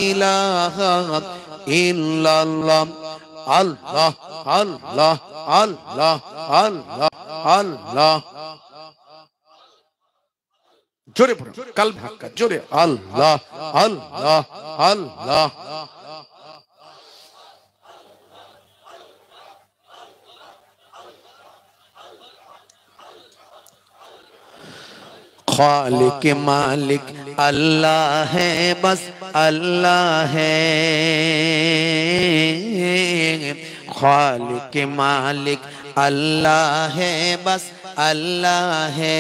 ইলাহা ইল্লাল্লাহ আল্লাহ আল্লাহ আল্লাহ আল্লাহ আল্লাহ জোরে পড়ো কাল ভাক্কা জোরে আল্লাহ আল্লাহ আল্লাহ खालिक मालिक अल्लाह है बस अल्लाह है खालिक मालिक अल्लाह है बस अल्लाह है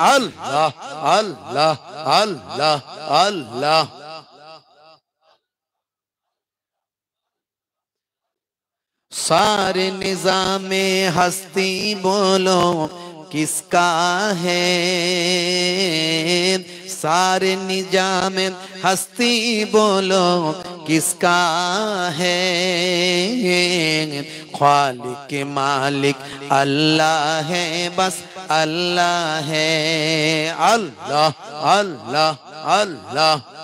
अल्लाह अल्लाह अल्लाह अल्लाह सारे निज़ामे हस्ती बोलो किसका है सारे निजाम हस्ती बोलो किसका है खालिक मालिक अल्लाह है बस अल्लाह है अल्लाह अल्लाह अल्लाह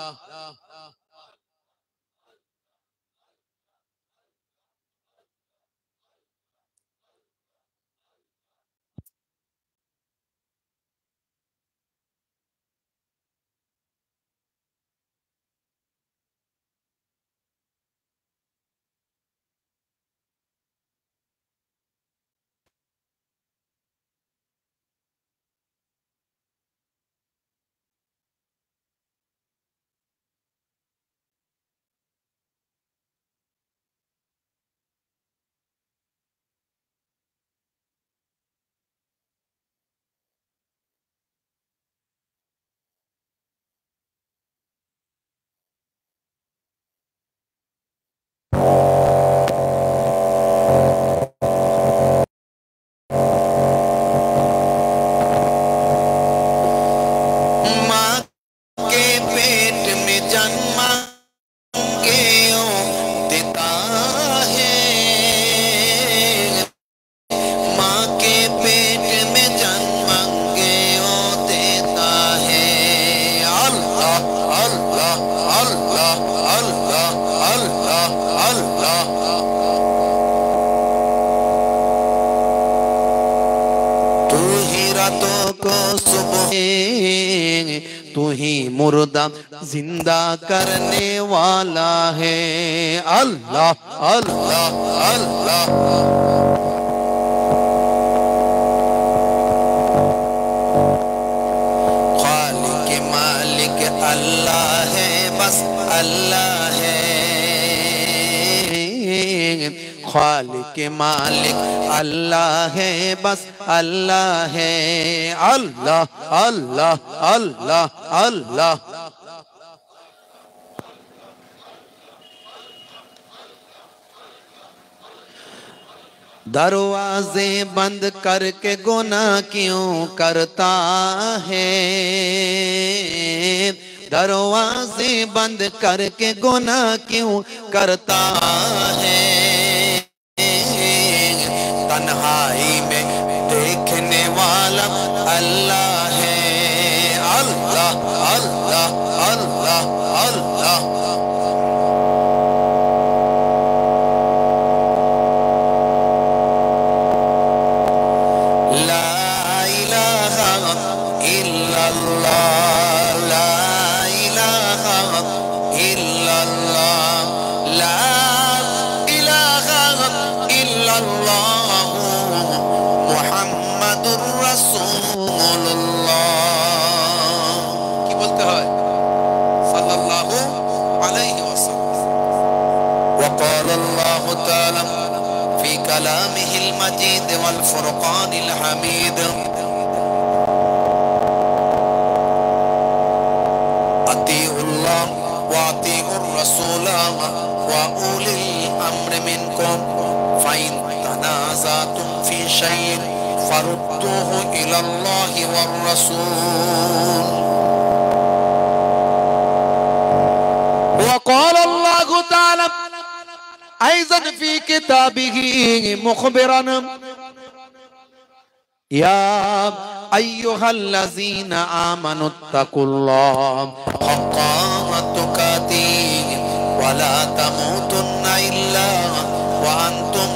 तू ही मुर्दा जिंदा करने वाला है अल्लाह अल्लाह अल्लाह खालिक मालिक अल्लाह है बस अल्लाह है खालिक मालिक अल्लाह है बस अल्लाह है अल्लाह अल्लाह अल्लाह अल्लाह दरवाजे बंद करके गुनाह क्यों करता है दरवाजे बंद करके गुनाह क्यों करता है तन्हाई में देखने वाला अल्लाह है अल्लाह अल्लाह अल्लाह अल्लाह ला इलाहा इल्लल्लाह ला इलाहा इल्लल्लाह ला इलाहा इल्लल्लाह मुहम्मदुर रसूलुल्लाह की बोलते हैं सल्लल्लाहु अलैहि वसल्लम वक़ाल अल्लाहु तआला फी कलामिहिल मजीद वल फुरक़ानिल हमीद अतीउल्लाह व अतीउर रसूल व उलिल अम्र मिनकुम फ़इन तनाज़अतुम फी शैइन फरुद्दूहु इलल्लाहि वर रसूल वक़ाल अल्लाहु तआला अयज़न फी किताबिही मुख़बिरन या আইয়ুহাল্লাযীনা আমানুত্তাকুল্লাহ হাক্কা তুকাতিহি ওয়া লা তামুতুন্না ইল্লা ওয়া আনতুম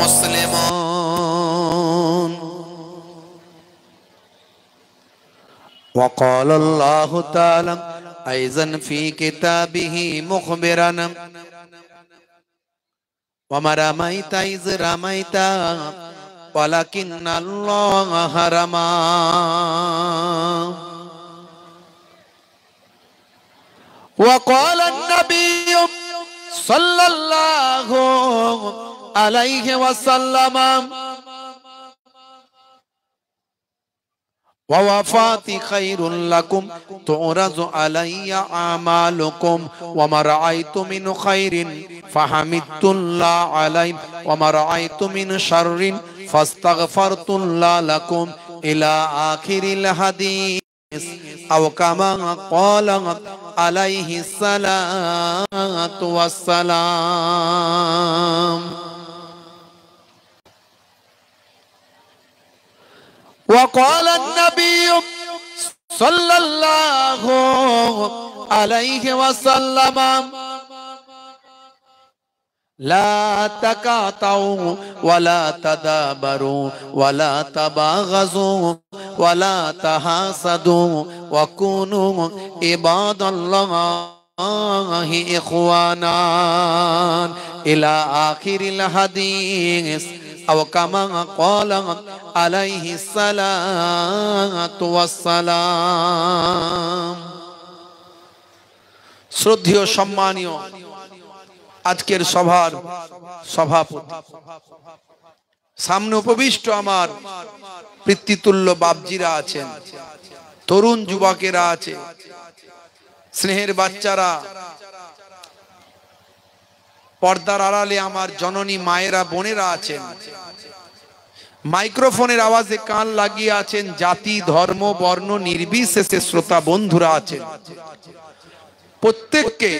মুসলিমুন। وقال الله تعالى أيضا في كتابه مخبرا وما رميت إذ رميت ولكن الله رمى وقال النبي صلى الله عليه وسلم ووفاتي خير لكم تعرض علي أعمالكم وما رأيت من خير فحمدت الله عليه وما رأيت من شر فاستغفرت الله لكم إلى آخر الحديث أو كما قال عليه الصلاة والسلام. وقال النبي صلى الله عليه وسلم لا تقاطعوا ولا تدابروا ولا تباغضوا ولا تحاسدوا وكونوا عباد الله إخوانا إلى آخر الحديث أو كما قال عليه الصلاة والسلام. শ্রদ্ধেয় সম্মানীয় আজকের সভার সভাপতি, সামনে উপবিষ্ট আমার পিতৃতুল্য বাপজিরা আছেন, তরুণ যুবকেরা আছে, স্নেহের বাচ্চারা, পর্দার আড়ালে আমার জননী মায়েরা বোনেরা আছেন, মাইক্রোফোনের আওয়াজে কান লাগিয়ে আছেন, জাতি ধর্ম বর্ণ নির্বিশেষে শ্রোতা বন্ধুরা আছেন, প্রত্যেককে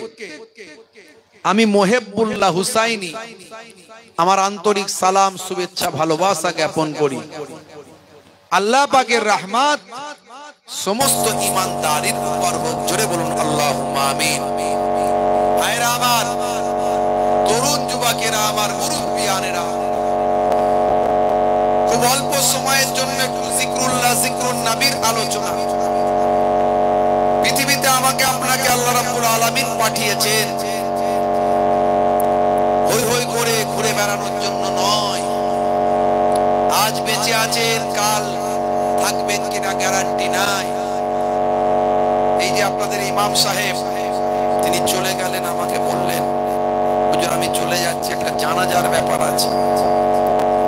আমি মোহেব্বুল্লাহ হুসাইনি আমার আন্তরিক সালাম শুভেচ্ছা ভালোবাসা জ্ঞাপন করি। আল্লাহ পাকের রহমত সমস্ত ঈমানদারের উপর হোক, জোরে বলুন আল্লাহুম্মা আমিন। ভাইরা আমার, তরুণ যুবকেরা আমার, মুরব্বিয়ানেরা, খুব অল্প সময়ের জন্য একটু জিকরুল্লাহ জিকরুন নবীর আলোচনা। পৃথিবীতে আমাকে আপনাকে আল্লাহ রাব্বুল আলামিন পাঠিয়েছেন হই হই করে ঘুরে বেড়ানোর জন্য নয়। আজ বেঁচে আছেন, কাল থাকবেন কিনা গ্যারান্টি নাই। এই যে আপনাদের ইমাম সাহেব, তিনি চলে গেলেন, আমাকে বললেন হুজুর আমি চলে যাচ্ছি, একটা জানাজার ব্যাপার আছে,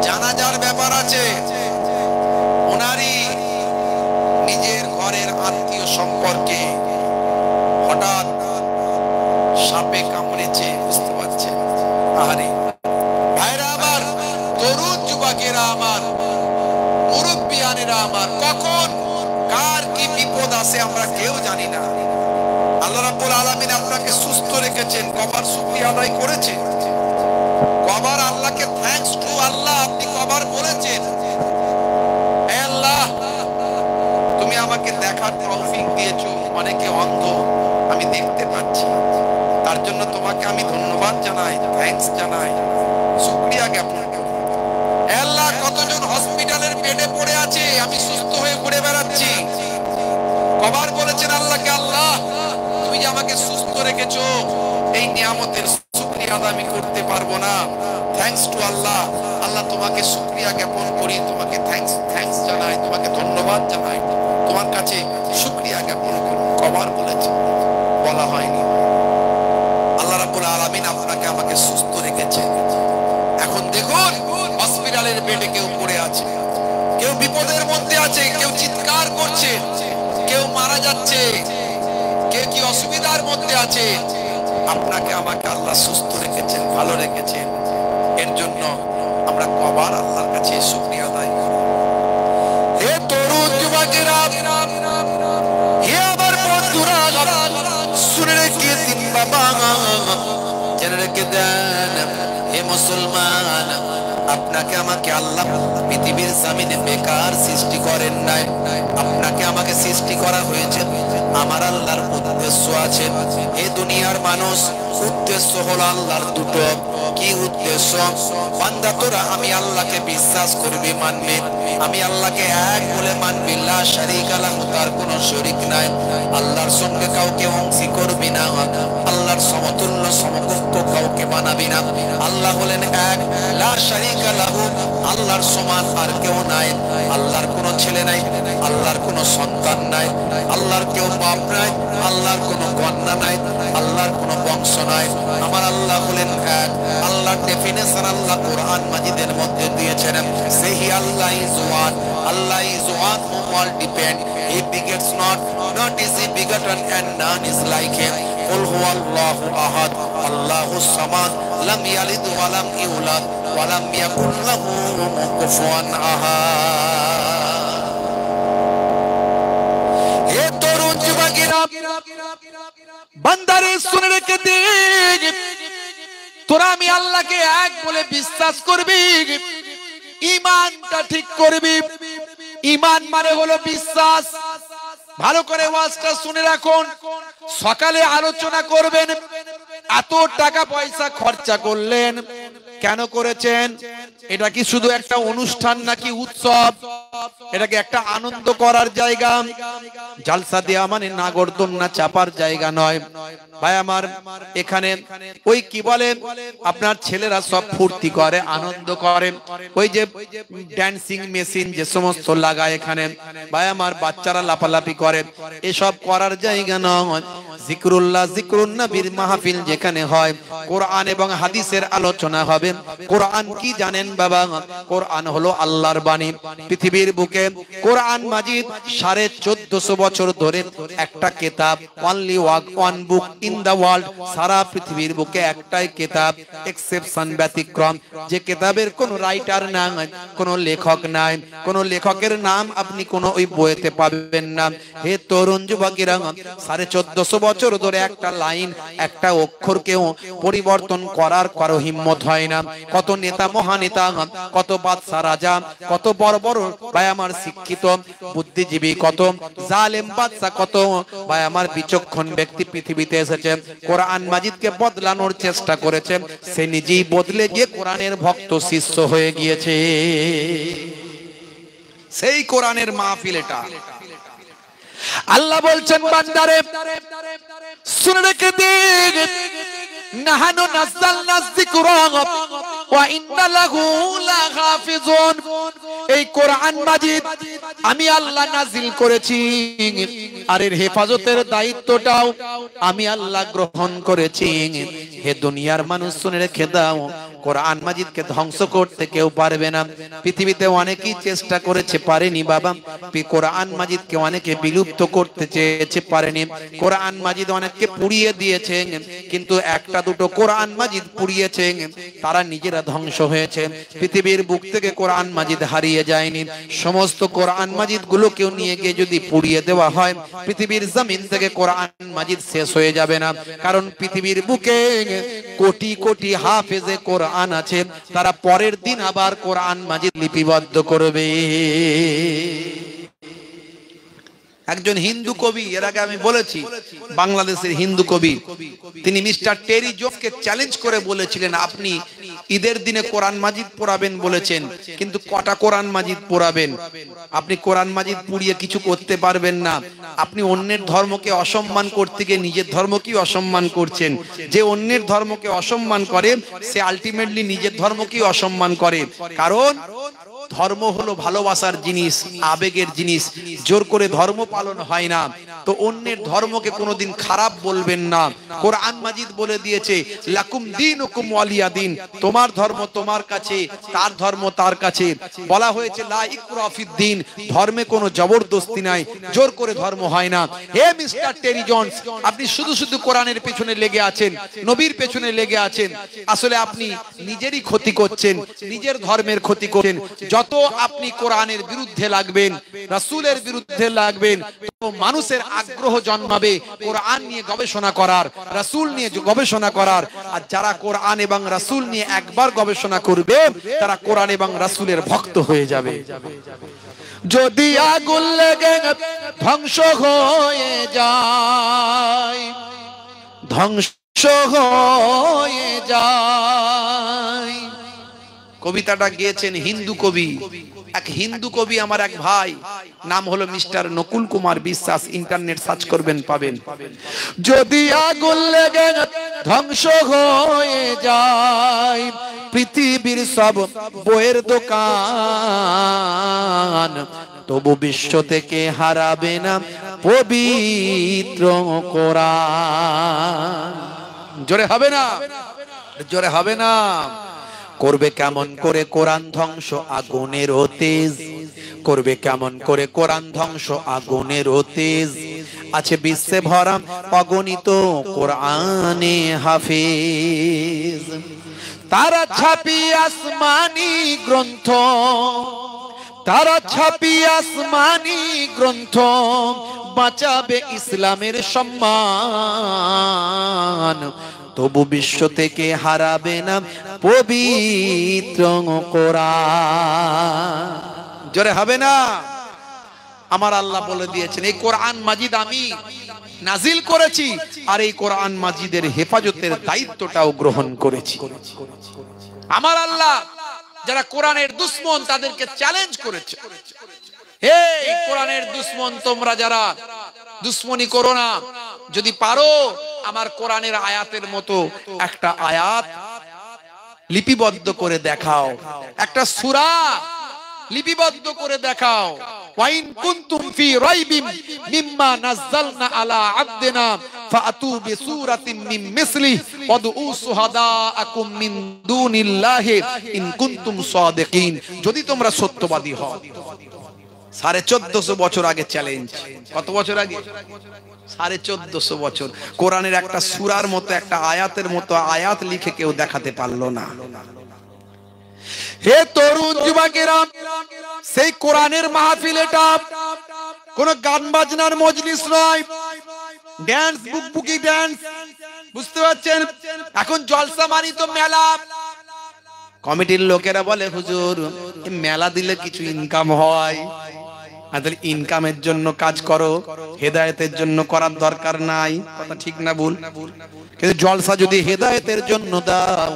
জানাজার ব্যাপার আছে। ওনারই নিজের ঘরের আত্মীয় সম্পর্কে হঠাৎ সাপে কামড়েছে, বুঝতে পারছেন। আরে ভাইরা আমার, তরুণ যুবকেরা আমার, মুরব্বিয়ানেরা আমার, কখন কার কি বিপদ আসে আমরা কেউ জানি না। আল্লাহ রাব্বুল আলামিন আপনাকে সুস্থ রেখেছেন, কবার শুকরিয়া আদায় করেছেন, কবার আল্লাহকে থ্যাঙ্কস টু আল্লাহ আপনি কবার বলেছেন হে আল্লাহ তুমি আমাকে দেখার তৌফিক দিয়েছো, অনেকে অন্ধ আমি দেখতে পাচ্ছি, তার জন্য তোমাকে আমি ধন্যবাদ জানাই, থ্যাঙ্কস জানাই, শুকরিয়া জ্ঞাপন করি। হে আল্লাহ কতজন হসপিটালের বেডে পড়ে আছে, আমি সুস্থ হয়ে ঘুরে বেড়াচ্ছি, কবার বলেছেন আল্লাহকে আল্লাহ তুমি যে আমাকে সুস্থ রেখেছো, এই নিয়ামতের শুকরিয়া আদায় আমি করতে পারবো না, থ্যাঙ্কস টু আল্লাহ। আল্লাহ তোমাকে শুকরিয়া জ্ঞাপন করি, তোমাকে থ্যাঙ্কস জানাই, তোমাকে ধন্যবাদ জানাই, তোমার কাছে শুকরিয়া জ্ঞাপন করি। কবার বলেছে? বলা হয়নি। আল্লাহ রাব্বুল আলামিন আপনাকে আমাকে সুস্থ রেখেছেন। এখন দেখুন হসপিটালের বেডে কেউ পড়ে আছে, কেউ বিপদের মধ্যে আছে, কেউ চিৎকার করছে, কেউ মারা যাচ্ছে, কেউ কি অসুবিধার মধ্যে আছে। আপনাকে আমাকে আল্লাহ সুস্থ রেখেছেন, ভালো রেখেছেন, এর জন্য আমরা কবার আল্লাহর কাছে শুকরিয়া আদায় করি। হে তরুণ যুবকেরা, হে আমার বন্ধুরা, শুনে রেখে দিন বাবা, জেনে রেখে দেন, হে মুসলমান, আপনাকে আমাকে আল্লাহ পৃথিবীর জমিনে বেকার সৃষ্টি করেন নাই। আপনাকে আমাকে সৃষ্টি করা হয়েছে, আমার আল্লাহর উদ্দেশ্য আছে। এই দুনিয়ার মানুষ উদ্দেশ্য হলো আল্লাহর দুটো। কি উদ্দেশ্য? বান্দা তোরা আমি আল্লাহকে বিশ্বাস করবি, মানবি, আমি আল্লাহকে এক বলে মানবি, লা শারীকা লাহু, তার কোনো শরীক নাই। আল্লাহর সঙ্গে কাউকে অংশী করবি না, আল্লাহর সমতুল্য সমকক্ষ কাউকে বানাবি না। আল্লাহ হলেন এক, লা শারীকা লাহু, আল্লাহর সমান আর কেউ নাই। আল্লাহর কোনো ছেলে নাই, আল্লাহর কোনো সন্তান নাই, আল্লাহর কেউ বাপ নাই, আল্লাহর কোনো কন্যা নাই, আল্লাহর কোনো বংশ নাই। আমার আল্লাহ হলেন এক। আল্লাহর ডেফিনেশন আল্লাহ কোরআন মাজিদের মধ্যে দিয়েছেন, সেই Allah is one, Allah is one who all depend, he begets not, not is he begotten, and none is like him. قل هو الله احد الله الصمد لم يلد ولم يولد ولم يكن له كفوا احد. हे তরুণ যুবকেরা, বান্দারে শুনে রেখে দে, তোরা আমি আল্লাহকে এক বলে বিশ্বাস করবি, ঈমানটা ঠিক করবি। ঈমান মানে হলো বিশ্বাস। ভালো করে ওয়াজটা শুনে রাখুন। সকালে আলোচনা করবেন, এত টাকা পয়সা খরচা করলেন, কেন করেছেন? এটা কি শুধু একটা অনুষ্ঠান নাকি উৎসব? এটা কি একটা আনন্দ করার জায়গা? জালসা দেওয়া মানে নাগরদোলনা চাপার জায়গা নয় ভাই আমার। এখানে ওই কি বলে আপনার ছেলেরা সব ফুর্তি করে, আনন্দ করে, ওই যে ড্যান্সিং মেশিন যে সমস্ত লাগায় এখানে ভাই আমার, বাচ্চারা লাফালাফি করে, এসব করার জায়গা নয়। জিকরুল্লাহ, জিকরুন নবীর মাহফিল যেখানে হয়, কোরআন এবং হাদিসের আলোচনা হবে। কোরআন কি জানেন বাবা? কোরআন হলো আল্লাহর বাণী। পৃথিবীর বুকে কোরআন মাজিদ 1450 বছর ধরে একটা কিতাব, only one book in the world, সারা পৃথিবীর বুকে একটাই কিতাব, এক্সেপশন ব্যতিক্রম, যে কিতাবের কোনো রাইটার নাই, কোনো লেখক নাই, কোনো লেখকের নাম আপনি কোনো ওই বইতে পাবেন না। হে তরুণ যুবকেরা, 1450 বছর ধরে একটা লাইন, একটা অক্ষরকেও পরিবর্তন করার কারো হিম্মত হয় না। কত নেতা মহানেতা, কত বাদশা রাজা, কত বড় বড় ভাই আমার শিক্ষিত বুদ্ধিজীবী, কত জালেম বাদশা, কত ভাই আমার বিচক্ষণ ব্যক্তি পৃথিবীতে এসেছে, কোরআন মাজিদকে বদলানোর চেষ্টা করেছে, সে নিজেই বদলে গিয়ে কোরআনের ভক্ত শিষ্য হয়ে গিয়েছে। সেই কোরআনের মাহফিল এটা। আল্লাহ বলছেন বান্দারে শুনে রেখে দে, নাহানু নাযালনা যিকরা ওয়া ইন্না লাহু লাহাফিজুন। এই কোরআন মাজিদ আমি আল্লাহ নাজিল করেছি, আর এর হেফাজতের দায়িত্বটাও আমি আল্লাহ গ্রহণ করেছি। হে দুনিয়ার মানুষ শুনে রেখে দাও, কোরআন মাজিদকে ধ্বংস করতে কেউ পারবে না। পৃথিবীতে অনেকেই চেষ্টা করেছে, পারেনি বাবা। কোরআন মাজিদকে অনেকে বিলুপ্ত করতে চেয়েছে, পারেনি। কোরআন মাজিদ অনেককে পুড়িয়ে দিয়েছে, কিন্তু একটা দুটো কোরআন মাজিদ পুড়িয়েছে, তারা নিজেরা ধ্বংস হয়েছে। পৃথিবীর বুক থেকে কোরআন মাজিদ হারিয়ে যায়নি। সমস্ত কোরআন মাজিদ গুলোকেও নিয়ে গিয়ে যদি পুড়িয়ে দেওয়া হয়, পৃথিবীর জমিন থেকে কোরআন মাজিদ শেষ হয়ে যাবে না। কারণ পৃথিবীর বুকে কোটি কোটি হাফেজে কোরআন আছে, তারা পরের দিন আবার কোরআন মাজিদ লিপিবদ্ধ করবে। একজন হিন্দু কবি, এর আগে আমি বলেছি, বাংলাদেশের হিন্দু কবি, তিনি মিস্টার টেরি জোফকে চ্যালেঞ্জ করে বলেছিলেন, আপনি ঈদের দিনে কোরআন মাজিদ পড়াবেন বলেছেন, কিন্তু কটা কোরআন মাজিদ পড়াবেন? আপনি কোরআন মাজিদ পুড়িয়ে কিছু করতে পারবেন না। আপনি অন্যের ধর্মকে অসম্মান করতে গিয়ে নিজের ধর্মকেই অসম্মান করছেন। যে অন্যের ধর্মকে অসম্মান করে, সে আলটিমেটলি নিজের ধর্মকেই অসম্মান করে। কারণ ধর্ম হলো ভালোবাসার জিনিস, আবেগের জিনিস, জোর করে ধর্ম পালন হয় না। তো অন্যের ধর্মকে কোনোদিন খারাপ বলবেন না। কোরআন মাজিদ বলে দিয়েছে, লাকুম দীনুকুম ওয়ালিয়া দিন, তোমার ধর্ম তোমার কাছে, তার ধর্ম তার কাছে। বলা হয়েছে লা ইকরাহা ফিদ্দীন, ধর্মে কোনো জবরদস্তি নাই, জোর করে ধর্ম হয় না। হে মিস্টার টেরি জনস, আপনি শুধু শুধু কোরআনের পেছনে লেগে আছেন, নবীর পেছনে লেগে আছেন, আসলে আপনি নিজেরই ক্ষতি করছেন, নিজের ধর্মের ক্ষতি করছেন। যত আপনি কোরআনের বিরুদ্ধে লাগবেন, রাসূলের বিরুদ্ধে লাগবেন, তো মানুষের আগ্রহ জন্মাবে কোরআন নিয়ে গবেষণা করার, রাসূল নিয়ে গবেষণা করার। আর যারা কোরআন এবং রাসূল নিয়ে একবার গবেষণা করবে তারা কোরআন এবং রাসূলের ভক্ত হয়ে যাবে। যদি আগুন লেগে ধ্বংস হয়ে যায়, ধ্বংস হয়ে যায়। কবিতাটা গেয়েছেন হিন্দু কবি, এক হিন্দু কবি, আমার এক ভাই, নাম হলো mister Nakul Kumar Biswas, internet search করবেন পাবেন। যদি আগুন লেগে ধ্বংস হয়ে যায় পৃথিবীর সব বইয়ের দোকান, তবু বিশ্ব থেকে হারাবে না পবিত্র কোরআন। জোরে হবে না? জোরে হবে না? করবে কেমন করে কোরআন ধ্বংস আগুনের তেজ, করবে কেমন করে কোরআন ধ্বংস আগুনের তেজ। আছে বিশ্বে ভরা অগণিত কোরআনে হাফেজ, তারা ছাপি আসমানি গ্রন্থ, তারা ছাপি আসমানি গ্রন্থ, বাঁচাবে ইসলামের সম্মান, তবু বিশ্ব থেকে হারাবে না পবিত্র কোরআন। জোরে হবে না? আমার আল্লাহ বলে দিয়েছেন এই কোরআন মাজিদ আমি নাজিল করেছি, আর এই কোরআন মাজিদের হেফাজতের দায়িত্বটাও গ্রহণ করেছি। আমার আল্লাহ যারা কোরআনের দুশমন তাদেরকে চ্যালেঞ্জ করেছে, হে কোরআনের দুশমন, তোমরা যারা দুশমনি করো না, যদি পারো আমার কোরআনের আয়াতের মতো একটা আয়াত লিপিবদ্ধ করে দেখাও, একটা সূরা লিপিবদ্ধ করে দেখাও। ওয়াইন কুনতুম ফি রাইবিম মিম্মা নাযালনা আলা আবদিনা ফাতু বিসূরাতিন মিন মিসলিহি ওয়াদউ শুহাদাআকুম মিন দুনিল্লাহি ইন কুনতুম সাদিকিন। যদি তোমরা সত্যবাদী হও। 1450 বছর আগে চ্যালেঞ্জ। কত বছর আগে? 1450 বছর। কোরআনের একটা সূরার মতো, একটা আয়াতের মতো আয়াত লিখে কেউ দেখাতে পারলো না। হে তরুণ যুবকেরা, সেই কোরআনের মাহফিল এটা কোন গান বাজনার মজলিস নয়, ড্যান্স বুকবুকি ড্যান্স, বুঝতে পারছেন? এখন জলসা মানি তো মেলা। কমিটির লোকেরা বলে হুজুর মেলা দিলে কিছু ইনকাম হয়, তাহলে ইনকামের জন্য কাজ করো, হেদায়েতের জন্য করার দরকার নাই। কথা ঠিক না ভুল? কিন্তু জলসা যদি হেদায়েতের জন্য দাও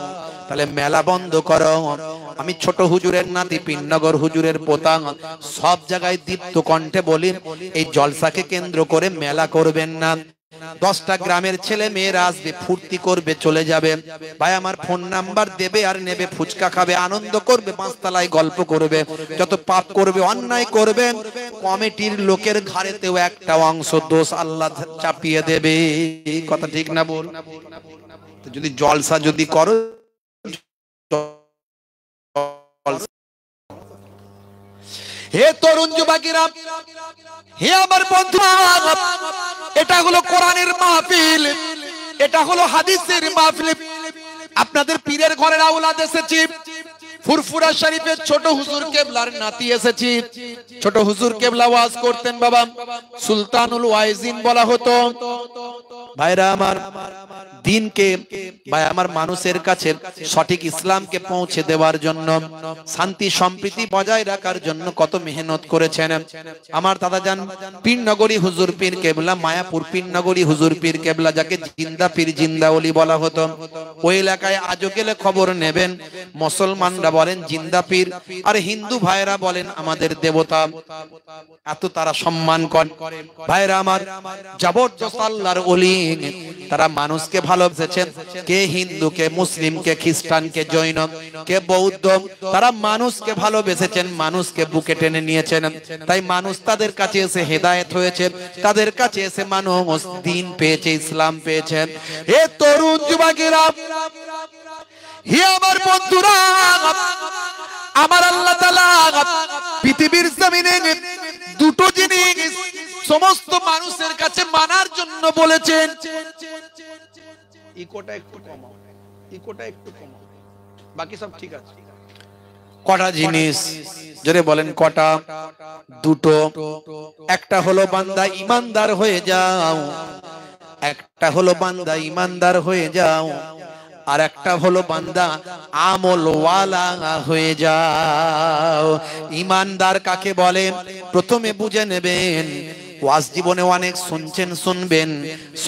তাহলে মেলা বন্ধ করো। আমি ছোট হুজুরের নাতি, পিননগর হুজুরের পোতা, সব জায়গায় দীপ্ত কণ্ঠে বলি এই জলসাকে কেন্দ্র করে মেলা করবেন না। 10টা গ্রামের ছেলে মেয়েরা আসবে, ফুর্তি করবে, চলে যাবে। ভাই আমার ফোন নাম্বার দেবে আর নেবে, ফুচকা খাবে, আনন্দ করবে, পাঁচতলায় গল্প করবে, যত পাপ করবে, অন্যায় করবে, কমিটির লোকের ঘাড়েতেও একটা অংশ দোষ আল্লাহ চাপিয়ে দেবে। কথা ঠিক না বল? যদি জলসা যদি করো, হে তরুণ যুবকেরা, হে আমার বন্ধুরা, এটা হলো কোরআনের মাহফিল, এটা হলো হাদিসের মাহফিল। আপনাদের পীরের ঘরের আওলাদ এসেছি, ফুরফুরা শরীফের ছোট হুজুর কেবলার নাতি এসেছি। ছোট হুজুর কেবলা ওয়াজ করতেন বাবা, সুলতানুল ওয়াইজিন বলা হতো। ভাইরা আমার, দিনকে ভাই আমার মানুষের কাছে সঠিক ইসলামকে পৌঁছে দেওয়ার জন্য, শান্তি সম্প্রীতি বজায় রাখার জন্য কত মেহনত করেছেন আমার দাদা জান পীরনগরী হুজুর পীর কেবলা, মায়াপুর পীরনগরী হুজুর পীর কেবলা, যাকে জিন্দা পীর জিন্দা ওলি বলা হতো। ওই এলাকায় আজও গেলে খবর নেবেন, মুসলমানরা বলেন জিন্দা পীর, আর হিন্দু ভাইরা বলেন আমাদের দেবতা। এত তারা সম্মান করেন। ভাইরা আমার, জবরদস্ত আল্লাহর ওলি, তারা মানুষকে ভালোবেসেছেন, কে হিন্দু, কে মুসলিম, কে খ্রিস্টান, কে জৈন, কে বৌদ্ধ, তারা মানুষকে ভালোবেসেছেন, মানুষকে বুকে টেনে নিয়েছেন। তাই মানুষ তাদের কাছে এসে হেদায়েত হয়েছে, তাদের কাছে এসে মানুষ দ্বীন পেয়েছে, ইসলাম পেয়েছে। হে তরুণ যুবকেরা, হে আমার বন্ধুরা, আমার আল্লাহ তাআলা পৃথিবীর জমিনে দুটো জিনিস সমস্ত মানুষের কাছে মানার জন্য বলেছেন। ইকোটা একটু কমাও, ইকোটা একটু কমাও, বাকি সব ঠিক আছে। কটা জিনিস, জোরে বলেন কটা? দুটো। একটা হলো বান্দা ইমানদার হয়ে যাও, একটা হলো বান্দা ইমানদার হয়ে যাও, আর একটা হলো বান্দা আমলওয়ালা হয়ে যাও। ইমানদার কাকে বলে প্রথমে বুঝে নেবেন। ওয়াজ জীবনে অনেক শুনছেন, শুনবেন।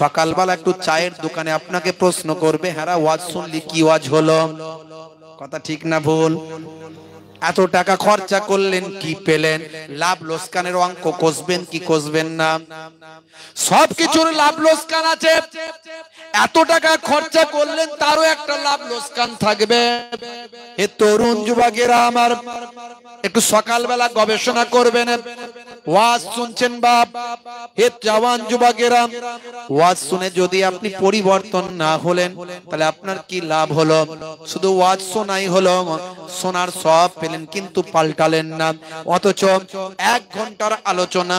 সকালবেলা একটু চায়ের দোকানে আপনাকে প্রশ্ন করবে, হ্যাঁ ওয়াজ শুনলি, কি ওয়াজ হলো? কথা ঠিক না ভুল? এত টাকা খরচা করলেন, কি পেলেন? লাভ লোকসানের অঙ্ক কষবেন কি কষবেন না? সবকিছুর লাভ লোকসান আছে। এত টাকা খরচা করলেন, তারও একটা লাভ লোকসান থাকবে। এ তরুণ যুবকেরা আমার, একটু সকালবেলা গবেষণা করবেন। ওয়াজ শুনছেন বাপ, হে জওয়ান যুবকেরা, ওয়াজ শুনে যদি আপনি পরিবর্তন না হলেন, তাহলে আপনার কি লাভ হলো? শুধু ওয়াজ শোনাই হলো, শোনার সব পেলেন কিন্তু পাল্টালেন না। অথচ 1 ঘন্টার আলোচনা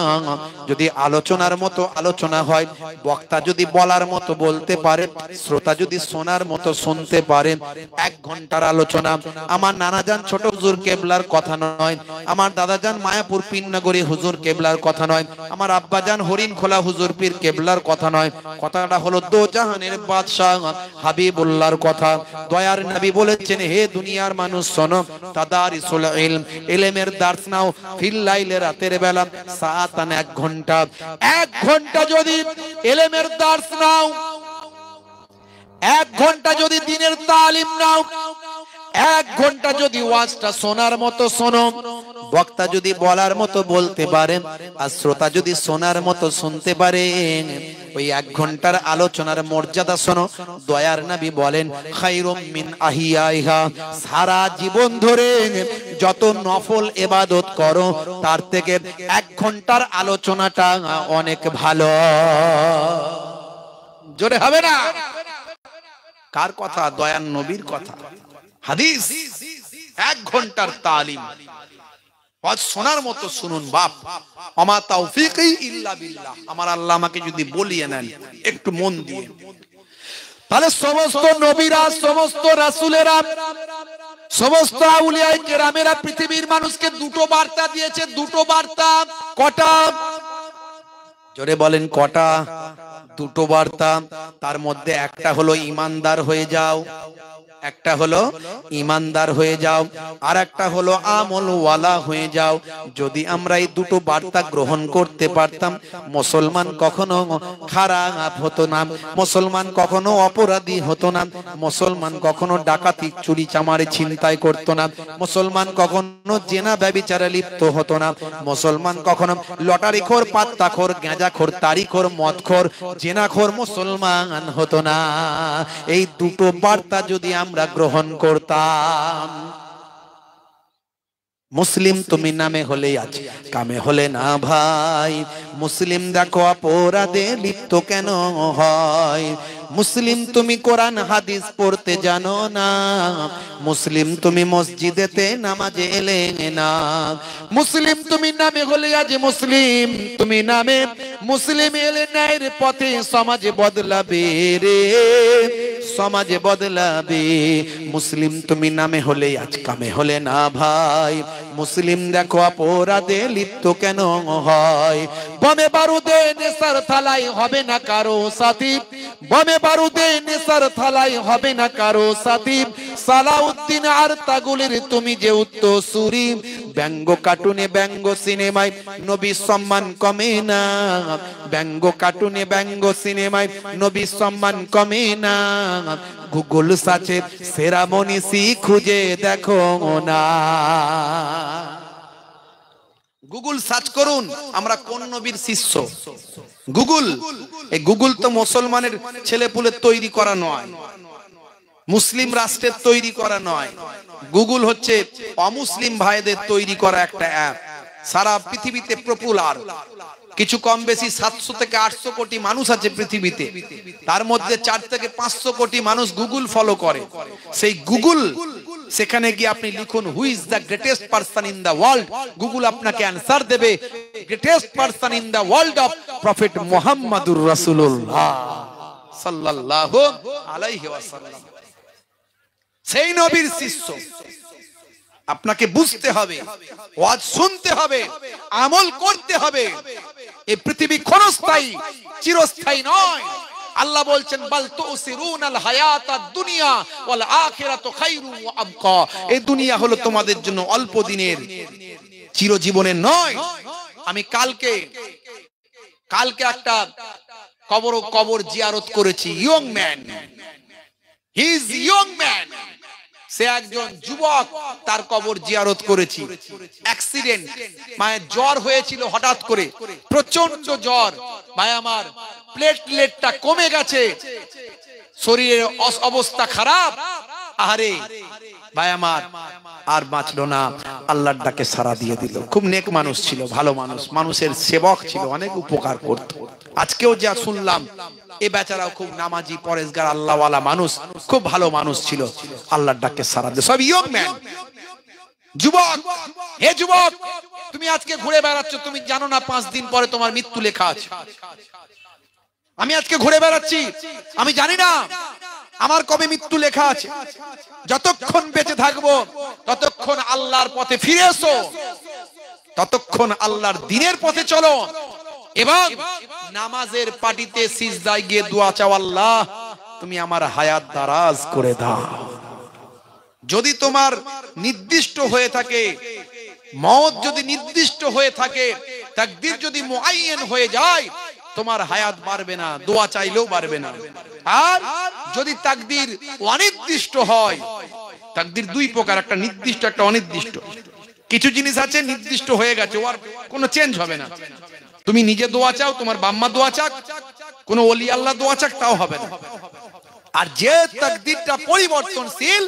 যদি আলোচনার মতো আলোচনা হয়, বক্তা যদি বলার মতো বলতে পারে, শ্রোতা যদি শোনার মতো শুনতে পারে, 1 ঘন্টার আলোচনা আমার নানাজান ছোট হুজুর কেবলার কথা নয়, আমার দাদাজান মায়াপুর পিননগরী হুজুর কেবলার কথা নয়, আমার আব্বাজান হরিণ খোলা হুজুর পীর কেবলার কথা নয়। কথাটা হলো দো জাহানের বাদশাহ হাবিবুল্লাহর কথা। দয়ার নবী বলেছেন, হে দুনিয়ার মানুষ শোনো, তাদারিসুল ইলম, ইলমের দার্স নাও, ফিল লাইলে, রাতের বেলা, সাআতান 1 ঘন্টা। 1 ঘন্টা যদি ইলমের দার্স নাও, 1 ঘন্টা যদি দ্বীনের তালিম নাও, 1 ঘন্টা যদি ওয়াজটা শোনার মতো শোনো, বক্তা যদি বলার মতো বলতে পারে, আর শ্রোতা যদি শোনার মতো শুনতে পারে, ওই 1 ঘন্টার আলোচনার মর্যাদা শোনো। দয়ার নবী বলেন, খায়রুম মিন আহিয়াইহা, সারা জীবন ধরে যত নফল ইবাদত করো, তার থেকে 1 ঘন্টার আলোচনাটা অনেক ভালো। জোরে হবে না? কার কথা? দয়ার নবীর কথা, হাদিস। 1 ঘন্টার তালিম, ওয়াজ শোনার মতো শুনুন বাপ। আমা তাওফীকি ইল্লা বিল্লাহ, আমার আল্লাহ আমাকে যদি বলিয়ে নেন একটু মন দিয়ে, তাহলে সমস্ত নবীরা, সমস্ত রাসূলেরা, সমস্ত আউলিয়ায়ে কেরামেরা পৃথিবীর মানুষকে দুটো বার্তা দিয়েছে। দুটো বার্তা। কটা? জোরে বলেন কটা? দুটো বার্তা। তার মধ্যে একটা হলো ইমানদার হয়ে যাও, একটা হলো ইমানদার হয়ে যাও, আর একটা হলো আমলওয়ালা হয়ে যাও। যদি আমরা এই দুটো বার্তা গ্রহণ করতে পারতাম, মুসলমান কখনো খারাপ হতো না, মুসলমান কখনো অপরাধী হতো না, মুসলমান কখনো ডাকাতি, চুরি চামারি, ছিনতাই করতো না, মুসলমান কখনো জেনা ব্যভিচারে লিপ্ত হতো না, মুসলমান কখনো লটারিখোর, পাত্তাখোর, গাঁজাখোর, তারিখোর, মদখোর, জেনাখোর মুসলমান হতো না। এই দুটো বার্তা যদি আমরা গ্রহণ করতাম, মুসলিম তুমি নামে হলে আজ, কামে হলে না ভাই। মুসলিম দেখো অপরাধে লিপ্ত কেন হয়? মুসলিম তুমি কোরআন হাদিস পড়তে জানো না, মুসলিম তুমি মসজিদেতে নামাজে এলে না। মুসলিম তুমি নামে হলে আজ, মুসলিম তুমি নামে, মুসলিম এলে ন্যায়ের পথে সমাজ বদলাবে রে, সমাজ বদলাবে। মুসলিম তুমি নামে হলে আজ, কামে হলে না ভাই। মুসলিম দেখো অপরাধে লিপ্ত কেন হয়? বমে বারুদে নেশার থালায় হবে না কারো সাথী, বমে বারুদে নেশার থালায় হবে না কারো সাথী। সালাউদ্দিন আর তাগুলের তুমি যে উত্তরসূরি, ব্যঙ্গ কার্টুনে, ব্যঙ্গ সিনেমায় নবীর সম্মান কমে না, ব্যঙ্গ কার্টুনে, ব্যঙ্গ সিনেমায় নবীর সম্মান কমে না। গুগল সার্চে সেরা মনীষী খুঁজে দেখো না, গুগল সার্চ করুন আমরা কোন নবীর শিষ্য। গুগল, এই গুগল তো মুসলমানের ছেলেপুলে তৈরি করা নয়, মুসলিম রাষ্ট্রের তৈরি করা নয়। গুগল হচ্ছে অমুসলিম ভাইদের তৈরি করা একটা অ্যাপ, সারা পৃথিবীতে পপুলার। কিছু কম বেশি 700 থেকে 800 কোটি মানুষ আছে পৃথিবীতে, তার মধ্যে 4 থেকে 500 কোটি মানুষ গুগল ফলো করে। সেই গুগল, সেখানে গিয়ে আপনি লিখুন who is the greatest person in the world, Google আপনাকে অ্যানসার দেবে greatest person in the world of prophet মুহাম্মাদুর রাসূলুল্লাহ সাল্লাল্লাহু আলাইহি ওয়াসাল্লাম। সেই নবীর শিষ্য আপনাকে বুঝতে হবে, ওয়াজ শুনতে হবে, আমল করতে হবে। এই পৃথিবী ক্ষণস্থায়ী, চিরস্থায়ী নয়। আল্লাহ বলছেন বাল তুসিরুনাল হায়াতাদ দুনিয়া ওয়াল আখিরাতু খায়রুন ওয়া আবকা। এই দুনিয়া হলো তোমাদের জন্য অল্প দিনের, চিরজীবনের নয়। আমি কালকে একটা কবর জিয়ারত করেছি। Young man, he is young man, সে একজন যুবক, তার কবর জিয়ারত করেছি। অ্যাক্সিডেন্ট, মায়ের জ্বর হয়েছিল হঠাৎ করে, প্রচন্ড জ্বর। ভাই আমার প্লেটলেটটা কমে গেছে, শরীরের অবস্থা খারাপ। আরে ভাই আমার আর বাঁচলো না, আল্লাহর ডাকে সাড়া দিয়ে দিল। খুব নেক মানুষ ছিল, ভালো মানুষ, মানুষের সেবক ছিল, অনেক উপকার করত। আজকেও যা শুনলাম, এ বেচারাও খুব নামাজি, পরেশগার, আল্লাহওয়ালা মানুষ, খুব ভালো মানুষ ছিল। আল্লাহর ডাকে সাড়া দিল। সব ইয়ং ম্যান, যুবক। হে যুবক, তুমি আজকে ঘুরে বেড়াচ্ছ, তুমি জানো না 5 দিন পরে তোমার মৃত্যু লেখা আছে। আমি আজকে ঘুরে বেড়াচ্ছি, আমি জানি না আমার কবে মৃত্যু লেখা আছে। যতক্ষণ বেঁচে থাকবো ততক্ষণ আল্লাহর পথে ফিরে এসো, ততক্ষণ আল্লাহর দ্বীনের পথে চলো, এবং নামাজের পাটিতে সিজদায় গিয়ে দোয়া চাও, আল্লাহ তুমি আমার হায়াত দারাজ করে দাও। যদি তোমার নির্দিষ্ট হয়ে থাকে, মওত যদি নির্দিষ্ট হয়ে থাকে, তাকদীর যদি মুআয়্যান হয়ে যায়, তোমার হায়াত বাড়বে না, দোয়া চাইলেও বাড়বে না। আর যদি তাকদীর অনির্দিষ্ট হয়, তাকদীর দুই প্রকার, একটা নির্দিষ্ট, একটা অনির্দিষ্ট। কিছু জিনিস আছে নির্দিষ্ট হয়ে গেছে, ওর কোনো চেঞ্জ হবে না। তুমি নিজে দোয়া চাও, তোমার বাম্মা দোয়া চাক, কোন ওলি আল্লাহ দোয়া চাক, তাও হবে না। আর যে তাকদীরটা পরিবর্তনশীল,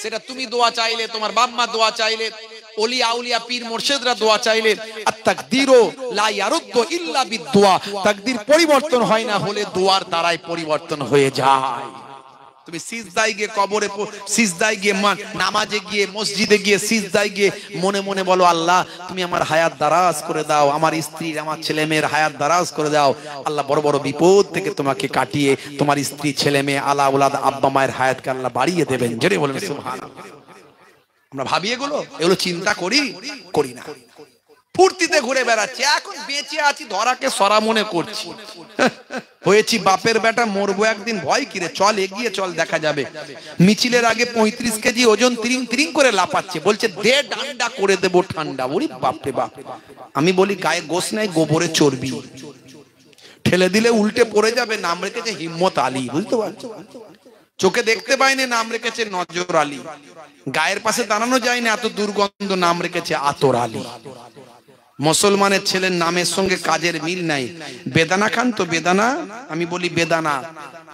সেটা তুমি দোয়া চাইলে, তোমার বাম্মা দোয়া চাইলে, ওলি আউলিয়া পীর মুর্শিদরা দোয়া চাইলে, আর তাকদীরও লা ইয়ারুদ্দু ইল্লা বিদুয়া, তাকদীর পরিবর্তন হয় না, হলে দোয়ার দ্বারাই পরিবর্তন হয়ে যায়। তুমি সিজদায় গিয়ে, কবরে সিজদায় গিয়ে, নামাজে গিয়ে, মসজিদে গিয়ে সিজদায় গিয়ে মনে মনে বলো, আল্লাহ তুমি আমার হায়াত দারাজ করে দাও, আমার স্ত্রীর, আমার ছেলে মেয়ের হায়াত দারাজ করে দাও। আল্লাহ বড় বড় বিপদ থেকে তোমাকে কাটিয়ে তোমার স্ত্রী, ছেলে মেয়ে, আলা উলাদ, আব্বা মায়ের হায়াতকে আল্লাহ বাড়িয়ে দেবেন। জোরে বলেন সুবহানাল্লাহ। আমরা ভাবি এগুলো চিন্তা করি না, ফুর্তিতে ঘুরে বেড়াচ্ছি। এখন বেঁচে আছি, ধরাকে সরা মনে করছি। হয়েছি বাপের বেটা, মরবো একদিন, ভয় কিরে, চল এগিয়ে চল, দেখা যাবে। মিছিলের আগে 35 কেজি ওজন তিরিং তিরিং করে লাপাচ্ছে, বলছে দে ডান্ডা করে দেবো ঠান্ডা। ওরে বাপরে বাপ। আমি বলি গায়ে গোস নাই, গোবরে চর্বি, ঠেলে দিলে উল্টে পড়ে যাবে। নাম রেখেছে হিম্মত আলী, বুঝতে পারছো? চোখে দেখতে পাইনি, নাম রেখেছে নজর আলী। গায়ের পাশে দাঁড়ানো যায় না, এত দুর্গন্ধ, নাম রেখেছে আতর আলী। মুসলমানের ছেলের নামের সঙ্গে কাজের মিল নাই। বেদানা খান তো? বেদানা, আমি বলি বেদানা।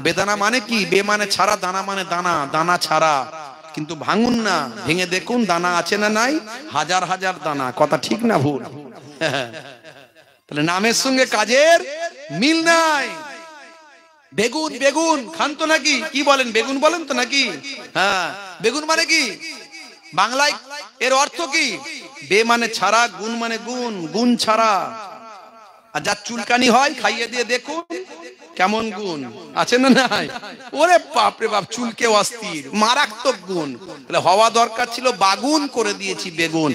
বেদানা মানে কি? বে মানে ছাড়া, দানা মানে দানা, দানা ছাড়া। কিন্তু ভাঙুন না, ভেঙে দেখুন দানা আছে না নাই, হাজার হাজার দানা। কথা ঠিক না ভুল? তাহলে নামের সঙ্গে কাজের মিল নাই। বেগুন, বেগুন খান তো নাকি? কি বলেন, বেগুন বলেন তো নাকি? হ্যাঁ, বেগুন মানে কি বাংলায়? এর অর্থ কি? বে মানে ছাড়া, গুণ মানে গুণ, গুণ ছাড়া। আর যার চুলকানি হয়, খাইয়ে দিয়ে দেখুন কেমন গুণ আছে না নাই। ওরে বাপরে বাপ, চুলকে অস্থির, মারাত্মক গুণ। তাহলে হওয়া দরকার ছিল, বাগুন করে দিয়েছি বেগুন।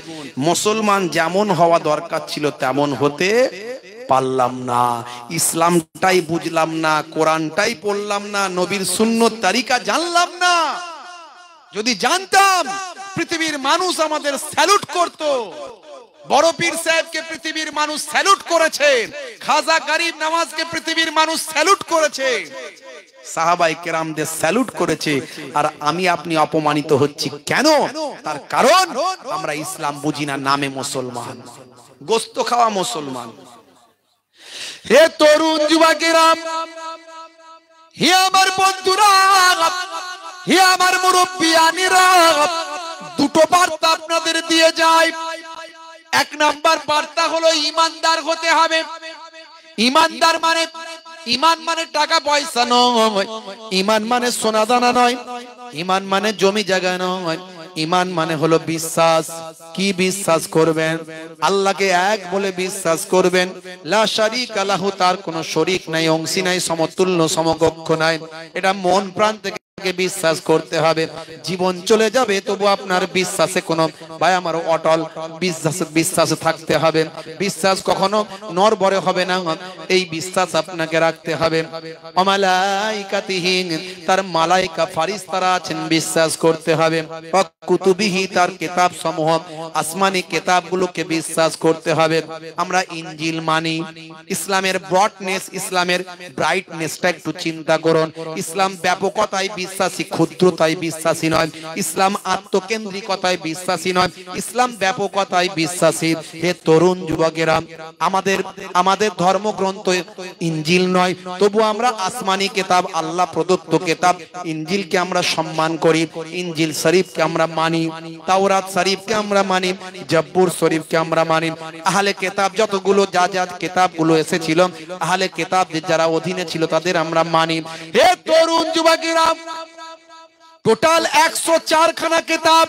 মুসলমান যেমন হওয়া দরকার ছিল তেমন হতে পারলাম না। ইসলামটাই বুঝলাম না, কোরআনটাই পড়লাম না, নবীর সুন্নত তরিকা জানলাম না। যদি জানতাম, পৃথিবীর মানুষ আমাদের স্যালুট করত। বড় পীর সাহেবকে পৃথিবীর মানুষ স্যালুট করেছে, খাজা গরিব নওয়াজকে পৃথিবীর মানুষ স্যালুট করেছে, সাহাবায়ে কেরামদের স্যালুট করেছে। আর আমি আপনি অপমানিত হচ্ছি কেন? তার কারণ আমরা ইসলাম বুঝি না, নামে মুসলমান, গোস্ত খাওয়া মুসলমান। হে তরুণ যুবকেরা, হে আমার বন্ধুরা, হে আমার মুরব্বিয়ানিরা, দুটো বার্তা আপনাদের দিয়ে যায়। এক নাম্বার বার্তা হলো ইমানদার হতে হবে। ইমানদার মানে, ইমান মানে টাকা পয়সা নয়, ইমান মানে সোনা দানা নয়, ইমান মানে জমি জায়গা নয়, ইমান মানে হলো বিশ্বাস। কি বিশ্বাস করবেন? আল্লাহকে এক বলে বিশ্বাস করবেন। লা শারীকা লাহু, তার কোনো শরীক নাই, অংশী নাই, সমতুল্য সমকক্ষ নাই। এটা মন প্রাণ থেকে বিশ্বাস করতে হবে। জীবন চলে যাবে তবু আপনার বিশ্বাসে কোনো ভাই আমার অটল বিশ্বাসে থাকতে হবে। বিশ্বাস কখনো নড়বড়ে হবে না, এই বিশ্বাস আপনাকে রাখতে হবে। অমালাইকাতিহি, তার মালাইকা ফারিস্তারা আছেন, বিশ্বাস করতে হবে। কুতুবিহি, তার কিতাব সমূহ আসমানি কিতাবগুলোকে বিশ্বাস করতে হবে। আমরা ইনজিল মানি। ইসলামের ব্রডনেস, ইসলামের ব্রাইটনেসটা একটু চিন্তা করুন। ইসলাম ব্যাপকতায় বিশ্বাসী, ক্ষুদ্রতায় বিশ্বাসী নয়। ইসলাম আত্মকেন্দ্রিকতায় বিশ্বাসী নয়, ইসলাম ব্যাপকতায় বিশ্বাসী। হে তরুণ যুবকেরা, আমাদের ধর্মগ্রন্থ ইনজিল নয়, তবু আমরা আসমানি কিতাব, আল্লাহ প্রদত্ত কিতাব ইনজিলকে আমরা সম্মান করি। ইনজিল শরীফকে আমরা মানি, তাওরাত শরীফকে আমরা মানি, জব্বুর শরীফকে আমরা মানি। আহলে কিতাব যতগুলো যা কিতাবগুলো এসেছিল, আহলে কিতাব যারা অধীনে ছিল তাদের আমরা মানি। হে তরুণ যুবকেরা, টোটাল 104 খানা কিতাব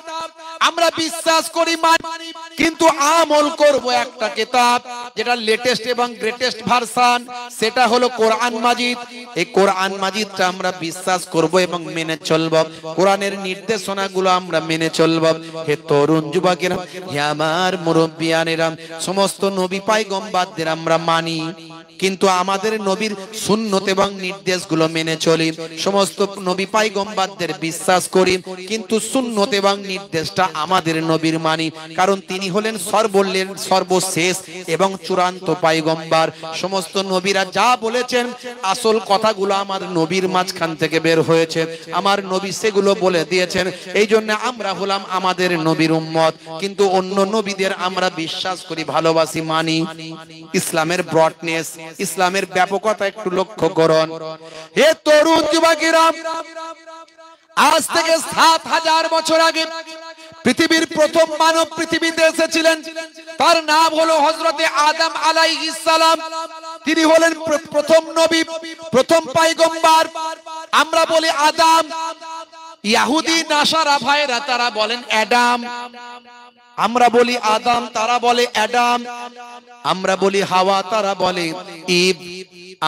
আমরা বিশ্বাস করি, মানি, কিন্তু আমল করব একটা কিতাব যেটা লেটেস্ট এবং গ্রেটেস্ট ভার্সন, সেটা হলো কোরআন মাজিদ। এই কোরআন মাজিদটা আমরা বিশ্বাস করব এবং মেনে চলব। কোরআনের নির্দেশনাগুলো আমরা মেনে চলব। হে তরুণ যুবকেরা, হে আমার মুরব্বিয়ানেরা, সমস্ত নবী পয়গম্বরদের আমরা মানি, কিন্তু আমাদের নবীর সুন্নত এবং নির্দেশগুলো মেনে চলি। সমস্ত নবী পয়গম্বরদের বিশ্বাস করি, কিন্তু সুন্নত এবং নির্দেশটা আমাদের নবীর মানি, কারণ তিনি হলেন সর্বশেষ এবং চূড়ান্ত পয়গম্বর। সমস্ত নবীরা যা বলেছেন আসল কথাগুলো আমার নবীর মাঝখান থেকে বের হয়েছে, আমার নবী সেগুলো বলে দিয়েছেন। এই জন্য আমরা হলাম আমাদের নবীর উম্মত, কিন্তু অন্য নবীদের আমরা বিশ্বাস করি, ভালোবাসি, মানি। ইসলামের ব্রডনেস, ইসলামের ব্যাপকতা একটু লক্ষ্য করুন। হে তরুণ যুবকেরা, আজ থেকে 7000 বছর আগে পৃথিবীর প্রথম মানব পৃথিবীতে এসেছিলেন। তার নাম হলো হযরতে আদম আলাইহিস সালাম। তিনি হলেন প্রথম নবী, প্রথম পয়গম্বর। আমরা বলি আদম, ইহুদি নাসারা ভাইরা তারা বলেন অ্যাডাম। আমরা বলি আদম, তারা বলে অ্যাডাম। আমরা বলি হাওয়া, তারা বলে ঈভ।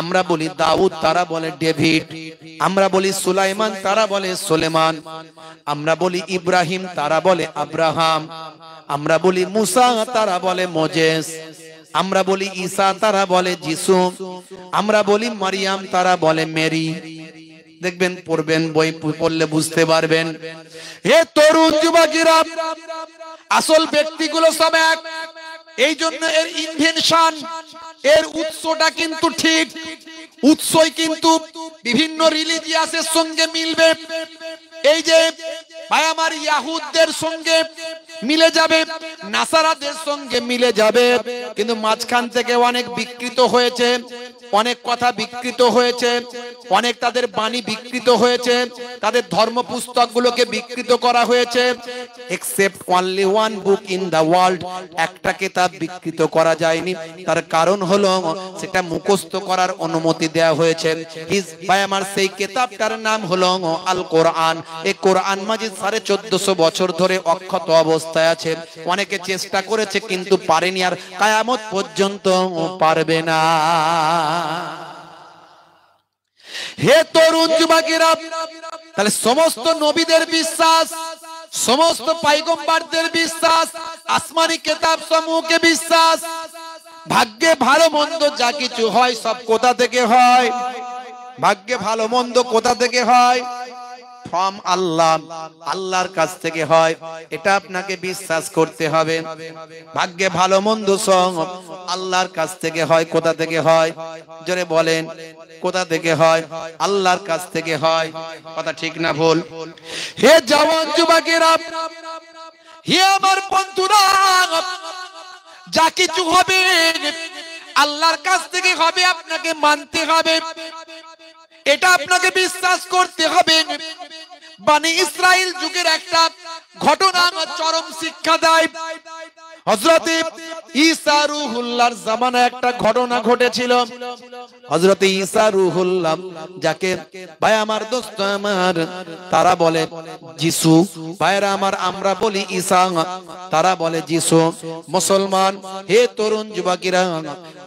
আমরা বলি দাউদ, তারা বলে ডেভিড। আমরা বলি সুলাইমান, তারা বলে সুলেমান। আমরা বলি ইব্রাহিম, তারা বলে আব্রাহাম। আমরা বলি মুসা, তারা বলে মোজেস। আমরা বলি ঈসা, তারা বলে যিশু। আমরা বলি মারিয়াম, তারা বলে মেরি। দেখবেন, পড়বেন, বই পড়লে বুঝতে পারবেন। হে তরুণ যুবকেরা, আসল ব্যক্তিগুলো সব এক। এই জন্য এর ইনভেনশন, এর উৎসটা কিন্তু ঠিক, উৎসই কিন্তু বিভিন্ন রিলিজিয়াসের সঙ্গে মিলবে। এই যে ভাই আমার ইহুদদের সঙ্গে মিলে যাবে, নাসারাদের সঙ্গে মিলে যাবে, কিন্তু মাঝখান থেকে অনেক বিকৃত হয়েছে, অনেক কথা বিকৃত হয়েছে, অনেক তাদের বাণী বিকৃত হয়েছে, তাদের ধর্ম পুস্তকগুলোকে বিকৃত করা হয়েছে। Except only one book in the world, একটা কিতাব বিকৃত করা যায়নি। তার কারণ হলো সেটা মুখস্থ করার অনুমতি দেওয়া হয়েছে। ভাই আমার সেই কিতাবটার নাম হলো আল কোরআন। এই কোরআন মাজিদ 1450 বছর ধরে অক্ষত অবস্থায় আছে। অনেকে চেষ্টা করেছে কিন্তু পারেনি, আর কিয়ামত পর্যন্ত পারবে না। হে তরুণ যুবকেরা, তাহলে সমস্ত নবীদের বিশ্বাস, সমস্ত পয়গম্বরদের বিশ্বাস, আসমানি কিতাব সমূহকে বিশ্বাস। ভাগ্যে ভালো মন্দ যা কিছু হয় সব কোথা থেকে হয়? ভাগ্যে ভালো মন্দ কোথা থেকে হয়? ফ্রম আল্লাহ, আল্লাহর কাছ থেকে হয়। এটা আপনাকে বিশ্বাস করতে হবে। ভাগ্যে ভালো মন্দ সব আল্লাহর কাছ থেকে হয়। কোথা থেকে হয়? জোরে বলেন, কোথা থেকে হয়? আল্লাহর কাছ থেকে হয়। কথা ঠিক না ভুল? হে জওয়ান যুবকেরা, হে আমার বন্ধুরা, যা কিছু হবে আল্লাহর কাছ থেকে হবে, আপনাকে মানতে হবে, এটা আপনাকে বিশ্বাস করতে হবে। বনি ইসরাইল যুগের একটা ঘটনা চরম শিক্ষা দেয়। হযরতে ঈসা রূহুল্লাহর জামানায় একটা ঘটনা ঘটেছিল। হযরতে ঈসা রূহুল্লাহ, যাকে ভাই আমার দোস্ত আমার তারা বলে যিশু, ভাইরা আমার আমরা বলি ঈসা, তারা বলে যিশু। মুসলমান হে তরুণ যুবকেরা,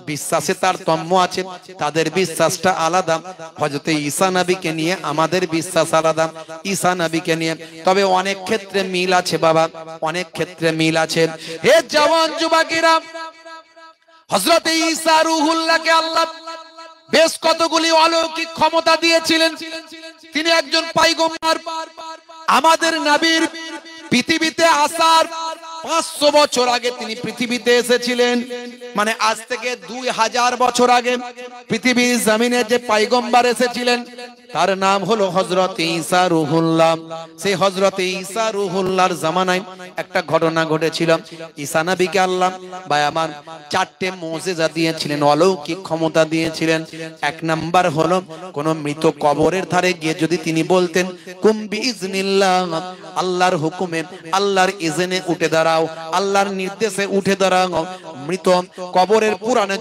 বিশ্বাসে তারতম্য আছে, তাদের বিশ্বাসটা আলাদা। হযরত ঈসা নবীকে নিয়ে আমাদের বিশ্বাস আলাদা, ঈসা নবীকে নিয়ে। তবে অনেক ক্ষেত্রে মিল আছে বাবা, অনেক ক্ষেত্রে মিল আছে। হে জওয়ান যুবকেরা, হযরত ঈসা রূহুল্লাহকে আল্লাহ বেশ কতগুলি অলৌকিক ক্ষমতা দিয়েছিলেন। তিনি একজন পয়গম্বর। আমাদের নবীর পৃথিবীতে আসার 500 বছর আগে তিনি পৃথিবীতে এসেছিলেন। মানে আজ থেকে 2000 বছর আগে পৃথিবীর জমিনে যে পয়গম্বর এসেছিলেন তার নাম হলো হযরত ঈসা রূহুল্লাহ। সেই হযরত ঈসা রূহুল্লাহর জামানায় একটা ঘটনা ঘটেছিল। ঈসা নবীকে আল্লাহ ভাই আমার 4টে মুজিজা দিয়েছিলেন, অলৌকিক ক্ষমতা দিয়েছিলেন। এক নাম্বার হলো কোন মৃত কবরের ধারে গিয়ে যদি তিনি বলতেন কুম বিইজনিল্লাহ, আল্লাহর হুকুমে, আল্লাহর ইজনে উঠে দাঁড়াও, আল্লাহর নির্দেশে উঠে দাঁড়াও। মৃত কবরের পুরানো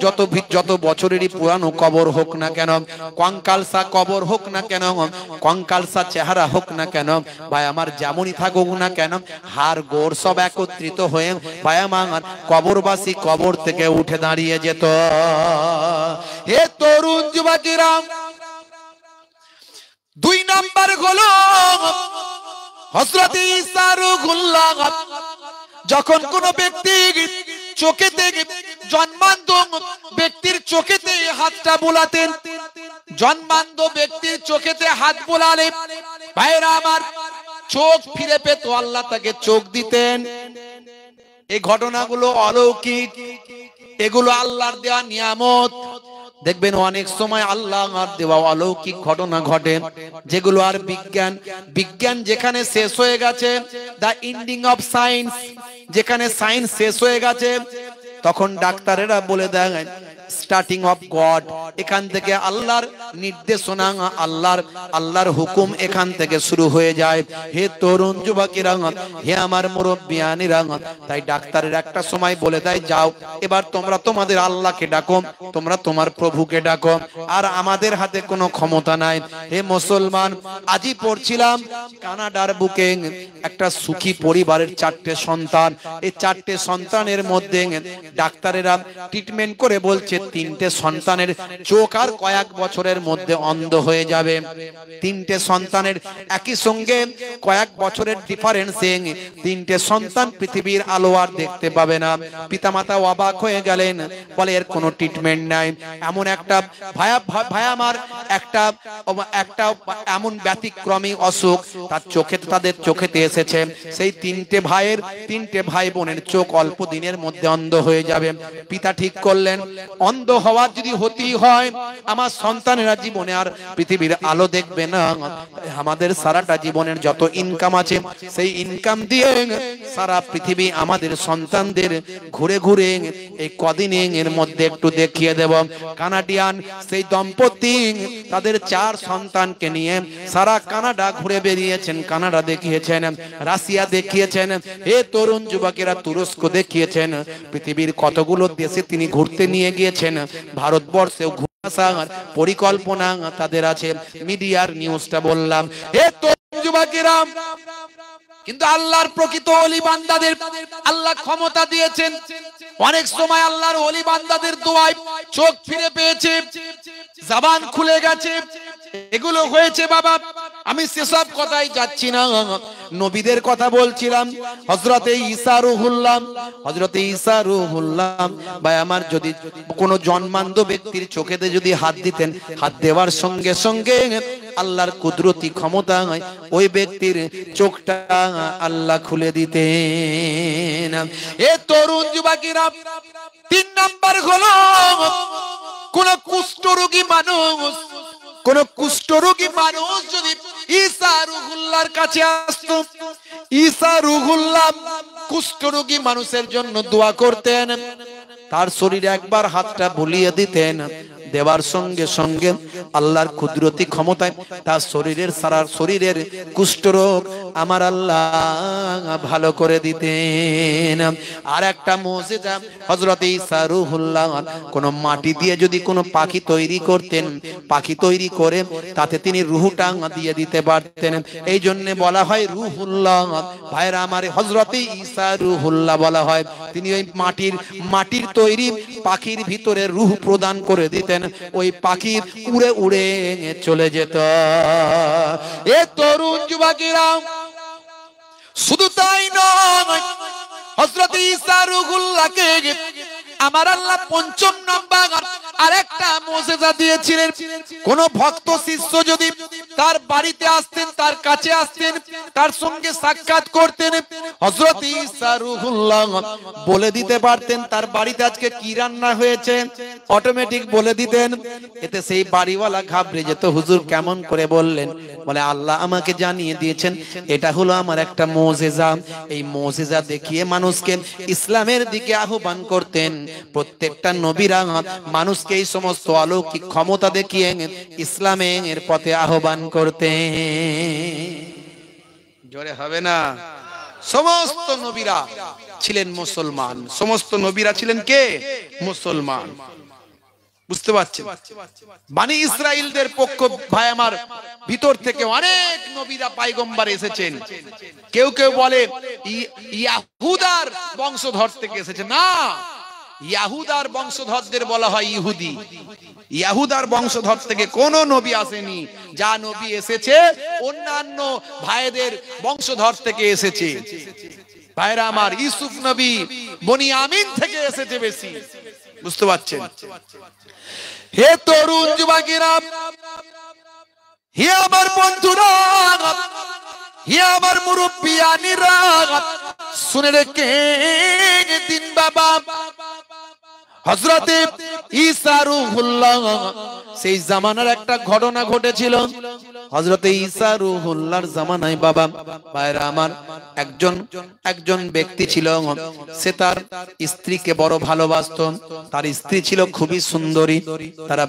যত বছরেরই পুরানো কবর হোক না কেন, কঙ্কালসা কবর হোক না কেন, কঙ্কালসা চেহারা হোক না কেন, ভাই আমার যেমনই থাকুক না কেন, হাড় গোড় সব একত্রিত হয়ে ভাই আমার কবরবাসী কবর থেকে উঠে দাঁড়িয়ে যেত। হে তরুণ যুবকেরা, 2 নাম্বার হলো হযরত ঈসা রূহুল্লাহ যখন কোন ব্যক্তি চোখেতে, জন্মান্ধ ব্যক্তির চোখেতে হাতটা বুলাতেন, জন্মান্ধ ব্যক্তির চোখেতে হাত বুলালে ভাইরা আমার চোখ ফিরে পেত, আল্লাহ তাকে চোখ দিতেন। এই ঘটনাগুলো অলৌকিক, এগুলো আল্লাহর দেওয়া নিয়ামত। দেখবেন অনেক সময় আল্লাহর দেওয়া অলৌকিক ঘটনা ঘটে যেগুলো আর বিজ্ঞান যেখানে শেষ হয়ে গেছে, দা এন্ডিং অফ সায়েন্স, যেখানে সায়েন্স শেষ হয়ে গেছে, তখন ডাক্তারেরা বলে দেয় স্টার্টিং অফ গড। এখান থেকে আল্লাহর নির্দেশনা, আল্লাহর হুকুম এখান থেকে শুরু হয়ে যায়। হে তরুণ যুবকেরা, হে আমার মুরব্বিয়ানেরা, তাই ডাক্তারের একটা সময় বলে দেয় যাও এবার তোমরা তোমাদের আল্লাহকে ডাকো, তোমরা তোমার প্রভুকে ডাকো, আর আমাদের হাতে কোনো ক্ষমতা নাই। হে মুসলমান, আজই পড়ছিলাম কানাডার বুকে একটা সুখী পরিবারের 4টে সন্তান। এই 4টে সন্তানের মধ্যে ডাক্তারেরা ট্রিটমেন্ট করে বলছে 3টে সন্তানের চোখ আর কয়েক বছরের মধ্যে অন্ধ হয়ে যাবে। 3টে সন্তানের একই সঙ্গে কয়েক বছরের ডিফারেন্সে 3টে সন্তান পৃথিবীর আলো আর দেখতে পাবে না। পিতামাতা অবাক হয়ে গেলেন, বলে এর কোনো ট্রিটমেন্ট নাই। এমন একটা ভাই আমার একটা এমন ব্যতিক্রমী অসুখ তাদের চোখেতে এসেছে। সেই 3টে ভাই বোনের চোখ অল্প দিনের মধ্যে অন্ধ হয়ে যাবে। পিতা ঠিক করলেন অন্ধ হওয়ার যদি হতেই হয় আমার সন্তানেরা জীবনে আর পৃথিবীর আলো দেখবে না, আমাদের সারাটা জীবনের যত ইনকাম আছে সেই ইনকাম দিয়ে সারা পৃথিবী আমাদের সন্তানদের ঘুরে ঘুরে এই কদিনের মধ্যে একটু দেখিয়ে দেব। কানাডিয়ান সেই দম্পতি তাদের 4 সন্তানকে নিয়ে সারা কানাডা ঘুরে বেরিয়েছেন। কানাডা দেখিয়েছেন, রাশিয়া দেখিয়েছেন, হে তরুণ যুবকেরা তুরস্ক দেখিয়েছেন, পৃথিবীর কতগুলো দেশে তিনি ঘুরতে নিয়ে গিয়েছেন। ভারতবর্ষেও ঘুরার পরিকল্পনা তাদের আছে। মিডিয়ার নিউজটা বললাম। হে তরুণ যুবকেরা, কিন্তু আল্লাহর প্রকৃত ওলি বান্দাদের আল্লাহ ক্ষমতা দিয়েছেন। অনেক সময় আল্লাহর ওলি বান্দাদের দোয়ায় চোখ ফিরে পেয়েছে, জবান খুলে গেছে, এগুলো হয়েছে বাবা। আমি সেসব কথাই যাচ্ছি না, নবীদের কথা বলছিলাম। হযরতে ঈসা রূহুল্লাহ ভাই আমার যদি কোনো জন্মান্ধ ব্যক্তির চোখেতে যদি হাত দিতেন, হাত দেওয়ার সঙ্গে সঙ্গে আল্লাহর কুদরতি ক্ষমতা ওই ব্যক্তির চোখটা আল্লাহ খুলে দিতেন। এ তরুণ যুবকেরা, 3 নাম্বার হলো কোন কুষ্ঠরোগী মানুষ যদি ঈসা রূহুল্লাহর কাছে আসতো, ঈসা রূহুল্লাহ কুষ্ঠরোগী মানুষের জন্য দোয়া করতেন। তার শরীরে একবার হাতটা বুলিয়ে দিতেন, দেওয়ার সঙ্গে সঙ্গে আল্লাহর কুদরতি ক্ষমতায় তার শরীরের সারা শরীরের কুষ্ঠরোগ আমার আল্লাহ ভালো করে দিতেন। আর একটা মুজিজা, হযরত ঈসা রূহুল্লাহ কোন মাটি দিয়ে যদি কোনো পাখি তৈরি করতেন, পাখি তৈরি করে তাতে তিনি রূহটা দিয়ে দিতে পারতেন। এই জন্য বলা হয় রূহুল্লাহ। ভাইরা আমার, হযরত ঈসা রূহুল্লাহ বলা হয়। তিনি ওই মাটির তৈরি পাখির ভিতরে রূহ প্রদান করে দিতেন, ওই পাখি উড়ে উড়ে চলে যেত। এ তরুণ যুবকেরা, শুধু তাই নয়, হযরত ঈসা রূহুল্লাহকে আমার আল্লাহ পঞ্চম নম্বর আরেকটা মুজিজা দিয়েছিলেন। কোন ভক্ত শিষ্য যদি তার বাড়িতে আসতেন, তার কাছে আসতেন, তার সঙ্গে সাক্ষাৎ করতেন, হযরত ঈসা রূহুল্লাহ বলে দিতে পারতেন তার বাড়িতে আজকে কি রান্না হয়েছে, অটোমেটিক বলে দিতেন। এতে সেই বাড়িওয়ালা ঘাবড়ে যেত, হুজুর কেমন করে বললেন? বলে আল্লাহ আমাকে জানিয়ে দিয়েছেন, এটা হলো আমার একটা মুজিজা। এই মুজিজা দেখিয়ে মানুষকে ইসলামের দিকে আহ্বান করতেন। প্রত্যেকটা নবীরা মানুষকে এই সমস্ত অলৌকিক ক্ষমতা দেখিয়ে ইসলামের পথে আহ্বান করতেন। জোরে হবে না? সমস্ত নবীরা ছিলেন মুসলমান। সমস্ত নবীরা ছিলেন কে? মুসলমান। বুঝতে পারছেন? বনি ইসরাইলদের পক্ষ, ভাই আমার, ভিতর থেকে অনেক নবীরা পয়গম্বর এসেছেন। কেউ কেউ বলে ইয়াহুদার বংশধর থেকে এসেছে। না, ইয়াহুদার বংশধরদের বলা হয় ইহুদি। ইয়াহুদার বংশধর থেকে কোন নবী আসেনি। যা নবী এসেছে অন্যান্য ভাইদের বংশধর থেকে এসেছে। ভাইরা আমার, ইউসুফ নবী বনিয়ামিন থেকে এসেছে বেশি। বুঝতে পারছেন? হে তরুণ যুবকেরা, হে আমার বন্ধুরা, হে আমার মুরব্বিয়ানিরা, শুনে রেখে দিন বাবা, হযরতে ঈসা রূহুল্লাহ সেই জামানার একটা ঘটনা ঘটেছিল। হযরতে ঈসা রূহুল্লাহর জামানায় বাবা, ভাইরা আমার, একজন ব্যক্তি ছিল। সে তার স্ত্রীকে বড় ভালোবাসতো। তার স্ত্রী ছিল খুবই সুন্দরী, তারা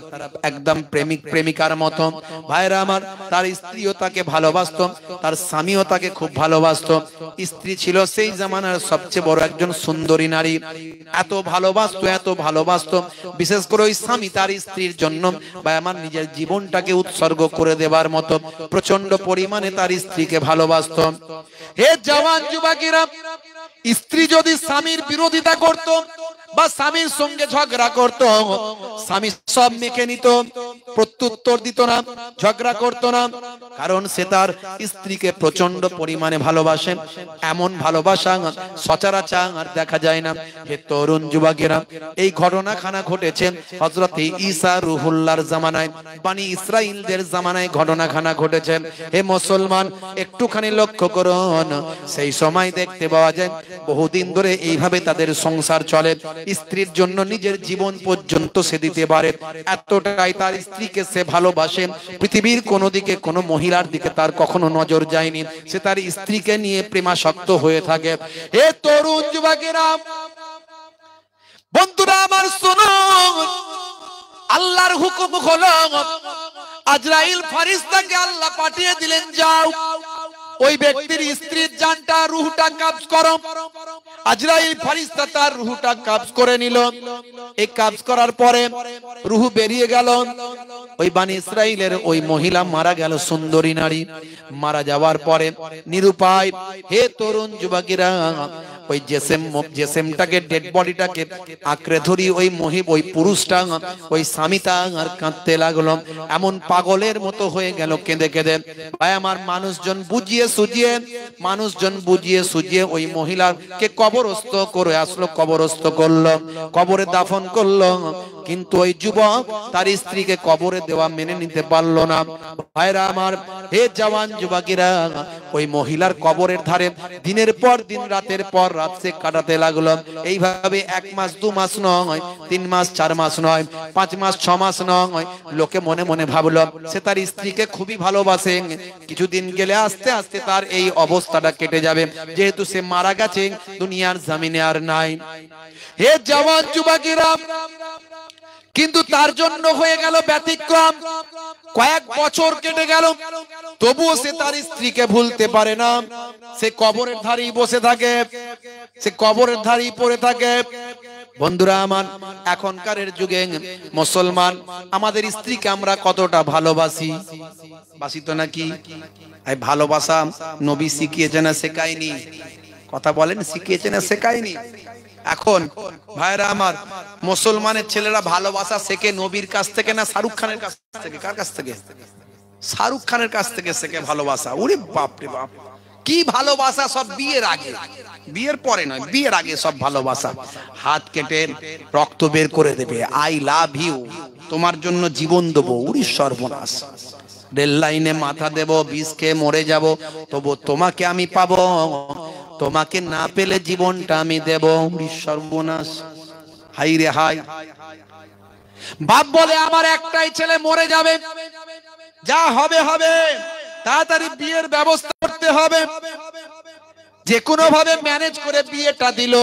একদম প্রেমিক প্রেমিকার মতো। ভাইরা আমার, তার স্ত্রীও তাকে ভালোবাসতো, তার স্বামীও তাকে খুব ভালোবাসতো। স্ত্রী ছিল সেই জামানার সবচেয়ে বড় একজন সুন্দরী নারী। এত ভালোবাসতো, এত ভালোবাসতো, বিশেষ করে ওই স্বামী তার স্ত্রীর জন্য বা আমার নিজের জীবনটাকে উৎসর্গ করে দেবার মতো প্রচন্ড পরিমাণে তার স্ত্রীকে ভালোবাসতো। হে জওয়ান যুবকেরা, স্ত্রী যদি স্বামীর বিরোধিতা করত বা স্বামীর সঙ্গে ঝগড়া করত, স্বামী সব মেখে নিত, প্রত্যুত্তর দিত না, ঝগড়া করত না। কারণ সে তার স্ত্রীকে প্রচন্ড পরিমাণে ভালোবাসে। এমন ভালোবাসা সচরাচর দেখা যায় না। হে তরুণ যুবকেরা, এই ঘটনাখানা ঘটেছে হযরত ঈসা রূহুল্লাহর জামানায়, বনি ইসরাইলদের জামানায় ঘটনাখানা ঘটেছে। হে মুসলমান, একটুখানি লক্ষ্য করুন। সেই সময় দেখতে পাওয়া যায় বহুদিন ধরে এইভাবে তাদের সংসার চলে। স্ত্রীর জন্য নিজের জীবন পর্যন্ত সে দিতে পারে, এতটাই তার স্ত্রীকে সে ভালোবাসে। পৃথিবীর কোন দিকে কোন মহিলার দিকে তার কখনো নজর যায়নি। সে তার স্ত্রীকে নিয়ে প্রেমাসক্ত হয়ে থাকে। হে তরুণ যুবকেরা, বন্ধুরা আমার, শুনুন, আল্লাহর হুকুম হলো আজরাইল ফেরেশতাকে আল্লাহ পাঠিয়ে দিলেন, যাও ওই ব্যক্তির স্ত্রীর জানটা, রূহটা কবজ করো। আজরাইল ফেরেশতা তার রূহটা কবজ করে নিল। এই কবজ করার পরে রূহ বেরিয়ে গেল। ওই বনি ইসরাইলের ওই মহিলা মারা গেল, সুন্দরী নারী মারা যাওয়ার পরে নিরুপায়। হে তরুণ যুবকেরা, ওই জেসেমটাকে, ডেড বডিটাকে আঁকড়ে ধরি ওই পুরুষটা, ওই স্বামীটা আর কাঁদতে লাগলো। এমন পাগলের মতো হয়ে গেল কেঁদে কেঁদে। ভাই আমার, মানুষজন বুঝিয়ে সুজিয়ে ওই মহিলাকে কবরস্থ করে আসলো, কবরস্থ করলো, কবরে দাফন করলো। কিন্তু ওই যুবক তার স্ত্রীকে কবরে দেওয়া মেনে নিতে পারলো না। ভাইরা আমার, হে জওয়ান যুবকেরা, ওই মহিলার কবরের ধারে দিনের পর দিন, রাতের পর রাত সে কাটাতে লাগলো। এইভাবে 1 মাস 2 মাস নয়, 3 মাস 4 মাস নয়, 5 মাস 6 মাস নয়। লোকে মনে মনে ভাবলো সে তার স্ত্রীকে খুবই ভালোবাসে। কিছুদিন গেলে আস্তে আস্তে তার এই অবস্থাটা কেটে যাবে, যেহেতু সে মারা গেছে, দুনিয়ার জমিনে আর নাই। হে জওয়ান যুবকেরা, কিন্তু তার জন্য হয়ে গেল ব্যতিক্রম। কয়েক বছর কেটে গেল, তবুও সে তার স্ত্রীকে ভুলতে পারে না। সে কবরের ধারেই বসে থাকে, সে কবরের ধারেই পড়ে থাকে। বন্ধুরা আমার, এখনকার যুগে মুসলমান আমাদের স্ত্রীকে আমরা কতটা ভালোবাসি, বাসি তো নাকি? এই ভালোবাসা নবী শিখিয়েছে না শেখায়নি? কথা বলেন, শিখিয়েছে না শেখায়নি? এখন ভাইরা আমার, মুসলমানের ছেলেরা ভালোবাসা শেখে নবীর কাছ থেকে না শাহরুখ খানের কাছ থেকে? কার কাছ থেকে? শাহরুখ খানের কাছ থেকে শেখে ভালোবাসা। ওরে বাপ রে বাপ, কি ভালোবাসা! সব বিয়ের আগে, বিয়ের পরে নয়, বিয়ের আগে সব ভালোবাসা। হাত কেটে রক্ত বের করে দেবে, আই লাভ ইউ, তোমার জন্য জীবন দেবো। উড়ি সর্বনাশ! রেল লাইনে মাথা দেব, বিষ খেয়ে মরে যাব, তবু তোমাকে আমি পাবো, তোমাকে না পেলে জীবনটা আমি দেব। উড়ি সর্বনাশ! হাই রে হাই! বাপ বলে আমার একটাই ছেলে মরে যাবে, যা হবে হবে, তাড়াতাড়ি বিয়ের ব্যবস্থা করতে হবে। যে কোনো ভাবে ম্যানেজ করে বিয়েটা দিল।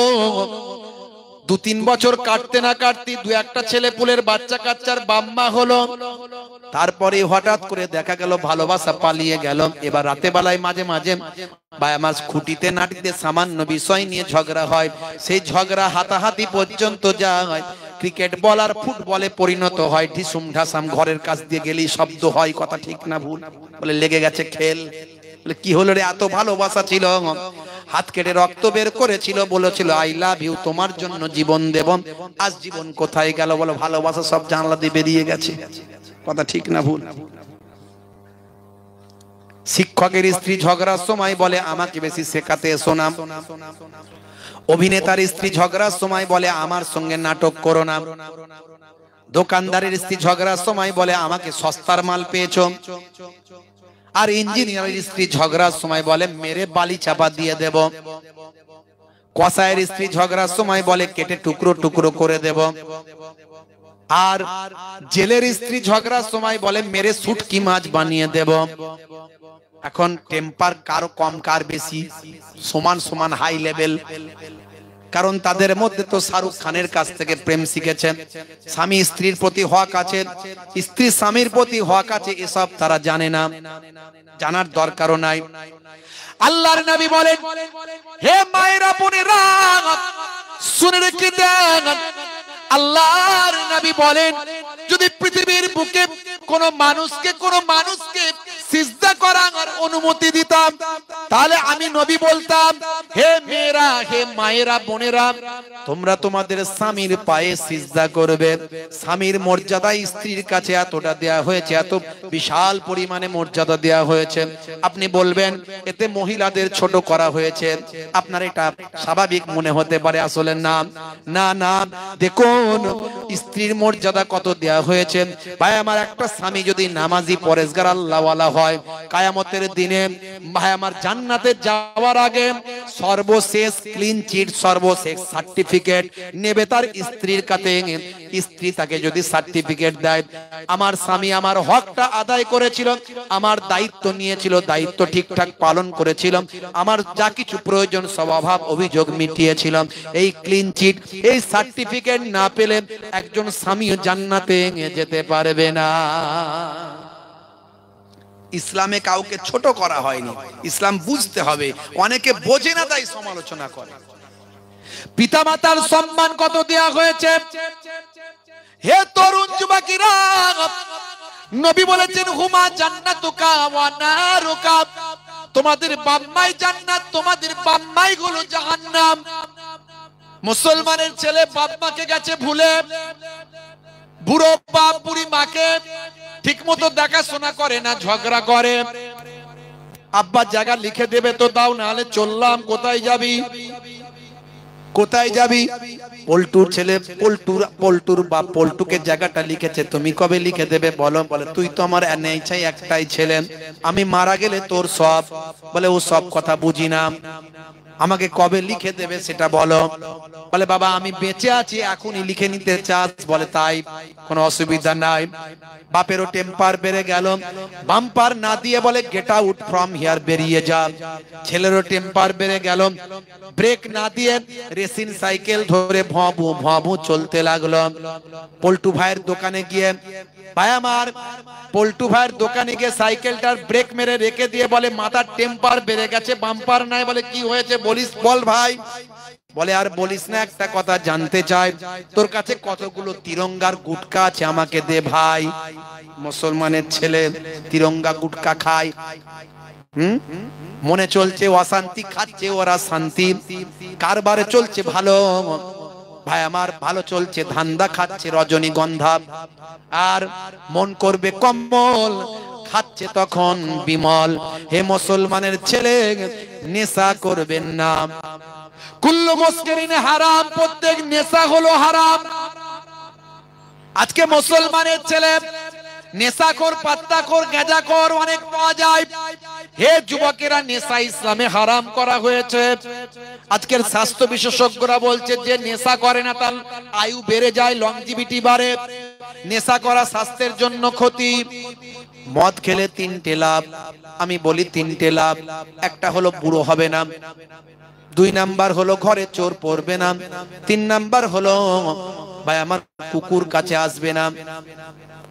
2-3 বছর কাটতে না কাটতে 2-1টা ছেলে পুলের বাচ্চা কাচ্চার বাম্মা হলো। তারপরে হঠাৎ করে দেখা গেল ভালোবাসা পালিয়ে গেল। এবার রাতে বেলায় মাঝে মাঝে বায়ামাস খুঁটিতে নাটিতে সামান্য বিষয় নিয়ে ঝগড়া হয়। সেই ঝগড়া হাতাহাতি পর্যন্ত যায়, ক্রিকেট বল আর ফুটবলে পরিণত হয়। ঢিসুম ঢাসাম, ঘরের কাছ দিয়ে গেলেই শব্দ হয়। কথা ঠিক না ভুল? বলে লেগে গেছে খেল। বলে কি হলো রে? এত ভালোবাসা ছিল, হাত কেটে রক্ত বের করেছিল, বলেছিল আই লাভ ইউ, তোমার জন্য জীবন দেব। আজ জীবন কোথায় গেল? বলো ভালোবাসা সব জানলা দিয়ে বেরিয়ে গেছে। কথা ঠিক না ভুল? শিক্ষকের স্ত্রী ঝগড়ার সময় বলে আমাকে বেশি শেখাতে এসো না। অভিনেতার স্ত্রী ঝগড়ার সময় বলে আমার সঙ্গে নাটক করো না। দোকানদারের স্ত্রী ঝগড়ার সময় বলে আমাকে সস্তার মাল পেয়েছো। আর ইঞ্জিনিয়ারের স্ত্রী ঝগড়ার সময় বলে মেরে বালি চাপা দিয়ে দেব। কসাইয়ের স্ত্রী ঝগড়ার সময় বলে কেটে টুকরো টুকরো করে দেব। আর জেলের স্ত্রী ঝগড়ার সময় বলে মেরে শুটকি মাছ বানিয়ে দেব। এখন টেম্পার কার কম কার বেশি? সমান সমান হাই লেভেল। কারণ তাদের মধ্যে তো শাহরুখ খানের কাছ থেকে প্রেম শিখেছেন। স্বামী স্ত্রীর প্রতি হক আছে, স্ত্রী স্বামীর প্রতি হক আছে, এসব তারা জানে না, জানার দরকারও নাই। আল্লাহর নবী বলেন, হে মায়েরা বোনেরা শুনে রেখে দেন, আল্লাহর নবী বলেন যদি পৃথিবীর বুকে কোন মানুষকে সিজদা করার অনুমতি দিতাম, তাহলে আমি নবী বলতাম হে মেয়েরা, হে মায়েরা বোনেরা, তোমরা তোমাদের স্বামীর পায়ে সিজদা করবে। স্বামীর মর্যাদা স্ত্রীর কাছে এতটা দেয়া হয়েছে, এত বিশাল পরিমাণে মর্যাদা দেয়া হয়েছে। আপনি বলবেন এতে মহিলাদের ছোট করা হয়েছে, আপনার এটা স্বাভাবিক মনে হতে পারে। আসলে না না না, দেখুন স্ত্রীর মর্যাদা কত দেয়া হয়েছে। ভাই আমার, একটা স্বামী যদি নামাজি পরেজগার আল্লাহওয়ালা হয়, কিয়ামতের দিনে ভাই আমার জান্নাতে যাওয়ার আগে সর্বশেষ ক্লিন চিট, সর্বশেষ সার্টিফিকেট নেবে তার স্ত্রীর কাছে। স্ত্রী তাকে যদি সার্টিফিকেট দেয়, আমার স্বামী আমার হকটা আদায় করেছিল, আমার দায়িত্ব নিয়েছিল, দায়িত্ব ঠিকঠাক পালন করেছিল, আমার যা কিছু প্রয়োজন সব অভাব অভিযোগ মিটিয়েছিল, এই ক্লিন চিট, এই সার্টিফিকেট না পেলে একজন স্বামীও জান্নাতে যেতে পারবে না। ইসলামে কাউকে ছোট করা হয়নি, ইসলাম বুঝতে হবে। অনেকে বোঝে না তাই সমালোচনা করে। পিতামাতার সম্মান কত দেয়া হয়েছে। হে তরুণ যুবকেরা, নবী বলেছেন হুমা জান্নাতুকা ওয়া নারুকা, তোমাদের বাম্মাই জান্নাত, তোমাদের বাম্মাই হলো জাহান্নাম। মুসলমানের ছেলে বাপ-মাকে গেছে ভুলে, বুড়ো বাপ বুড়ি মাকে ঠিক মতো দেখাশোনা করে না, ঝগড়া করে। আব্বা জায়গা লিখে দেবে তো দাও, নাহলে চললাম। কোথায় যাবি? কোথায় যাবি? পল্টুর ছেলে পল্টুর বাপ পল্টুকে জায়গাটা লিখেছে, তুমি কবে লিখে দেবে বলো? বলে তুই তো আমার একটাই ছেলে, আমি মারা গেলে তোর সব। বলে ও সব কথা বুঝি না, আমাকে কবে লিখে দেবে সেটা বলো। বলে বাবা আমি বেঁচে আছি, এখনই লিখে নিতে চাস? বলে তাই, কোনো অসুবিধা নাই। বাপেরও টেম্পার বেড়ে গেল, বাম্পার না দিয়ে বলে গেট আউট ফ্রম হিয়ার, বেরিয়ে যা। ছেলেরও টেম্পার বেড়ে গেল, ব্রেক না দিয়ে রেসিন সাইকেল ধরে ভবু ভবু চলতে লাগলো। পল্টু ভাইয়ের দোকানে গিয়ে ভাই আমার পল্টু ভাইয়ের দোকানে গিয়ে সাইকেলটার ব্রেক মেরে রেখে দিয়ে বলে মাথার টেম্পার বেড়ে গেছে, বাম্পার নাই। বলে কি হয়েছে বলিস, বল ভাই। বলে আর বলিস না, একটা কথা জানতে চাই, তোর কাছে কতগুলো তিরঙ্গার গুটকা আছে আমাকে দে ভাই। মুসলমানের ছেলে তিরঙ্গা গুটকা খায়, মনে চলছে অশান্তি, খাচ্ছে ওরা শান্তি, কারবারে চলছে ভালো। ভাই আমার ভালো চলছে, ধান্দা খাচ্ছে রজনীগন্ধা, আর মন করবে কম্বল, খাচ্ছে তখন বিমল। হে মুসলমানের ছেলে, নেশা করবেন না। কুল্লু মুসকিরিন হারাম, প্রত্যেক নেশা হলো হারাম। আজকে মুসলমানের ছেলে নেশাখোর, পাত্তাখোর, গাঁজাখোর অনেক পাওয়া যায়। হে যুবকেরা, নেশা ইসলামে হারাম করা হয়েছে। আজকের স্বাস্থ্য বিশেষজ্ঞরা বলছে যে নেশা করে না তার আয়ু বেড়ে যায়, লংজিভিটি বাড়ে। নেশা করা স্বাস্থ্যের জন্য ক্ষতি। মদ খেলে তিনটে লাভ, আমি বলি তিনটে লাভ। একটা হলো বুড়ো হবে না, 2 নাম্বার হলো ঘরে চোর পড়বে না, 3 নাম্বার হলো ভাই আমার কুকুর কাছে আসবে না।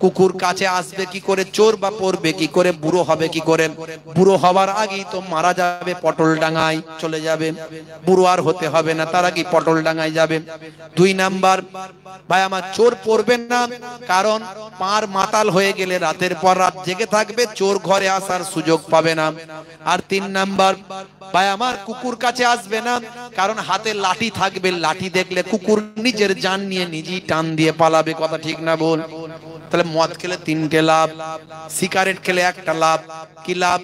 কুকুর কাছে আসবে কি করে, চোর বা পড়বে কি করে, বুড়ো হবে কি করে? বুড়ো হওয়ার আগেই তো মারা যাবে, পটল ডাঙায় চলে যাবে, বুড়ো আর হতে হবে না, তার আগেই পটল ডাঙায় যাবে। 2 নাম্বার ভাই আমার চোর পড়বে না, কারণ পার মাতাল হয়ে গেলে রাতের পর রাত জেগে থাকবে, চোর ঘরে আসার সুযোগ পাবে না। আর 3 নাম্বার ভাই আমার কুকুর কাছে আসবে না, কারণ হাতে লাঠি থাকবে, লাঠি দেখলে কুকুর নিজের জান নিয়ে নিজেই টান দিয়ে পালাবে। কথা ঠিক না বল? তাহলে মদ খেলে 3টে লাভ, সিগারেট খেলে 1টা লাভ। কি লাভ?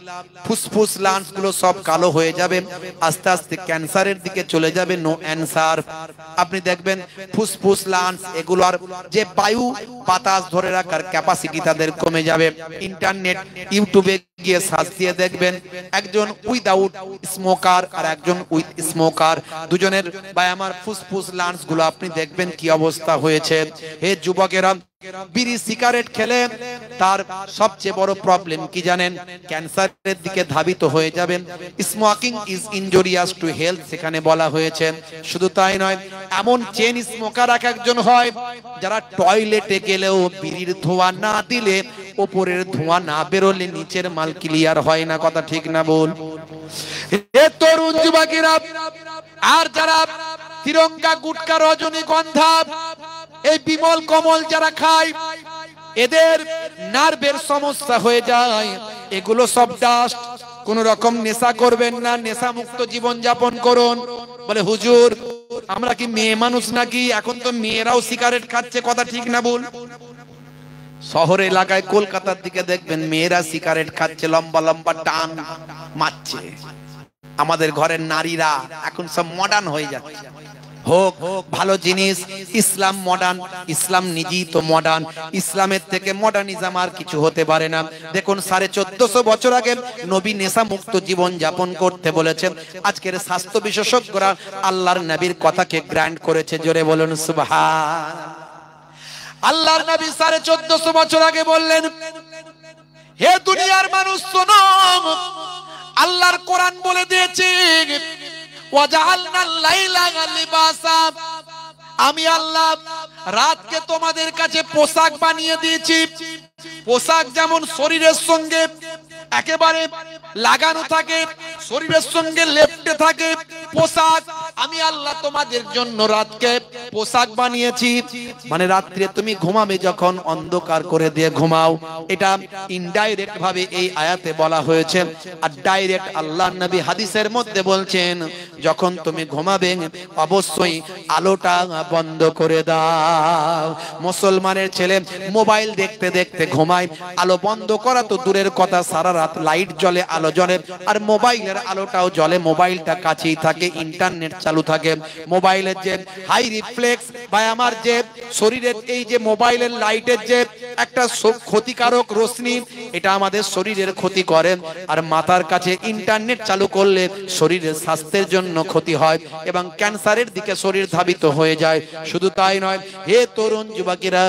ফুসফুস লাংস গুলো সব কালো হয়ে যাবে, আস্তে আস্তে ক্যান্সারের দিকে চলে যাবে। No answer. আপনি দেখবেন ফুসফুস লাংস এগুলো আর যে বায়ু বাতাস ধরে রাখার ক্যাপাসিটি তাদের কমে যাবে। ইন্টারনেট ইউটিউবে গিয়ে সার্চ দিয়ে দেখবেন, একজন উইদাউট স্মোকার আর একজন উইথ স্মোকার, দুজনের ভাই আমার ফুসফুস লাংস গুলো আপনি দেখবেন কি অবস্থা হয়েছে। হে যুবকেরা, বিড়ি সিগারেট খেলে তার সবচেয়ে বড় প্রবলেম কি জানেন? ক্যান্সারের দিকে ধাবিত হয়ে যাবেন। Smoking is injurious to health সেখানে বলা হয়েছে। শুধু তাই নয়, এমন চেন স্মোকার এক একজন হয় যারা টয়লেটে গেলেও বিড়ির ধোঁয়া না দিলে, উপরের ধোঁয়া না বেরোলে নিচের মাল ক্লিয়ার হয় না। কথা ঠিক না বল? হে তরুণ যুবকেরা, আর যারা তিরঙ্গা গুটকা রজনীগন্ধা এই বিমল কমল যারা খায়, এদের নার্ভের সমস্যা হয়ে যায়। এগুলো সব ডাস্ট। কোন রকম নেশা করবেন না, নেশা মুক্ত জীবন যাপন করুন। বলে হুজুর আমরা কি মেয়ে মানুষ নাকি? এখন তো মেয়েরাও সিগারেট খাচ্ছে। কথা ঠিক না বল? শহর এলাকায় কলকাতার দিকে দেখবেন মেয়েরা সিগারেট খাচ্ছে, লম্বা লম্বা টান মারছে। আমাদের ঘরের নারীরা এখন সব মডার্ন হয়ে যাচ্ছে। হোক ভালো জিনিস, ইসলাম মডার্ন, ইসলাম নিজেই তো মডার্ন। ইসলামের থেকে মডার্নিজম আর কিছু হতে পারে না। দেখুন 1450 বছর আগে নবী নেশা মুক্ত জীবন যাপন করতে বলেছেন। আজকের স্বাস্থ্য বিশেষজ্ঞরা আল্লাহর নবীর কথাকে গ্র্যান্ড করেছে। জোরে বলুন সুবহান। আল্লাহর নবী 1450 বছর আগে বললেন, হে দুনিয়ার মানুষ শোনো, আল্লাহর কোরআন বলে দিয়েছে আমি আল্লাহ রাতকে তোমাদের কাছে পোশাক বানিয়ে দিয়েছি। পোশাক যেমন শরীরের সঙ্গে একেবারে লাগানো থাকে, শরীরের সঙ্গে লেপ্টে থাকে পোশাক, আমি আল্লাহ তোমাদের জন্য রাতকে পোশাক বানিয়েছি। মানে রাত্রে তুমি ঘুমাবে যখন অন্ধকার করে দিয়ে ঘুমাও। এটা ইনডাইরেক্ট ভাবে এই আয়াতে বলা হয়েছে। আর ডাইরেক্ট আল্লাহর নবী হাদিসের মধ্যে বলছেন, যখন তুমি ঘুমাবে অবশ্যই আলোটা বন্ধ করে দাও। মুসলমানের ছেলে মোবাইল দেখতে দেখতে ঘুমায়, আলো বন্ধ করা তো দূরের কথা, সারা রাত লাইট জ্বলে, আলো জ্বলে, আর মোবাইলের আলোটাও জ্বলে, মোবাইলটা কাছেই থাকে, ইন্টারনেট চালু থাকে। মোবাইলের যে হাই রিফ্লেক্স বা আমার যে শরীরের এই যে মোবাইলের লাইটের যে একটা ক্ষতিকারক রশ্মি, এটা আমাদের শরীরের ক্ষতি করে। আর মাথার কাছে ইন্টারনেট চালু করলে শরীরের স্বাস্থ্যের জন্য ক্ষতি হয় এবং ক্যান্সারের দিকে শরীর ধাবিত হয়ে যায়। শুধু তাই নয়, হে তরুণ যুবকেরা,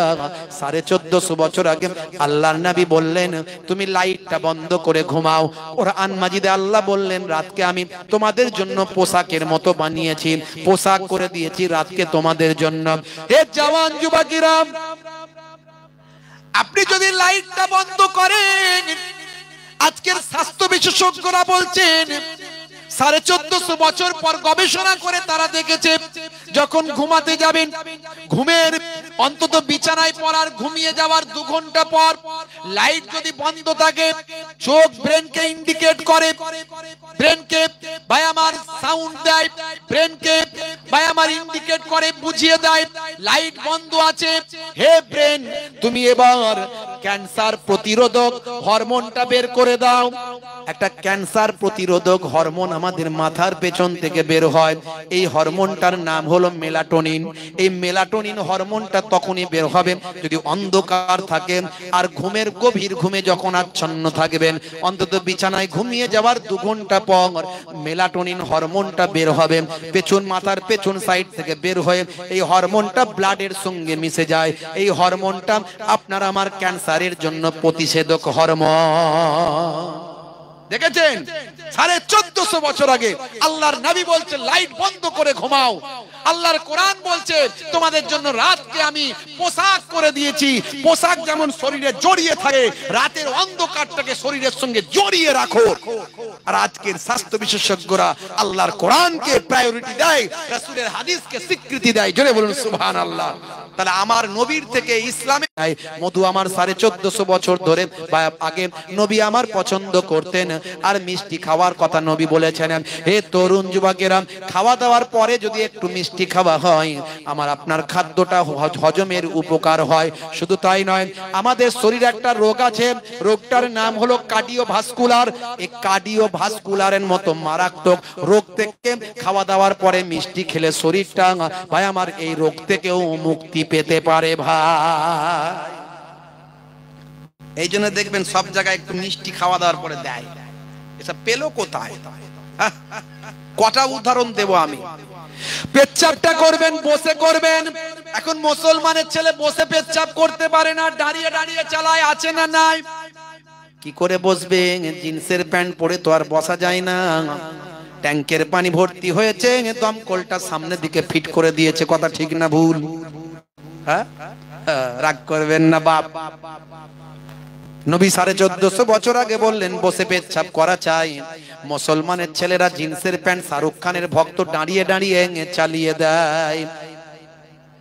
1450 বছর আগে আল্লাহর নবী বললেন তুমি লাইটটা বন্ধ করে ঘুমাও। কোরআন মাজিদে আল্লাহ বললেন রাতকে আমি তোমাদের জন্য পোশাকের মতো বানিয়েছি, পোশাক করে দিয়েছি রাতকে তোমাদের জন্য। হে জওয়ান যুবকেরা, আপনি যদি লাইটটা বন্ধ করেন, আজকের স্বাস্থ্য বিশেষজ্ঞরা বলছেন 1450 বছর পর গবেষণা করে তারা দেখেছে, যখন ঘুমাতে যাবেন, ঘুমের অন্তত বিছানায় পড়ার ঘুমিয়ে যাওয়ার 2 ঘন্টা পর লাইট যদি বন্ধ থাকে, চোখ ব্রেনকে ইন্ডিকেট করে, ব্রেনকে ভাই আমার সাউন্ড দেয়, ব্রেনকে ভাই আমার ইন্ডিকেট করে, বুঝিয়ে দেয় লাইট বন্ধ আছে। হে ব্রেন, তুমি এবার ক্যান্সার প্রতিরোধক হরমোনটা বের করে দাও। একটা ক্যান্সার প্রতিরোধক হরমোন আমাদের মাথার পেছন থেকে বের হয়, এই হরমোনটার নাম হলো মেলাটোনিন। এই মেলাটোনিন হরমোনটা তখনই বের হবে যদি অন্ধকার থাকে, আর ঘুমের গভীর ঘুমে যখন আচ্ছন্ন থাকবেন, অন্তত বিছানায় ঘুমিয়ে যাওয়ার 2 ঘন্টা পর মেলাটোনিন হরমোনটা বের হবে, পেছন মাথার পেছন সাইড থেকে বের হয়ে এই হরমোনটা ব্লাডের সঙ্গে মিশে যায়। এই হরমোনটা আপনার আমার ক্যান্সারের জন্য প্রতিষেধক হরমোন। দেখেছেন 1450 বছর আগে আল্লাহর নবী বলছে লাইট বন্ধ করে ঘুমাও। আল্লাহর কোরআন বলছে তোমাদের জন্য রাতকে আমি পোশাক করে দিয়েছি। পোশাক যেমন শরীরে জড়িয়ে থাকে, রাতের অন্ধকারটাকে শরীরের সঙ্গে জড়িয়ে রাখো। আর আজকের স্বাস্থ্য বিশেষজ্ঞরা আল্লাহর কোরআনকে প্রায়োরিটি দেয়, রাসূলের হাদিসকে স্বীকৃতি দেয়। জোরে বলুন সুবহানাল্লাহ। তাহলে আমার নবীর থেকে ইসলামে মধু আমার 1450 বছর ধরে আগে নবী আমার পছন্দ করতেন, আর মিষ্টি খাওয়ার কথা নবী বলেছেন। হে তরুণ যুবকেরা, খাওয়া দাওয়ার পরে যদি একটু মিষ্টি খাওয়া হয়, আমার আপনার খাদ্যটা হজমের উপকার হয়। শুধু তাই নয়, আমাদের শরীরে একটা রোগ আছে, রোগটার নাম হলো কার্ডিওভাস্কুলার। এই কার্ডিওভাস্কুলারের মতো মারাত্মক রোগ থেকে খাওয়া দাওয়ার পরে মিষ্টি খেলে শরীরটা ভাই আমার এই রোগ থেকেও মুক্তি পেতে পারে ভাই। এই জন্য দেখবেন সব জায়গায় একটু মিষ্টি খাওয়া দাওয়ার পরে দেয়। এসব পেলো কোথায়? কটা উদাহরণ দেব আমি। পেচ্ছাপটা করবেন বসে করবেন। এখন মুসলমানের ছেলে বসে পেচ্ছাপ করতে পারে না, দাঁড়িয়ে দাঁড়িয়ে চালায়, আছে না নাই? কি করে বসবে? জিন্সের প্যান্ট পরে তো আর বসা যায় না। ট্যাঙ্কের পানি ভর্তি হয়েছে, দমকলটা সামনের দিকে ফিট করে দিয়েছে। কথা ঠিক না ভুল? হ্যাঁ, রাগ করবেন না বাপ। নবী 1450 বছর আগে বললেন বসে পেচ্ছাপ করা চাই। মুসলমানের ছেলেরা জিন্সের প্যান্ট শাহরুখ খানের ভক্ত দাঁড়িয়ে দাঁড়িয়ে চালিয়ে দেয়।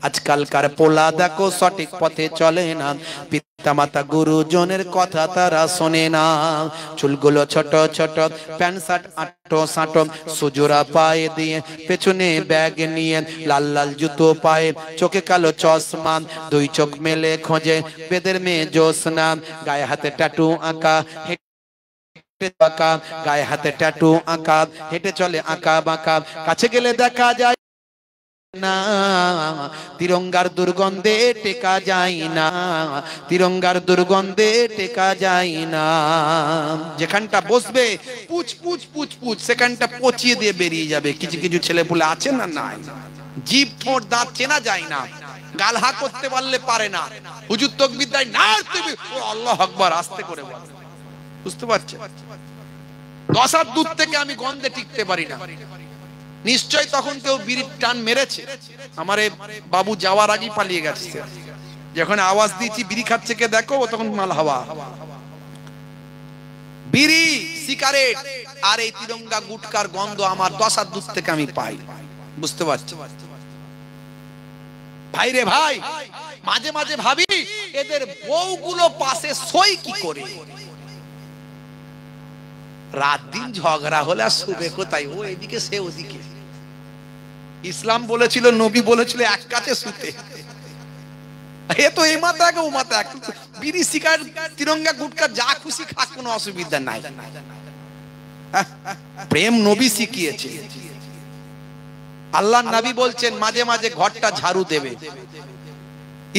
আজকালকার পোলা দেখো সঠিক পথে চলে না, পিতামাতা গুরুজনের কথা তারা শোনে না। চুলগুলো ছোট ছোট, প্যান্ট শার্ট আটো সাটো, সুজোরা পায়ে দিয়ে, পেছনে ব্যাগ নিয়ে, লাল লাল জুতো পায়ে, চোখে কালো চশমা, 2 চোখ মেলে খোঁজে বেদের মেয়ে জোসনা, গায়ে হাতে ট্যাটু আঁকা, গায়ে হাতে ট্যাটু আঁকা, হেঁটে চলে আঁকা বাঁকা, কাছে গেলে দেখা যায় না, তিরঙ্গার দুর্গন্ধে টেকা যায় না, তিরঙ্গার দুর্গন্ধে টেকা যায় না। যেখানটা বসবে পুচ পুচ পুচ পুচ, সেখানটা পচিয়ে দিয়ে বেরিয়ে যাবে। কিছু কিছু ছেলে পুলে আছে না, নাই, জিভ ঠোঁট দাঁত চেনা যায় না, গাল হা করতে পারলে পারে না, হুজুর তাকবীর দেয় না, আল্লাহু আকবার আস্তে করে বল। বুঝতে পারছেন? 10 হাত দূর থেকে আমি গন্ধে টিকতে পারি না। নিশ্চয় তখন কেউ বিড়ির টান মেরেছে। আমারে বাবু যাওয়ার আগেই পালিয়ে গেছে। যখন আওয়াজ দিয়েছি বিড়ি খাচ্ছে কে দেখো, ও তখন মাল হাওয়া। বিড়ি, সিগারেট আর এই তিরঙ্গা গুটকার গন্ধ আমার 10 হাত দূর থেকে আমি পাই। বুঝতে পারছি ভাই রে ভাই। মাঝে মাঝে ভাবি এদের বউগুলো পাশে সই কি করে। রাত দিন ঝগড়া হলে আর শুবে কোথায়? ও এদিকে সে ওদিকে। ইসলাম বলেছিল, নবী বলেছিল এক কাছে শুতে। এ তো এই মাথা ও মাথা, বিড়ি সিগারেট তিরঙ্গা গুটকা যা খুশি খাক, কোনো অসুবিধা নাই। প্রেম নবী শিখিয়েছে। আল্লাহর নবী বলছেন মাঝে মাঝে ঘরটা ঝাড়ু দেবে,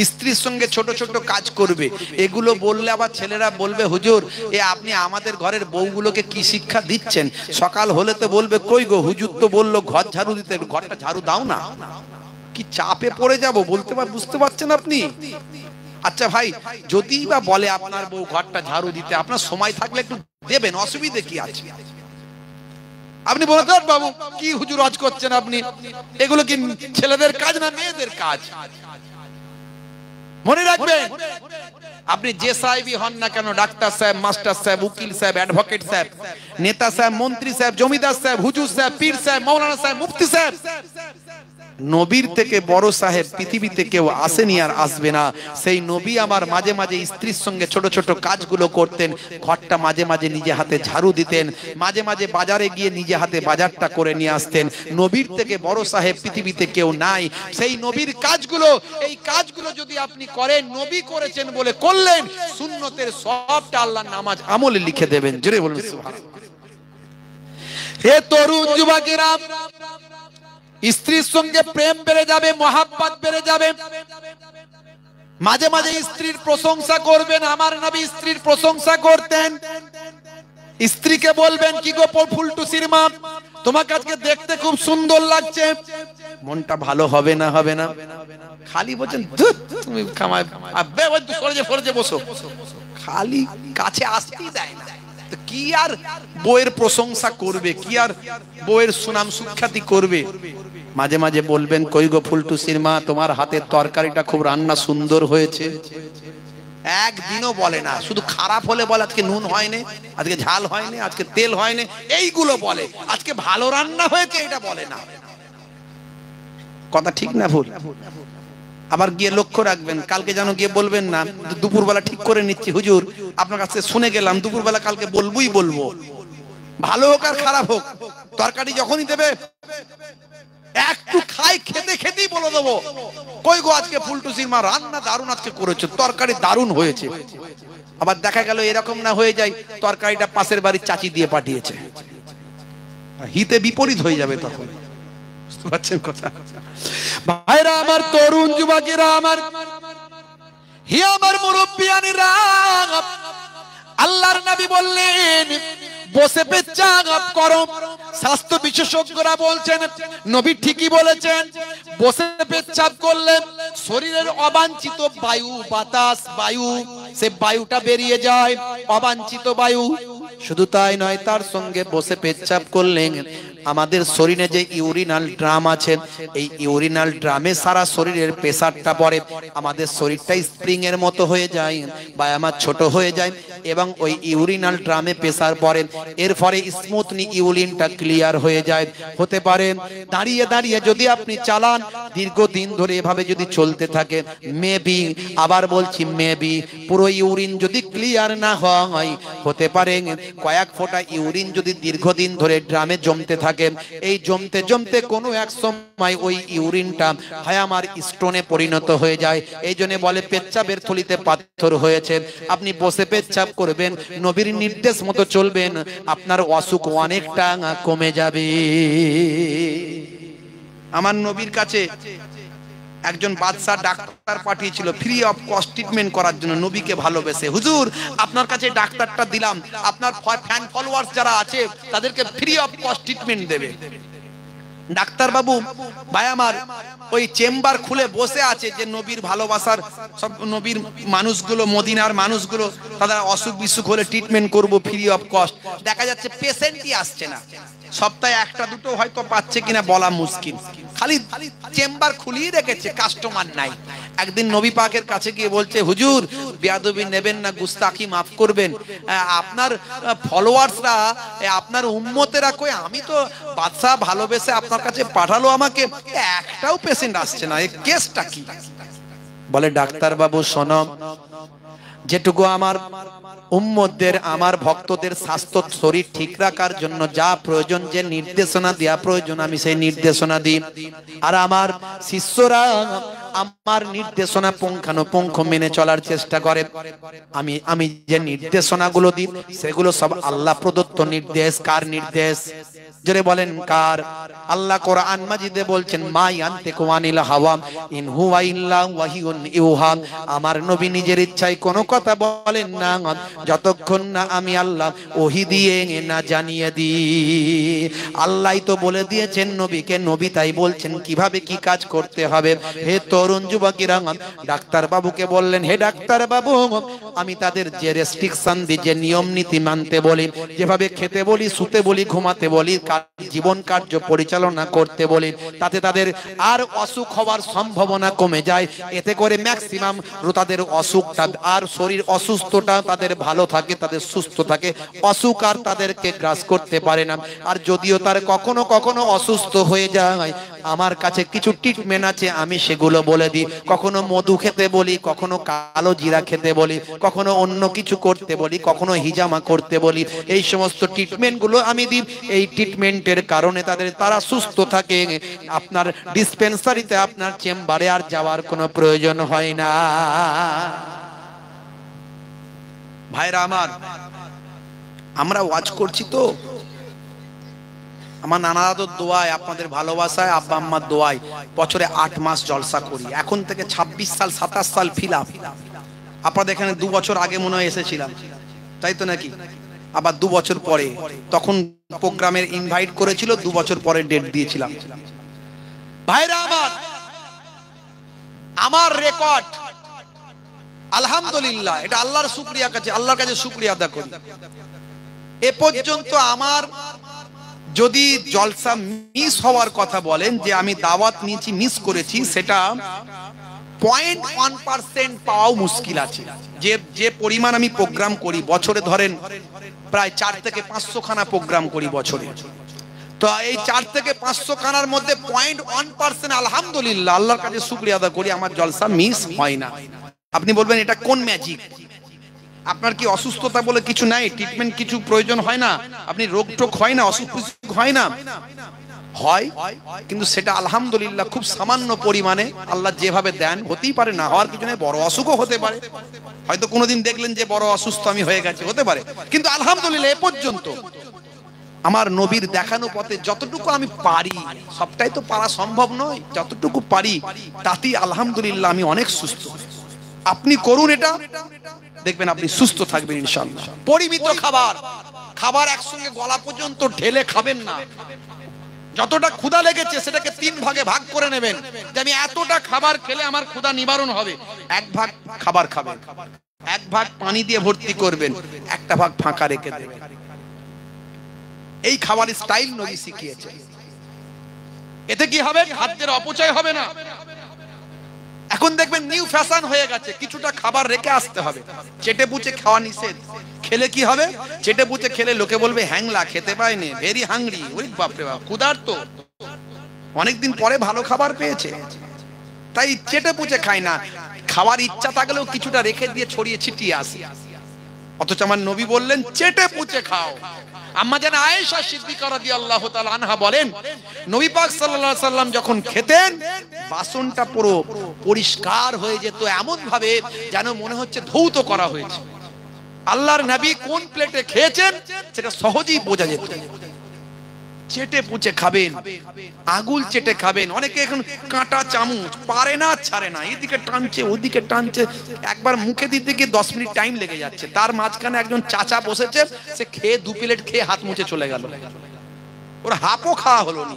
স্ত্রীর সঙ্গে ছোট ছোট কাজ করবে। এগুলো বললে আবার ছেলেরা বলবে হুজুর এ আপনি আমাদের ঘরের বউগুলোকে কি শিক্ষা দিচ্ছেন? সকাল হলে তো বলবে কই গো হুজুর তো বললো ঘর ঝাড়ু দিতে, ঘরটা ঝাড়ু দাও না। কি চাপে পড়ে যাব বলতে বুঝতে পারছেন আপনি? আচ্ছা ভাই, যদি বা বলে আপনার বউ ঘরটা ঝাড়ু দিতে, আপনার সময় থাকলে একটু দেবেন, অসুবিধে কি আছে? আপনি বলে দেন বাবু কি হুজুর আজ করছেন আপনি, এগুলো কি ছেলেদের কাজ না মেয়েদের কাজ? মনে রাখবেন আপনি যে সাহেবই হন না কেন, ডাক্তার সাহেব, মাস্টার সাহেব, উকিল সাহেব, অ্যাডভোকেট সাহেব, নেতা সাহেব, মন্ত্রী সাহেব, জমিদার সাহেব, হুজুর সাহেব, পীর সাহেব, মৌলানা সাহেব, মুফতি সাহেব, নবীর থেকে বড় সাহেব পৃথিবীতে কেউ আসেনি আর আসবে না। সেই নবী আমার মাঝে মাঝে স্ত্রীর সঙ্গে ছোট ছোট কাজগুলো করতেন, ঘরটা মাঝে মাঝে নিজে হাতে ঝাড়ু দিতেন, মাঝে মাঝে বাজারে গিয়ে নিজে হাতে বাজারটা করে নিয়ে আসতেন। নবীর থেকে বড় সাহেব পৃথিবীতে কেউ নাই। সেই নবীর কাজগুলো, এই কাজগুলো যদি আপনি করেন, নবী করেছেন বলে করলেন, সুন্নতের সবটা আল্লাহর নামাজ আমলে লিখে দেবেন। জোরে বলুন সুবহানাল্লাহ। হে তরুণ যুবকেরা, স্ত্রীর সঙ্গে প্রেম বেড়ে যাবে, মহাব্বত বেড়ে যাবে। মাঝে মাঝে স্ত্রীর প্রশংসা করবেন। আমার নবী স্ত্রীর প্রশংসা করতেন। স্ত্রীকে বলবেন, কি গো ফুলটুসির মা, তোমাকে আজকে দেখতে খুব সুন্দর লাগছে। মনটা ভালো হবে না? হবে না? খালি বলছেন তুমি খামায় ফরজে বসো, খালি কাছে আসতেই দেয় না। কি আর বউয়ের প্রশংসা করবে, কি আর বউয়ের সুনাম সুখ্যাতি করবে? মাঝে মাঝে বলবেন, কই গো ফুলটুসির মা, তোমার হাতের তরকারিটা খুব রান্না সুন্দর হয়েছে। একদিনও বলে না, শুধু খারাপ হলে বলে আজকে নুন হয়নি, আজকে ঝাল হয়নি, আজকে তেল হয়নি, এইগুলো বলে। আজকে ভালো রান্না হয়েছে এটা বলে না। কথা ঠিক না ভুল? আবার গিয়ে লক্ষ্য রাখবেন, কালকে যেন গিয়ে বলবেন না, দুপুরবেলা ঠিক করে নিচ্ছি হুজুর, আপনার কাছে শুনে গেলাম, দুপুরবেলা কালকে বলবোই বলবো, ভালো হোক আর খারাপ হোক, তরকারি যখনই দেবে একটু খাই, খেতে খেতেই বলে দেবো, কই গো আজকে ফুলটুসির মা রান্না দারুণ আজকে করেছে, তরকারি দারুণ হয়েছে। আবার দেখা গেল এরকম না হয়ে যায়, তরকারিটা পাশের বাড়ির চাচি দিয়ে পাঠিয়েছে, হিতে বিপরীত হয়ে যাবে তখন। বুঝতে পারছেন কথা? ভাইরা আমার, তরুণ যুবকেরা আমার, হে আমার মুরব্বিয়ানেরা, আল্লাহর নবী বললেন বসে পেচ্ছাপ করো। স্বাস্থ্য বিশেষজ্ঞরা বলছেন নবী ঠিকই বলেছেন, বসে পেচ্ছাপ করলে শরীরের অবাঞ্ছিত বায়ু, বাতাস, বায়ু, সে বায়ুটা বেরিয়ে যায়, অবাঞ্ছিত বায়ু। শুধু তাই নয়, তার সঙ্গে বসে পেচ্ছাপ করলেন আমাদের শরীরে যে ইউরিনাল ড্রাম আছে, এই ইউরিনাল ড্রামে সারা শরীরের প্রেসারটা পড়ে, আমাদের শরীরটা স্প্রিং এর মতো হয়ে যায় বা আমার ছোট হয়ে যায়, এবং ওই ইউরিনাল ড্রামে প্রেসার পড়ে, এর ফলে স্মুথলি ইউরিনটা ক্লিয়ার হয়ে যায়। হতে পারে দাঁড়িয়ে দাঁড়িয়ে যদি আপনি চালান, দীর্ঘদিন ধরে এভাবে যদি চলতে থাকে, মেবি, আবার বলছি মেবি, পুরো ইউরিন যদি ক্লিয়ার না হয়, হতে পারে কয়েক ফোঁটা ইউরিন যদি দীর্ঘদিন ধরে ড্রামে জমতে থাকে, এই জমতে জমতে কোনো এক সময় ওই ইউরিনটা হয় আমার স্টোনে পরিণত হয়ে যায়। এই জন্য বলে পেচ্ছাপের থলিতে পাথর হয়েছে। আপনি বসে পেচ্ছাপ করবেন, নবীর নির্দেশ মতো চলবেন, আপনার অসুখ অনেকটা কমে যাবে। আমার নবীর কাছে একজন বাদশা ডাক্তার পাঠিয়েছিল ফ্রি অফ কস্ট ট্রিটমেন্ট করার জন্য, নবীকে ভালোবেসে। হুজুর আপনার কাছে ডাক্তারটা দিলাম, আপনার ফ্যান ফলোয়ার্স যারা আছে তাদেরকে ফ্রি অফ কস্ট ট্রিটমেন্ট দেবে। ডাক্তার বাবু ভাই আমার ওই চেম্বার খুলে বসে আছে, যে নবীর ভালোবাসার সব নবীর মানুষগুলো, মদিনার মানুষগুলো, তাদের অসুখ বিসুখ হলে ট্রিটমেন্ট করব ফ্রি অফ কস্ট। দেখা যাচ্ছে পেশেন্টই আসছে না, সপ্তাহে একটা দুটো হয়তো পাচ্ছে কিনা বলা মুশকিল, খালি চেম্বার খুলিয়ে রেখেছে, কাস্টমার নাই। একদিন নবী পাকের কাছে গিয়ে বলছে, হুজুর বেয়াদবি নেবেন না, গুস্তাখি মাফ করবেন, আপনার ফলোয়ার্সরা, আপনার উম্মতেরা কই, আমি তো বাদশা ভালোবেসে আপনার কাছে পাঠালো আমাকে, একটাও পেশেন্ট আসছে না, এই কেসটা কি? বলে ডাক্তার বাবু শোনো, যেটুকু আমার উম্মতদের, আমার ভক্তদের স্বাস্থ্য শরীর ঠিক রাখার জন্য যা প্রয়োজন, যে নির্দেশনা দেয়া প্রয়োজন, আমি সেই নির্দেশনা দিই, আর আমার শিষ্যরা আমার নির্দেশনা পুঙ্খানুপুঙ্খ মেনে চলার চেষ্টা করে। আমি যে নির্দেশনাগুলো দিই সেগুলো সব আল্লাহ প্রদত্ত নির্দেশ। কার নির্দেশ? জোরে বলেন কার? আল্লাহ কোরআন মাজিদে বলছেন, মা ইয়ানতিকু আনিল হাওয়া ইন হুয়া ইল্লা ওয়াহিয়ুন ইউহা। আমার নবী নিজের ইচ্ছায় কোনো কথা বলেন না যতক্ষণ না আমি আল্লাহ ওহী দিয়ে না জানিয়ে দিই। আল্লাহই তো বলে দিয়েছেন নবীকে, নবী তাই বলছেন কিভাবে কি কাজ করতে হবে। হে তো তরুণ যুবকেরা ডাক্তার বাবুকে বললেন, হে ডাক্তার বাবু, আমি তাদের যে রেস্ট্রিকশন দিই, যে নিয়ম নীতি মানতে বলি, যেভাবে খেতে বলি, শুতে বলি, ঘুমাতে বলি, জীবন কার্য পরিচালনা করতে বলি, তাতে তাদের আর অসুখ হওয়ার সম্ভাবনা কমে যায়। এতে করে ম্যাক্সিমাম তাদের অসুখটা আর শরীর অসুস্থটা তাদের ভালো থাকে, তাদের সুস্থ থাকে, অসুখ আর তাদেরকে গ্রাস করতে পারে না। আর যদিও তার কখনো কখনো অসুস্থ হয়ে যায়, আমার কাছে কিছু ট্রিটমেন্ট আছে, আমি সেগুলো বলে দিই। কখনো মধু খেতে বলি, কখনো কালো জিরা খেতে বলি, কখনো অন্য কিছু করতে বলি, কখনো হিজামা করতে বলি। এই সমস্ত ট্রিটমেন্ট গুলো আমি দিই। এই ট্রিটমেন্টের কারণে তারা সুস্থ থাকে। আপনার ডিসপেন্সারিতে, আপনার চেম্বারে আর যাওয়ার কোনো প্রয়োজন হয় না। ভাইরা আমার, আমরা ওয়াজ করছি তো, আমার নানা দাদুর দোয়ায়, আপনাদের ভালোবাসায়, আব্বা আম্মার দোয়ায় বছরে 8 মাস জলসা করি। এখন থেকে 26 সাল 27 সাল ফিল আপ। আপনাদের এখানে 2 বছর আগে মনে হয় এসেছিলাম, তাই তো নাকি? আবার 2 বছর পরে, তখন প্রোগ্রামের ইনভাইট করেছিল, 2 বছর পরে ডেট দিয়েছিলাম। ভাইরা আমার, আমার রেকর্ড আলহামদুলিল্লাহ, এটা আল্লাহর শুকরিয়া কাছে, আল্লাহর কাছে শুকরিয়া আদা করি। এ পর্যন্ত আমার যদি জলসা মিস হওয়ার কথা বলেন, যে আমি দাওয়াত নিয়েছি মিস করেছি, সেটা 0.1% পাওয়াও মুশকিল আছে। যে পরিমাণ আমি প্রোগ্রাম করি বছরে, ধরেন প্রায় 4 থেকে 500 খানা প্রোগ্রাম করি বছরে, তো এই 4 থেকে 500 খানার মধ্যে 0.1% আলহামদুলিল্লাহ আল্লাহর কাছে শুকরিয়া আদা করি, আমার জলসা মিস হয় না। আপনি বলবেন এটা কোন ম্যাজিক? আপনার কি অসুস্থতা বলে কিছু নাই? ট্রিটমেন্ট কিছু প্রয়োজন হয় না? আপনি রোগ টোগ হয় না, অসুখ হয় না? হয়, কিন্তু সেটা আলহামদুলিল্লাহ খুব সামান্য পরিমাণে আল্লাহ যেভাবে দেন। হতেই পারে না হওয়ার কিছু নেই, বড় অসুখও হতে পারে, হয়তো কোনোদিন দেখলেন যে বড় অসুস্থ আমি হয়ে গেছে, হতে পারে। কিন্তু আলহামদুলিল্লাহ এ পর্যন্ত আমার নবীর দেখানো পথে যতটুকু আমি পারি, সবটাই তো পারা সম্ভব নয়, যতটুকু পারি তাতেই আলহামদুলিল্লাহ আমি অনেক সুস্থ। আপনি করুন এটা, দেখবেন আপনি সুস্থ থাকবেন ইনশাআল্লাহ। পরিমিত খাবার, খাবার একসঙ্গে গলা পর্যন্ত ঢেলে খাবেন না। যতটা ক্ষুধা লেগেছে সেটাকে 3 ভাগে ভাগ করে নেবেন, যে আমি এতটা খাবার খেলে আমার ক্ষুধা নিবারণ হবে। 1 ভাগ খাবার খাবেন, 1 ভাগ পানি দিয়ে ভর্তি করবেন, 1টা ভাগ ফাঁকা রেখে দেবেন। এই খাবার স্টাইল নবী শিখিয়েছে। এতে কি হবে? খাদ্যের অপচয় হবে না। এখন দেখবেন নিউ ফ্যাশন হয়ে গেছে, কিছুটা খাবার রেখে আসতে হবে। চেটে পুচে খাওয়া নিষেধ। খেলে কি হবে? চেটে পুচে খেলে লোকে বলবে হ্যাংলা, খেতে পায়নি, ভেরি হাংরি। ওই বাপরে বাপ, ক্ষুধার্ত, অনেকদিন পরে ভালো খাবার পেয়েছে, তাই চেটে পুচে খায় না। খাওয়ার ইচ্ছা থাকলেও কিছুটা রেখে দিয়ে ছড়িয়ে ছিটিয়ে আসে। অথচ আমার নবী বললেন চেটে পুচে খাও। আম্মা জান আয়েশা সিদ্দিকা রাদিয়াল্লাহু তাআলা আনহা বলেন, নবী পাক সাল্লাল্লাহু আলাইহি সাল্লাম যখন খেতেন, বাসনটা পুরো পরিষ্কার হয়ে যেত, এমন ভাবে যেন মনে হচ্ছে ধৌত করা হয়েছে। আল্লাহর নবী কোন প্লেটে খেয়েছেন সেটা সহজেই বোঝা যেত। চেটে পুচে খাবেন, আঙুল চেটে খাবেন। অনেকে এখন কাঁটা চামচ পারে না, ছাড়ে না, এদিকে টানছে ওদিকে টানছে, একবার মুখে দিতে গিয়ে 10 মিনিট টাইম লেগে যাচ্ছে। তার মাঝখানে একজন চাচা বসেছে, সে খেয়ে 2 প্লেট খেয়ে হাত মুছে চলে গেল, ওর হাফও খাওয়া হলো না।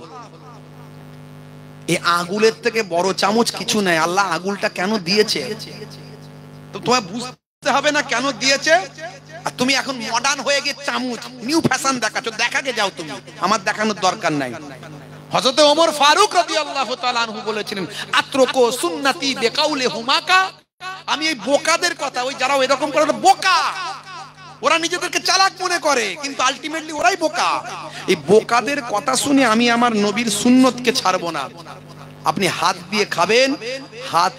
এই আঙুলের থেকে বড় চামচ কিছু নাই। আল্লাহ আঙুলটা কেন দিয়েছে তো তোমায় বুঝতে হবে না কেন দিয়েছে। আর তুমি এখন মডার্ন হয়ে গিয়ে চামচ নিউ ফ্যাশন দেখাচ্ছ, দেখাকে যাও তুমি, আমার দেখানোর দরকার নাই। হযরত ওমর ফারুক রাদিয়াল্লাহু তাআলা আনহু বলেছিলেন, আত্রকু সুন্নতি বিকাউলি হুমাকা। আমি এই বোকাদের কথা, ওই যারা এরকম করে বোকা, ওরা নিজেদেরকে চালাক মনে করে, কিন্তু আলটিমেটলি ওরাই বোকা। এই বোকাদের কথা শুনে আমি আমার নবীর সুন্নতকে ছাড়বো না। আপনি হাত দিয়ে খাবেন, হাত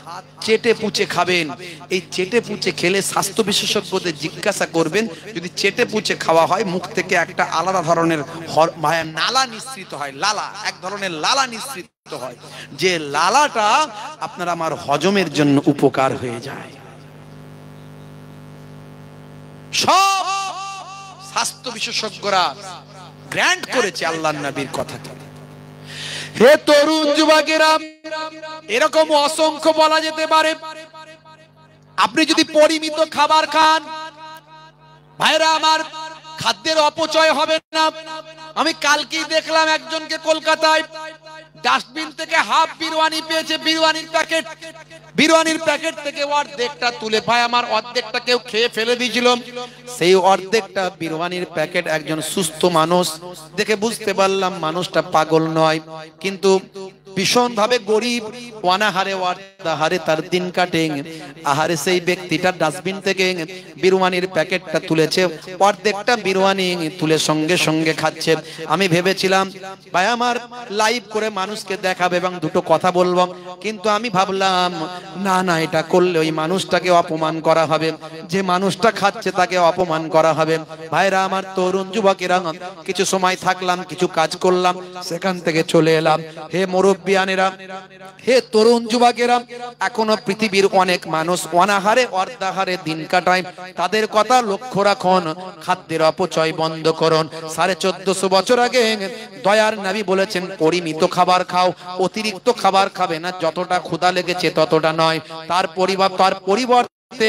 চেটে পুচে খাবেন। এই চেটে পুচে খেলে স্বাস্থ্য বিশেষজ্ঞদের জিজ্ঞাসা করবেন, যদি চেটে পুচে খাওয়া হয় মুখ থেকে একটা আলাদা ধরনের নালা নিঃসৃত হয়। লালা, এক ধরনের লালা নিঃসৃত হয়, যে লালাটা আপনার আমার হজমের জন্য উপকার হয়ে যায়। সব স্বাস্থ্য বিশেষজ্ঞরা গ্র্যান্ট করেছে আল্লাহর নবীর কথাকে। হে তরুণ যুবকেরা, এরকম অসংখ্য বলা যেতে পারে। আপনি যদি পরিমিত খাবার খান, ভাইরা আমার, খাদ্যের অপচয় হবে না। আমি কালকেই দেখলাম একজনকে কলকাতায় ডাস্টবিন থেকে হাফ বিরিয়ানি পেয়েছে, বিরিয়ানির প্যাকেট থেকে অর্ধেকটা তুলে, ভাই আমার অর্ধেকটা কেউ খেয়ে ফেলে দিয়েছিল। সেই অর্ধেকটা বিরিয়ানির প্যাকেট একজন সুস্থ মানুষ দেখে বুঝতে পারলাম মানুষটা পাগল নয়, কিন্তু ভীষণ ভাবে গরিব, অনাহারে ওয়ার্দাহারে তার দিন কাটে। আহারে সেই ব্যক্তিটা ডাস্টবিন থেকে বিরিয়ানির প্যাকেটটা তুলেছে, অর্ধেকটা বিরিয়ানি তুলে সঙ্গে সঙ্গে খাচ্ছে। আমি ভেবেছিলাম ভাই আমার লাইভ করে মানুষকে দেখাবে এবং দুটো কথা বলবো, কিন্তু আমি ভাবলাম না না, এটা করলে ওই মানুষটাকে অপমান করা হবে, যে মানুষটা খাচ্ছে তাকে অপমান করা হবে। ভাইরা আমার, তরুণ যুবকেরা, কিছু সময় থাকলাম, কিছু কাজ করলাম, সেখান থেকে চলে এলাম। হে মুরব্বিয়ানেরা, হে তরুণ যুবকেরা, এখনো পৃথিবীর অনেক মানুষ অনাহারে অর্ধাহারে দিন কাটায়, তাদের কথা লক্ষ্য রাখুন, খাদ্যের অপচয় বন্ধ করুন। 1450 বছর আগে দয়ার নবী বলেছেন পরিমিত খাবার খাও, অতিরিক্ত খাবার খাবে না, যতটা ক্ষুধা লেগেছে ততটা নয়। তার পরিবর্তে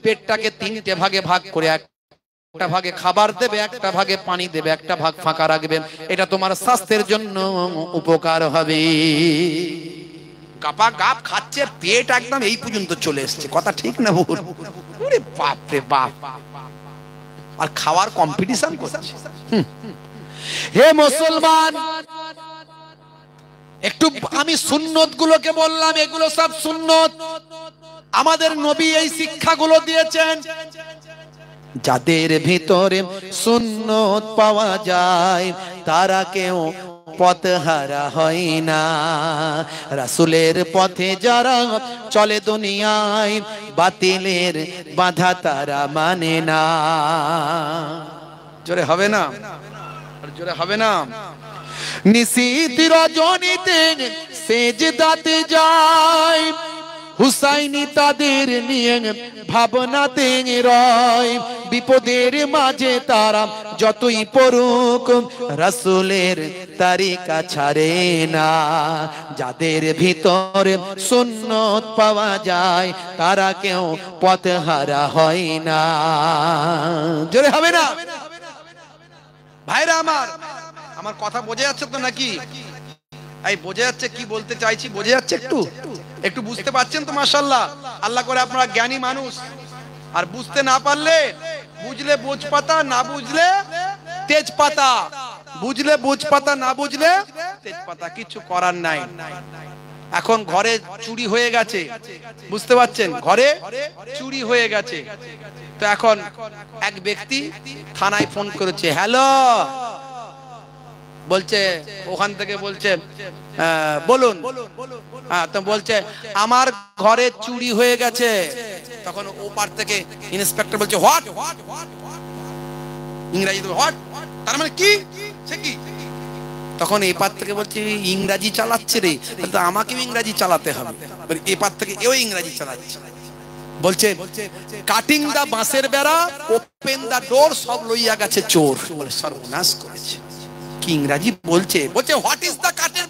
পেটটাকে 3টে ভাগে ভাগ করে, একটা ভাগে খাবার দেবে, একটা ভাগে পানি দেবে, একটা ভাগ ফাঁকা রাখবে, এটা তোমার স্বাস্থ্যের জন্য উপকার হবে। গাপা গাপ খাচ্ছে, পেট একদম এই পর্যন্ত চলে এসছে, কথা ঠিক না ভুল? ওরে বাপ রে বাপ, আর খাওয়ার কম্পিটিশন করছে। হে মুসলমান, একটু আমি সুন্নত গুলোকে বললাম, এগুলো সব সুন্নত, আমাদের নবী এই শিক্ষাগুলো দিয়েছেন। যাদের ভিতরে সুন্নত পাওয়া যায় তারা কেউ পথহারা হয় না। রাসূলের পথে যারা চলে দুনিয়ায়, বাতিলের বাধা তারা মানে না। জোরে হবে না? জোরে হবে না? নিশীথ রজনীতে সেজদাতে যায়, হুসাইনি তাদের নিয়ে ভাবনাতে রয়, বিপদের মাঝে তারা যতই পড়ুক রাসূলের তরিকা ছাড়ে না। যাদের ভিতরে সুন্নত পাওয়া যায় তারা কেউ পথহারা হয় না। জোরে হবে না? ভাইরা আমার কথা বোঝা যাচ্ছে তো নাকি? এই বোঝা যাচ্ছে কি বলতে চাইছি? বোঝা যাচ্ছে? একটু বুঝতে পারছেন তো? মাশাআল্লাহ, আল্লাহ করে আপনারা জ্ঞানী মানুষ। আর বুঝতে না পারলে, বুঝলে বোঝপাতা, না বুঝলে তেজপাতা, বুঝলে বোঝপাতা, না বুঝলে তেজপাতা, কিছু করার নাই। এখন ঘরে চুরি হয়ে গেছে, বুঝতে পারছেন? ঘরে চুরি হয়ে গেছে, তো এখন এক ব্যক্তি থানায় ফোন করেছে, হ্যালো বলছে, ওখান থেকে বলছে বলুন, তো বলছে আমার ঘরে চুরি হয়ে গেছে। তখন ওপার থেকে ইন্সপেক্টর বলছে হোয়াট, ইংরেজিতে হোয়াট, তার মানে কি, সে কি? তখন এপার থেকে বলছে ইংরেজি চালাচ্ছে রে, তো আমাকেও ইংরেজি চালাতে হবে। এপার থেকে এও ইংরেজি চালাচ্ছে, বলছে কাটিং দা বাঁশের বেড়া, ওপেন দা ডোর, সব লইয়া গেছে চোর। বলে সর্বনাশ করেছে। কি ইংরেজি বলছে? বলছে হোয়াট ইজ দা কাটের,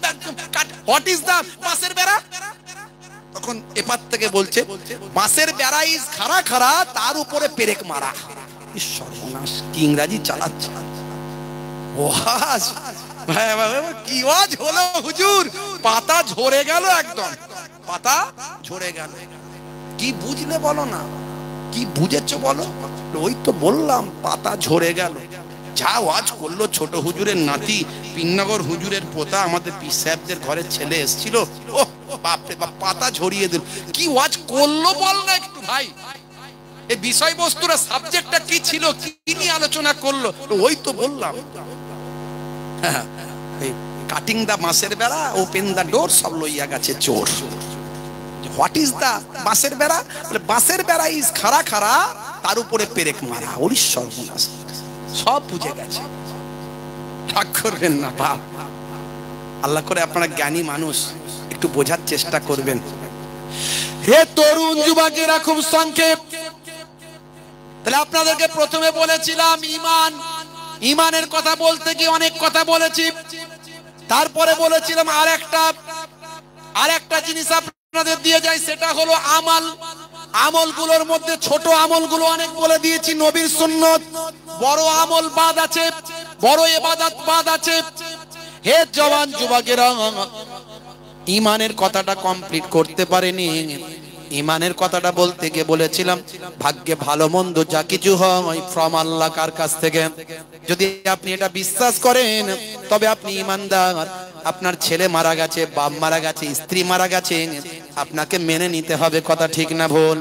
হোয়াট ইজ দা বাঁশের বেড়া? তখন এপার থেকে বলছে বাঁশের বেড়া ইজ খাড়া খাড়া, তার উপরে পেরেক মারা। সর্বনাশ, কি ইংরেজি চালাচ্ছে! ওয়াজ কি ওয়াজ হলো হুজুর! পাতা ঝরে গেল, একদম পাতা ঝরে গেল। কি বুঝলে বলো না, কি বুঝেছো বলো? ওই তো বললাম, পাতা ঝরে গেল। যা ওয়াজ করলো ছোট হুজুরের নাতি, পিননগর হুজুরের পোতা, আমাদের পীর সাহেবদের ঘরের ছেলে এসেছিল, ও বাপ রে বাপ, পাতা ঝরিয়ে দিল। কি ওয়াজ করলো বল না একটু ভাই? এই বিষয়বস্তুটা, সাবজেক্টটা কি ছিল, কি নিয়ে আলোচনা করলো? ওই তো বললাম, কাটিং দা বাঁশের বেড়া, ওপেন দা ডোর, সব লইয়া গেছে চোর। হোয়াট ইজ দা বাঁশের বেড়া? বলে বাঁশের বেড়া ইজ খাড়া খাড়া, তার উপরে পেরেক মারা। ওরে সর্বনাশ, সব বুঝে গেছে। রাগ করবেন না বাপ, আল্লাহ করে আপনারা জ্ঞানী মানুষ, একটু বোঝার চেষ্টা করবেন। হে তরুণ যুবকেরা, খুব সংক্ষেপ, তাহলে আপনাদেরকে প্রথমে বলেছিলাম ইমানের কথা বলতে গিয়ে অনেক কথা বলেছি। তারপরে বলেছিলাম আর একটা জিনিস আপনাদের দিয়ে যায়, সেটা হলো আমাল। আমলগুলোর মধ্যে ছোট আমলগুলো অনেক বলে দিয়েছি, নবীর সুন্নত। বড় আমল বাদ আছে, বড় ইবাদত বাদ আছে। হে জওয়ান যুবকেরা, ইমানের কথাটা কমপ্লিট করতে পারেনি। ইমানের কথাটা বলতে গিয়ে বলেছিলাম ভাগ্যে ভালো মন্দ যা কিছু হয় ফ্রম আল্লাহ, কার কাছ থেকে। যদি আপনি এটা বিশ্বাস করেন তবে আপনি ইমানদার। আপনার ছেলে মারা গেছে, বাপ মারা গেছে, স্ত্রী মারা গেছে, আপনাকে মেনে নিতে হবে, কথা ঠিক না ভুল?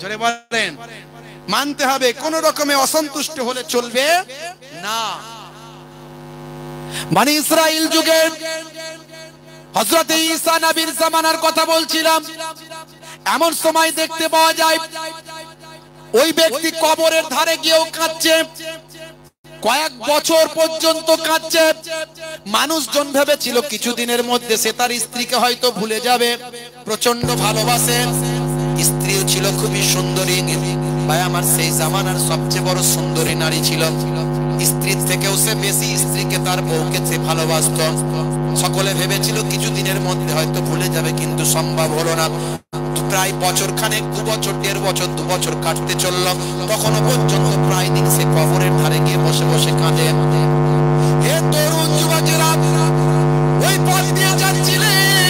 জোরে বলেন। মানতে হবে, কোন রকমে অসন্তুষ্ট হলে চলবে না। বনি ইসরাইল যুগে হযরত ঈসা নবীর জামানার কথা বলছিলাম। এমন সময় দেখতে পাওয়া যায় ওই ব্যক্তি কবরের ধারে গিয়েও কাঁদছে, কয়েক বছর পর্যন্ত কাঁদছে। মানুষজন ভেবেছিল কিছুদিনের মধ্যে সে তার স্ত্রীকে হয়তো ভুলে যাবে, প্রচন্ড ভালোবাসে, স্ত্রীও ছিল খুবই সুন্দরী। ভাই আমার, সেই জামানার সবচেয়ে বড় সুন্দরী নারী ছিল। স্ত্রীর থেকেও সে বেশি স্ত্রীকে, তার বউকে সে ভালোবাসতো। সকলে ভেবেছিল কিছুদিনের মধ্যে হয়তো ভুলে যাবে, কিন্তু সম্ভব হলো না। প্রায় বছর খানেক, 2 বছর, 1.5 বছর, 2 বছর কাটতে চলল। তখনো পর্যন্ত প্রায় দিন সে কবরের ধারে গিয়ে বসে বসে কাঁদে। হে তরুণ যুবকেরা, ওই পথ দিয়ে যাচ্ছিলেন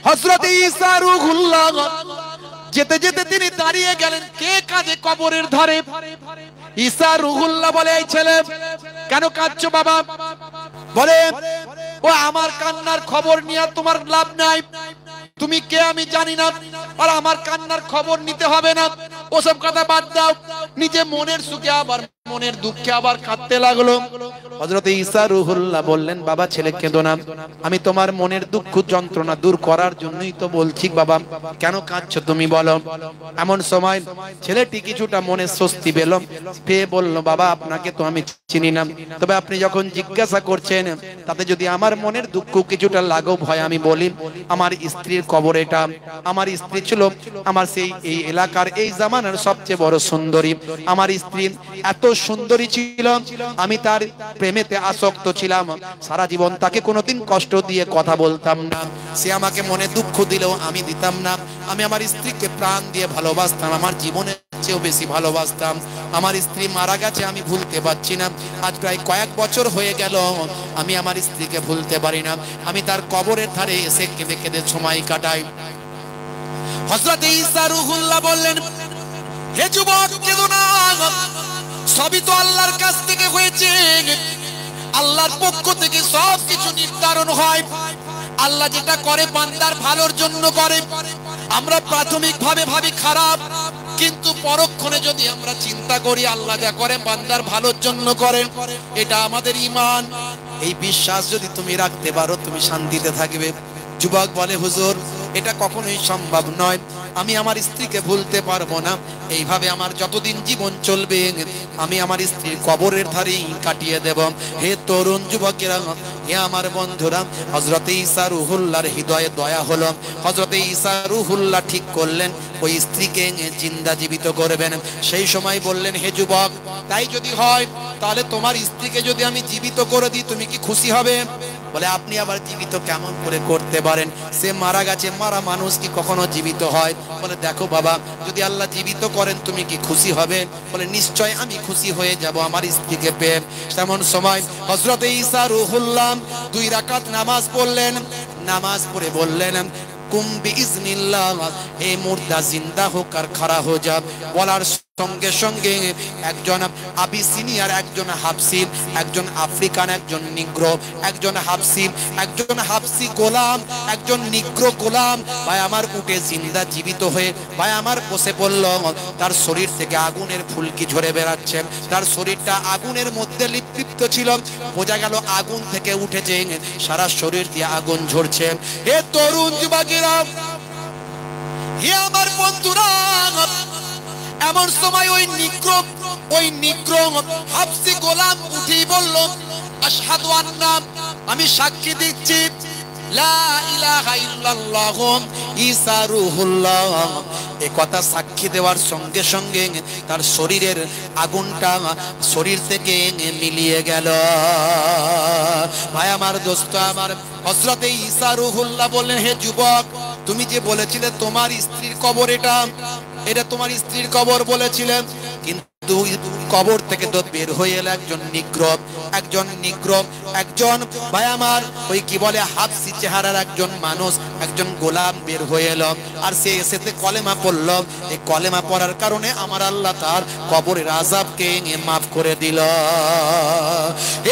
হযরত ঈসা রূহুল্লাহ। যেতে যেতে তিনি দাঁড়িয়ে গেলেন। কে কাঁদে কবরের ধারে? ঈসা রূহুল্লাহ বলে, এই ছেলে কেন কাঁদছো বাবা? বলে, ও আমার কান্নার খবর নিয়ে তোমার লাভ নাই, তুমি কে আমি জানি না, আর আমার কান্নার খবর নিতে হবে না, ওসব কথা বাদ দাও। নিজে মনের সুখে আবার মনের দুঃখে আবার কাঁদতে লাগলো। হযরত ঈসা রূহুল্লাহ বললেন, বাবা ছেলে কেঁদো না, আমি তোমার মনের দুঃখ যন্ত্রণা দূর করার জন্যই তো বলছি। বাবা কেন কাঁদছো তুমি বলো? এমন সময় ছেলেটি কিছুটা মনে স্বস্তি পেয়ে বলল, বাবা আপনাকে তো আমি চিনি না, তবে আপনি যখন জিজ্ঞাসা করছেন তাতে যদি আমার মনের দুঃখ কিছুটা লাঘব হয়, আমি বলি আমার স্ত্রীর কবর এটা। আমার স্ত্রী ছিল আমার সেই এই এলাকার, এই জামানার সবচেয়ে বড় সুন্দরী। আমার স্ত্রী এত সুন্দরী ছিল, আমি তার প্রেমেতে আসক্ত ছিলাম। সারা জীবন তাকে কোনোদিন কষ্ট দিয়ে কথা বলতাম না, সে আমাকে মনে দুঃখ দিলেও আমি দিতাম না। আমি আমার স্ত্রীকে প্রাণ দিয়ে ভালোবাসতাম, আমার জীবনের চেয়েও বেশি ভালোবাসতাম। আমার স্ত্রী মারা গেছে, আমি ভুলতে পারছি না। আজ প্রায় কয়েক বছর হয়ে গেল, আমি আমার স্ত্রীকে ভুলতে পারি না। আমি তার কবরের ধারে এসে কেঁদে কেঁদে সময় কাটাই। হযরত ঈসা রূহুল্লাহ বললেন, হে যুবক কেঁদো না, সবই তো আল্লাহর কাছ থেকে হয়েছে। আল্লাহর পক্ষ থেকে সবকিছু নির্ধারণ হয়। আল্লাহ যেটা করে বান্দার ভালোর জন্য করে। আমরা প্রাথমিক ভাবে ভাবি খারাপ, কিন্তু পরক্ষণে যদি আমরা চিন্তা করি আল্লাহ যা করে বান্দার ভালোর জন্য করে, এটা আমাদের ঈমান। এই বিশ্বাস যদি তুমি রাখতে পারো তুমি শান্তিতে থাকবে। যুবক বলে, হুজুর এটা কখনোই সম্ভব নয়, আমি আমার স্ত্রীকে ভুলতে পারবো না। এইভাবে আমার যতদিন জীবন চলবে আমি আমার স্ত্রীর কবরের ধারেই কাটিয়ে দেব। হে তরুণ যুবকেরা, হে আমার বন্ধুরা, হযরত ঈসা রূহুল্লাহর হৃদয়ে দয়া হলো। হযরত ঈসা রূহুল্লাহ ঠিক করলেন ওই স্ত্রীকে জিন্দা জীবিত করবেন। সেই সময় বললেন, হে যুবক, তাই যদি হয় তাহলে তোমার স্ত্রীকে যদি আমি জীবিত করে দিই তুমি কি খুশি হবে? বলে, আপনি আবার জীবিত কেমন করে করতে পারেন? সে মারা গেছে, মারা মানুষ কি কখনো জীবিত হয়? বলে, দেখো বাবা, যদি আল্লাহ জীবিত করেন তুমি কি খুশি হবে? বলে, নিশ্চয় আমি খুশি হয়ে যাব আমার স্ত্রীকে পেয়ে। তেমন সময় হযরত ঈসা রূহুল্লাহ 2 রাকাত নামাজ পড়লেন। নামাজ পড়ে বললেন, কুম বিইজনিল্লাহ, হে মুর্দা জিন্দা হোক আর খাড়া হো যা। বলার সঙ্গে সঙ্গে একজন আবিসিনিয়ার, একজন হাবসি, একজন আফ্রিকান, একজন নিগ্রো, একজন হাবসি গোলাম, একজন নিগ্রো গোলাম ভাই আমার উঠে জিন্দা জীবিত হয়ে ভাই আমার বসে পড়ল। তার শরীর থেকে আগুনের ফুলকি ঝরে বেরাচ্ছে, তার শরীরটা আগুনের মধ্যে লিপ্ত ছিল। বোঝা গেল আগুন থেকে উঠেছে, সারা শরীর দিয়ে আগুন ঝরছে। হে তরুণ যুবকেরা, হে আমার বন্ধুরা, এমন সময় ওই নিগ্রো হাবসি গোলাম উঠেই বলল, আশহাদু আন্না, আমি সাক্ষী দিচ্ছি লা ইলাহা ইল্লাল্লাহ ঈসা রূহুল্লাহ। এই কথা সাক্ষী দেওয়ার সঙ্গে সঙ্গে তার শরীরের আগুনটা শরীর থেকে মিলিয়ে গেল। ভাই আমার, দোস্ত আমার, হযরত ঈসা রূহুল্লাহ বললেন, হে যুবক, তুমি যে বলেছিলে তোমার স্ত্রীর কবর এটা, এটা তোমার স্ত্রীর কবর বলেছিলেন, কিন্তু কবর থেকে তো বের হয়ে এলো একজন নিগ্রো, একজন ভাই আমার ওই কি বলে হাবসি চেহারার একজন মানুষ, একজন গোলাম বের হয়ে এলো। আর সে এসেতে কলেমা পড়ল। এই কলেমা পড়ার কারণে আমার আল্লাহ তার কবরের আযাবকে মাফ করে দিল।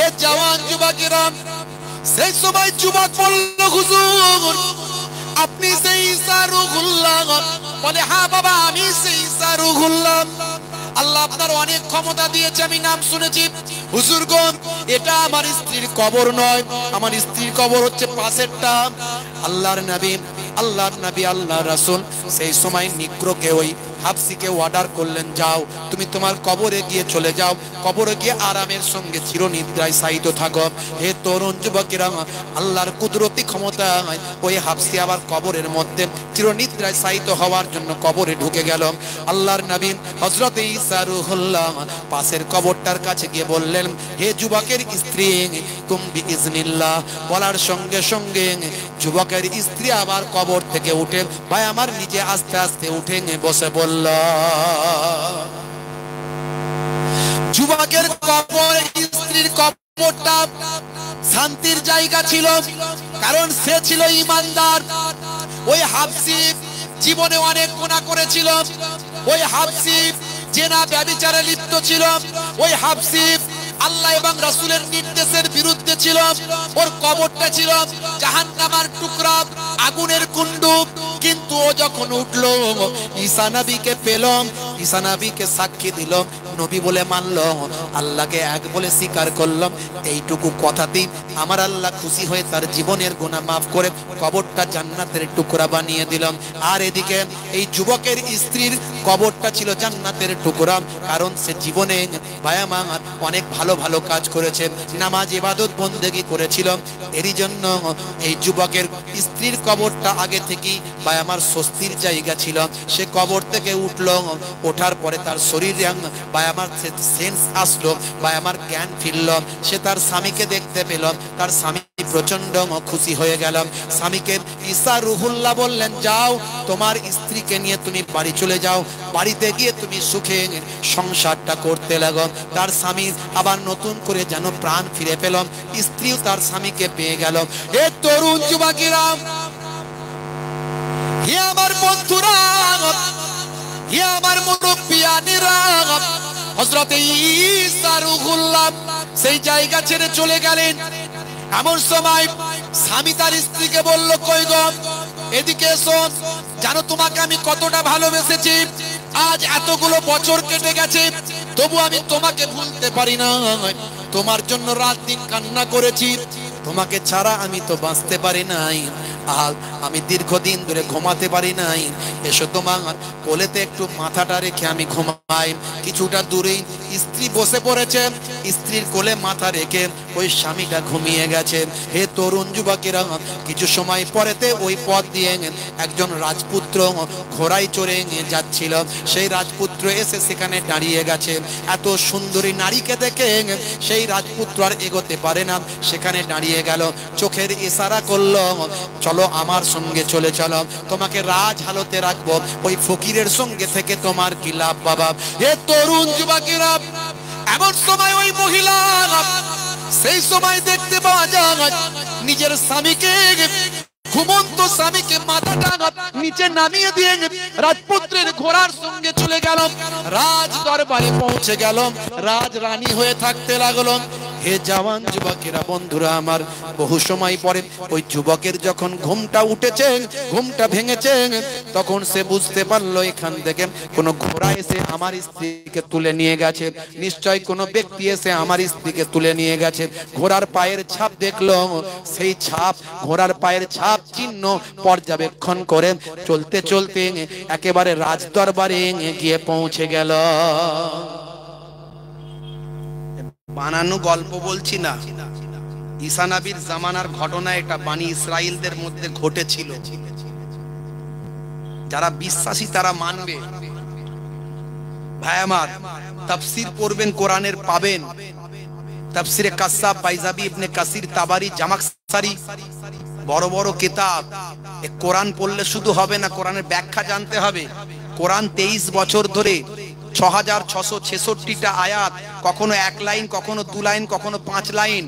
এ জওয়ান যুবকেরা, সেই সময় যুবক বলল, হুজুর আপনি সেই ঈসা রূহুল্লাহ? বলে হ্যাঁ বাবা, আমি সেই ঈসা রূহুল্লাহ। আল্লাহ আপনার অনেক ক্ষমতা দিয়েছে, আমি নাম শুনেছি। হুজুরগণ, এটা আমার স্ত্রীর কবর নয়, আমার স্ত্রীর কবর হচ্ছে পাশেরটা। আল্লাহর নবী আল্লাহ রাসূল সেই সময় নিগ্রোকে, ওই হাবসিকে অর্ডার করলেন, যাও তুমি তোমার কবরে গিয়ে চলে যাও, কবরে গিয়ে আরামের সঙ্গে চিরনিদ্রায় শায়িত থাকো। হে তরুণ যুবকেরা, আল্লাহর কুদরতি ক্ষমতা, ওই হাবসি আবার কবরের মধ্যে চিরনিদ্রায় শায়িত হওয়ার জন্য কবরে ঢুকে গেল। আল্লাহর নবী হযরত ঈসা রূহুল্লাহ পাশের কবরটার কাছে গিয়ে বললেন, হে যুবকের স্ত্রী, কুম বিইজনিল্লাহ। বলার সঙ্গে সঙ্গে যুবকের স্ত্রী আবার কবর থেকে উঠে ভাই আমার নিচে আস্তে আস্তে উঠে বসে বলল। যুবকের কবর, স্ত্রীর কবরটা শান্তির জায়গা ছিল, কারণ সে ছিল ঈমানদার। ওই হাবসি জীবনে অনেক গুনাহ করেছিল, ওই হাবসি জেনা ব্যভিচারে লিপ্ত ছিল, ওই হাবসি আল্লাহ এবং রাসূলের নির্দেশের বিরুদ্ধে ছিল। ওর কবরটা ছিল জাহান্নামের টুকরা, আগুনের কুণ্ড। কিন্তু ও যখন উঠলো, ঈসা নবীকে পেল, ঈসা নবীকে সাক্ষী দিল, নবী বলে মানল, আল্লাহকে এক বলে স্বীকার করলাম। এইটুকু কথাতেই আমার আল্লাহ খুশি হয়ে তার জীবনের গুনাহ মাফ করে কবরটা জান্নাতের টুকরা বানিয়ে দিলাম। আর এদিকে এই যুবকের স্ত্রীর কবরটা ছিল জান্নাতের টুকরা, কারণ সে জীবনে ভাই আমার অনেক ভালো ভালো কাজ করেছে, নামাজ ইবাদত বন্দেগী করেছিল। এরই জন্য এই যুবকের স্ত্রীর কবরটা আগে থেকেই ভাই আমার স্বস্তির জায়গা ছিল। সে কবর থেকে উঠলো, ওঠার পরে তার শরীরে ভাই আমার সেন্স আসলো, ভাই আমার জ্ঞান ফিরল। সে তার স্বামীকে দেখতে পেল, তার স্বামী প্রচন্ড খুশি হয়ে গেল। স্বামীকে ঈসা রূহুল্লাহ বললেন, যাও তোমার স্ত্রীকে নিয়ে তুমি বাড়ি চলে যাও, বাড়িতে গিয়ে তুমি সুখে সংসারটা করতে লাগো। তার স্বামী আবার নতুন করে যেন প্রাণ ফিরে পেল, স্ত্রীও তার স্বামীকে পেয়ে গেল। হে তরুণ যুবকেরা, হে আমার বন্ধুরা, হে আমার মুরব্বিয়ানেরা, হযরত ঈসা রূহুল্লাহ সেই জায়গা ছেড়ে চলে গেলেন। এমন সময় স্বামী তার স্ত্রীকে বলল, কই গো, এদিকে এসো, জানো তোমাকে আমি কতটা ভালোবেসেছি। আজ এতগুলো বছর কেটে গেছে, তবু আমি তোমাকে ভুলতে পারি না। তোমার জন্য রাত দিন কান্না করেছি, তোমাকে ছাড়া আমি তো বাঁচতে পারি নাই। আমি দীর্ঘদিন ধরে ঘুমাতে পারি নাই। এসো তোমার কোলেতে একটু মাথাটা রেখে আমি ঘুমাই। কিছুটা দূরেই স্ত্রী বসে পড়েছে, স্ত্রীর কোলে মাথা রেখে ওই স্বামীটা ঘুমিয়ে গেছে। হে তরুণ যুবকেরা, কিছু সময় পরেতে ওই পথ দিয়ে একজন রাজপুত্র ঘোড়ায় চড়ে যাচ্ছিল। সেই রাজপুত্র এসে সেখানে দাঁড়িয়ে গেছে। এত সুন্দরী নারীকে দেখে সেই রাজপুত্র আর এগোতে পারে না, সেখানে দাঁড়িয়ে গেল। চোখের ইশারা করলো, চলো আমার সঙ্গে চলে চলো, তোমাকে রাজ হালতে রাখবো। ওই ফকিরের সঙ্গে থেকে তোমার কি লাভ বাবা? হে তরুণ যুবকেরা, এমন সময় ওই মহিলা, সেই সময় দেখতে পাওয়া যায় নিজের স্বামীকে, ঘুমন্ত স্বামীকে মাথাটা নিচে নামিয়ে দিয়ে রাজপুত্রের ঘোড়ার সঙ্গে চলে গেল, রাজ দরবারে পৌঁছে গেল, রাজ রানী হয়ে থাকতে লাগলো। হে জওয়ান যুবকেরা, বন্ধুরা আমার, বহু সময় পরে ওই যুবকের যখন ঘুমটা উঠেছে, ঘুমটা ভেঙেছে, তখন সে বুঝতে পারলো এখান থেকে কোনো ঘোড়া এসে আমার স্ত্রীকে তুলে নিয়ে গেছে, নিশ্চয় কোনো ব্যক্তি এসে আমার স্ত্রীকে তুলে নিয়ে গেছে। ঘোড়ার পায়ের ছাপ দেখলো, সেই ছাপ, ঘোড়ার পায়ের ছাপ চিহ্ন পর্যবেক্ষণ করে চলতে চলতে একেবারে রাজ দরবারে গিয়ে পৌঁছে গেল। বানানো গল্প বলছি না, ঈসা নবীর জামানার ঘটনা। এটা বানি ইসরাইলদের মধ্যে ঘটেছিল। যারা বিশ্বাসী তারা মানবে। ভাই আমার, তাফসীর পড়বেন, কোরআনের পাবেন। তাফসীরে কাসাব, বাইজাবি, ইবনে কাসির, তাবারি, জামাখশারি, বড় বড় কিতাব, কোরআন পড়লে শুধু হবে না, কোরআনের ব্যাখ্যা জানতে হবে। কোরআন 23 বছর ধরে 6666টা আয়াত, কখনো 1 লাইন, কখনো 2 লাইন, কখনো 5 লাইন,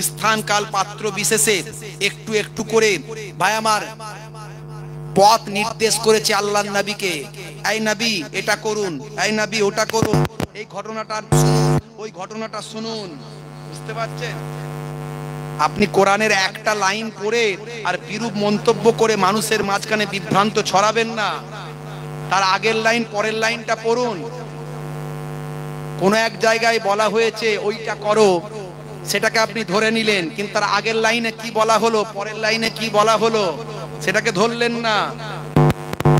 স্থান কাল পাত্র বিশেষে একটু একটু করে ভাই আমার পথ নির্দেশ করেছে আল্লাহর নবীকে। এই নবী এটা করুন, এই নবী ওটা করুন, এই ঘটনাটা শুনুন, ওই ঘটনাটা শুনুন। বুঝতে পারছেন? আপনি কোরআনের একটা লাইন পড়ে আর বিরূপ মন্তব্য করে মানুষের মাঝখানে বিভ্রান্ত ছড়াবেন না। তার আগের লাইন পরের লাইনটা পড়ুন। কোন এক জায়গায় বলা হয়েছে ওইটা করো, সেটাকে আপনি ধরে নিলেন, কিন্তু তার আগের লাইনে কি বলা হলো, পরের লাইনে কি বলা হলো, সেটাকে ধরলেন না।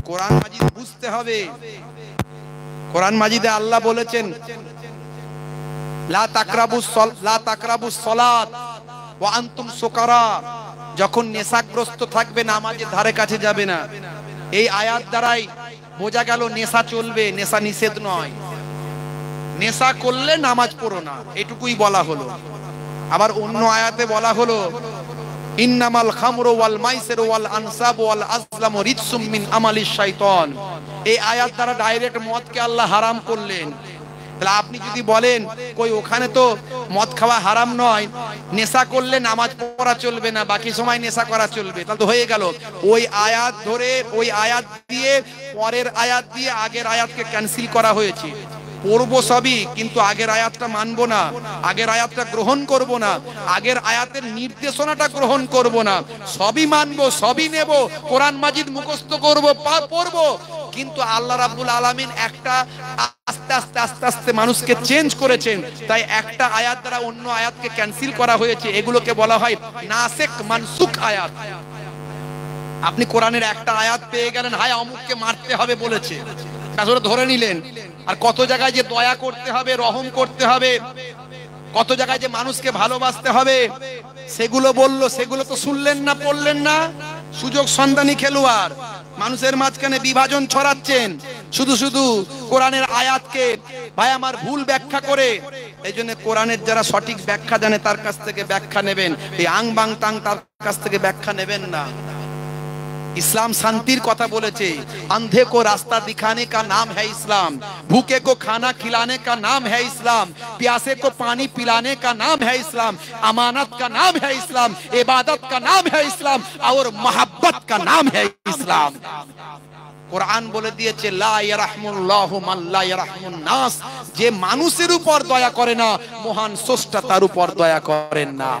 কোরআন মাজিদ বুঝতে হবে। কোরআন মাজিদে আল্লাহ বলেছেন লা তাকরাবুস সালাত ওয়া আনতুম সুকারা, যখন নেশাগ্রস্ত থাকবে নামাজের ধারে কাছে যাবে না। এই আয়াত দ্বারাই বোঝা গেল নেশা চলবে, নেশা নিষেধ নয়। নেশা করলে নামাজ পড়ো না, এটুকুই বলা হলো। আবার অন্য আয়াতে বলা হলো ইন্নামাল খামরু ওয়াল মাইসিরু ওয়াল আনসাবু ওয়াল আজলামু রিজসুম মিন আমালিশ শাইতান। এই আয়াত দ্বারা ডাইরেক্ট মদকে আল্লাহ হারাম করলেন। তাহলে আপনি যদি বলেন কই ওখানে তো মদ খাওয়া হারাম নয়, নেশা করলে নামাজ পড়া চলবে না, বাকি সময় নেশা করা চলবে, তাহলে তো হয়ে গেল। ওই আয়াত ধরে ওই আয়াত দিয়ে পরের আয়াত দিয়ে আগের আয়াতকে ক্যান্সেল করা হয়েছে। পড়বো সবই, কিন্তু আগের আয়াতটা মানবো না, আগের আয়াতটা গ্রহণ করব না, আগের আয়াতের নির্দেশনাটা গ্রহণ করব না। সবই মানবো, সবই নেব, কোরআন মাজিদ মুখস্থ করব, পড়বো, কিন্তু আল্লাহ রাব্বুল আলামিন একটা আস্তে আস্তে আস্তে আস্তে মানুষকে চেঞ্জ করেছেন। তাই একটা আয়াত দ্বারা অন্য আয়াতকে ক্যান্সেল করা হয়েছে। এগুলোকে বলা হয় নাসিখ মানসুখ আয়াত। আপনি কোরআনের একটা আয়াত পেয়ে গেলেন, হায় অমুককে মারতে হবে বলেছে, তাহলে ধরে নিলেন। আর কত জায়গায় যে দয়া করতে হবে, রহম করতে হবে, কত জায়গায় যে মানুষকে ভালোবাসতে হবে, সেগুলো বললো, সেগুলো তো শুনলেন না, পড়লেন না। সুযোগ সন্ধানী খেলোয়াড়, মানুষের মাঝখানে বিভাজন ছড়াচ্ছেন শুধু শুধু কোরআনের আয়াতকে ভাই আমার ভুল ব্যাখ্যা করে। এই জন্য কোরআনের যারা সঠিক ব্যাখ্যা জানে তার কাছ থেকে ব্যাখ্যা নেবেন, এই আং বাং তাং তার কাছ থেকে ব্যাখ্যা নেবেন না। इस्लाम शांतिर कथा बोलेছে, अंधे को रास्ता दिखाने का नाम है इस्लाम, भूखे को खाना खिलाने का नाम है इस्लाम, प्यासे को पानी पिलाने का नाम है इस्लाम, अमानत का नाम है इस्लाम, इबादत का नाम है इस्लाम और मोहब्बत का नाम है इस्लाम। কোরআন বলে দিয়েছে লা ইয়ারহামুল্লাহু মান লা ইয়ারহামুন নাস, যে মানুষের উপর দয়া করে না মহান স্রষ্টা তার উপর দয়া করেন না।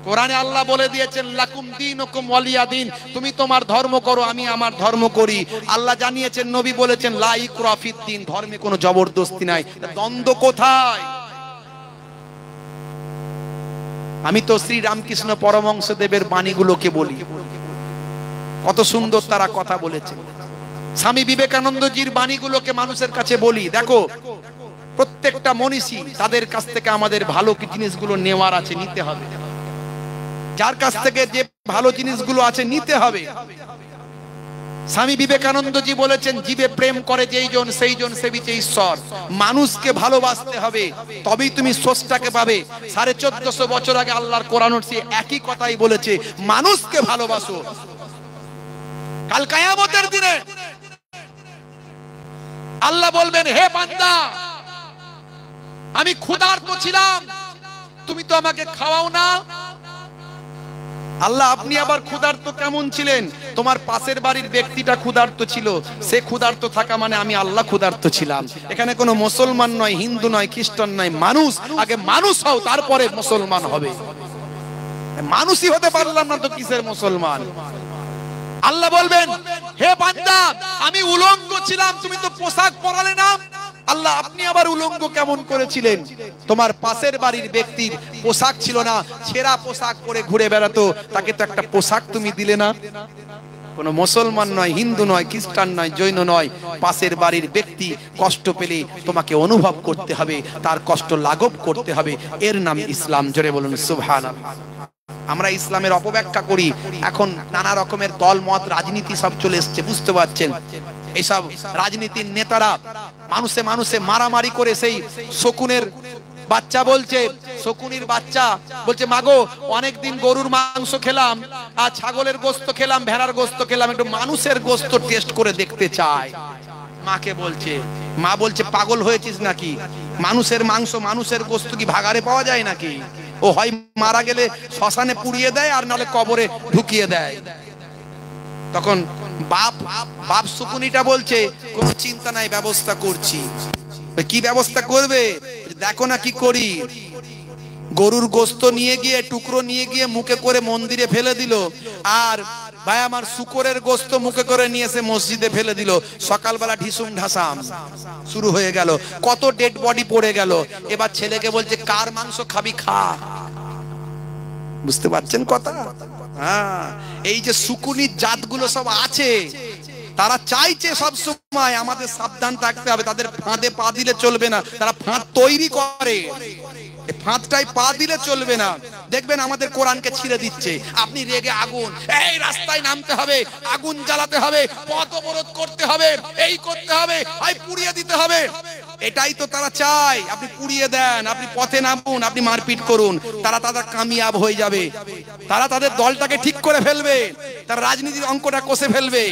কোরআনে আল্লাহ বলে দিয়েছেন লাকুম দীনুকুম ওয়ালিয়া দিন, তুমি তোমার ধর্ম করো আমি আমার ধর্ম করি। আল্লাহ জানিয়েছেন, নবী বলেছেন লা ইকরা ফিদ্দিন, ধর্মে কোনো জবরদস্তি নাই। দ্বন্দ্ব কোথায়? আমি তো শ্রী রামকৃষ্ণ পরমহংস দেবের বাণীগুলোকে বলি, কত সুন্দর তারা কথা বলেছে। স্বামী বিবেকানন্দজির বাণীগুলোকে মানুষের কাছে বলি, দেখো প্রত্যেকটা মনীষী তাদের কাছ থেকে আমাদের ভালো জিনিসগুলো নেওয়ার আছে, নিতে হবে। যার কাছ থেকে যে ভালো জিনিসগুলো আছে নিতে হবে। স্বামী বিবেকানন্দজি বলেছেন, জীবে প্রেম করে যেই জন সেই জন সেবিছে ঈশ্বর। মানুষকে ভালোবাসতে হবে, তবেই তুমি স্রষ্টাকে পাবে। 1450 বছর আগে আল্লাহর কোরআন সে একই কথাই বলেছে, মানুষকে ভালোবাসো। কাল কিয়ামতের দিনে আল্লাহ বলবেন, হে বান্দা আমি ক্ষুধার্ত ছিলাম, তুমি তো আমাকে খাওয়াও না। আল্লাহ, আপনি আবার ক্ষুধার্ত কেমন ছিলেন? তোমার পাশের বাড়ির ব্যক্তিটা ক্ষুধার্ত ছিল, সে ক্ষুধার্ত থাকা মানে আমি আল্লাহ ক্ষুধার্ত ছিলাম। এখানে কোনো মুসলমান নয়, হিন্দু নয়, খ্রিস্টান নয়, মানুষ। আগে মানুষ হও, তারপরে মুসলমান হবে। মানুষই হতে পারলাম না তো কিসের মুসলমান? আল্লাহ বলবেন, হে বান্দা আমি উলঙ্গ ছিলাম, তুমি তো পোশাক পরালে না। আল্লাহ, আপনি আবার উলঙ্গ কেমন করেছিলেন? তোমার পাশের বাড়ির ব্যক্তির পোশাক ছিল না, ছেঁড়া পোশাক পরে ঘুরে বেড়াতো, তাকে তো একটা পোশাক তুমি দিলে না। কোন মুসলমান নয়, হিন্দু নয়, খ্রিস্টান নয়, জৈন নয়, পাশের বাড়ির ব্যক্তি কষ্ট পেলে তোমাকে অনুভব করতে হবে, তার কষ্ট লাঘব করতে হবে। এর নাম ইসলাম। জোরে বলুন সুবহানাল্লাহ। আমরা ইসলামের অপব্যাখ্যা করি, এখন নানা রকমের দল মত রাজনীতি সব চলে এসছে, বুঝতে পারছেন? এইসব রাজনীতির নেতারা মানুষে মানুষে মারামারি করে সেই শকুনের বাচ্চা বলছে, শকুনির বাচ্চা বলছে, মাগো অনেকদিন গরুর মাংস খেলাম আর ছাগলের গোস্ত খেলাম, ভেড়ার গোস্ত খেলাম, একটু মানুষের গোস্ত টেস্ট করে দেখতে চাই। মাকে বলছে, মা বলছে, পাগল হয়েছিস নাকি? মানুষের মাংস, মানুষের গোস্ত কি ভাগাড়ে পাওয়া যায় নাকি? ও হয় মারা গেলে শ্মশানে পুড়িয়ে দেয়, আর নাহলে কবরে ঢুকিয়ে দেয়। তখন বাপ শকুনিটা বলছে, কোনো চিন্তা নাই, ব্যবস্থা করছি। কি ব্যবস্থা করবে? দেখো না কি করি। গরুর গোস্ত নিয়ে গিয়ে, টুকরো নিয়ে গিয়ে মুখে করে মন্দিরে ফেলে দিল, আর ভাই আমার শুকরের গোস্ত মুখে করে নিয়ে এসে মসজিদে ফেলে দিল। সকালবেলা ঢিসুম ঢাসাম শুরু হয়ে গেল, কত ডেড বডি পড়ে গেল। এবার ছেলেকে বলছে, কার মাংস খাবি খা। বুঝতে পারছেন কথা? হ্যাঁ, এই যে শকুনির জাতগুলো সব আছে, তারা চাইছে সব সময় আমাদের সাবধান থাকতে হবে, তাদের ফাঁদে পা দিলে চলবে না। তারা ফাঁদ তৈরি করে, ফাঁদটাই পা দিলে চলবে না। দেখবেন আমাদের কোরআনকে ছিঁড়ে দিচ্ছে। আপনি রেগে আগুন, এই রাস্তায় নামতে হবে, আগুন জ্বালাতে হবে, পথ অবরোধ করতে হবে, এই করতে হবে, এই পুড়িয়ে দিতে হবে। এটাই তো তারা চায়। আপনি পুড়িয়ে দেন, আপনি পথে নামুন, আপনি মারপিট করুন, তারা তাদের কামিয়াব হয়ে যাবে, তারা তাদের দলটাকে ঠিক করে ফেলবে, তারা রাজনীতির অঙ্কটা কষে ফেলবে।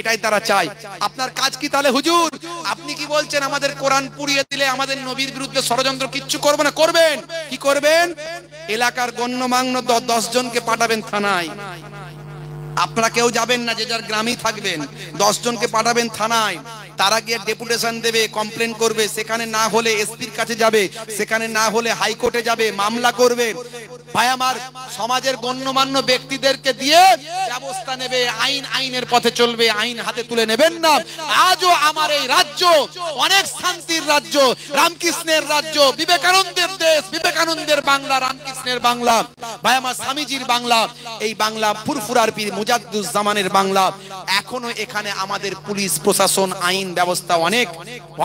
এটাই তারা চায়। আপনার কাজ কি তাহলে হুজুর? আপনি কি বলছেন আমাদের কোরআন পুড়িয়ে দিলে আমাদের নবীর বিরুদ্ধে ষড়যন্ত্র কিচ্ছু করবে না? করবেন। কি করবেন? এলাকার গণ্যমান্য 10 জনকে পাঠাবেন থানায়। আপনারা কেউ যাবেন না, যে যার গ্রামেই থাকবেন, 10 জনকে পাঠাবেন থানায়। তারা গিয়ে ডেপুটেশন দেবে, কমপ্লেন করবে, সেখানে না হলে এসপির কাছে যাবে, সেখানে না হলে হাইকোর্টে যাবে, মামলা করবে। ভাই আমার, সমাজের গণ্যমান্য ব্যক্তিদেরকে দিয়ে ব্যবস্থা নেবে, আইনের পথে চলবে, আইন হাতে তুলে নেবেন না। আজও আমার এই রাজ্য অনেক শান্তির রাজ্য, রামকৃষ্ণের রাজ্য, বিবেকানন্দের দেশ, বিবেকানন্দের বাংলা, রামকৃষ্ণের বাংলা, ভাই আমার স্বামীজির বাংলা, এই বাংলা ফুরফুরার পীর মুজাদ্দুজ্জামানের বাংলা। এখনো এখানে আমাদের পুলিশ প্রশাসন, আইন ব্যবস্থা অনেক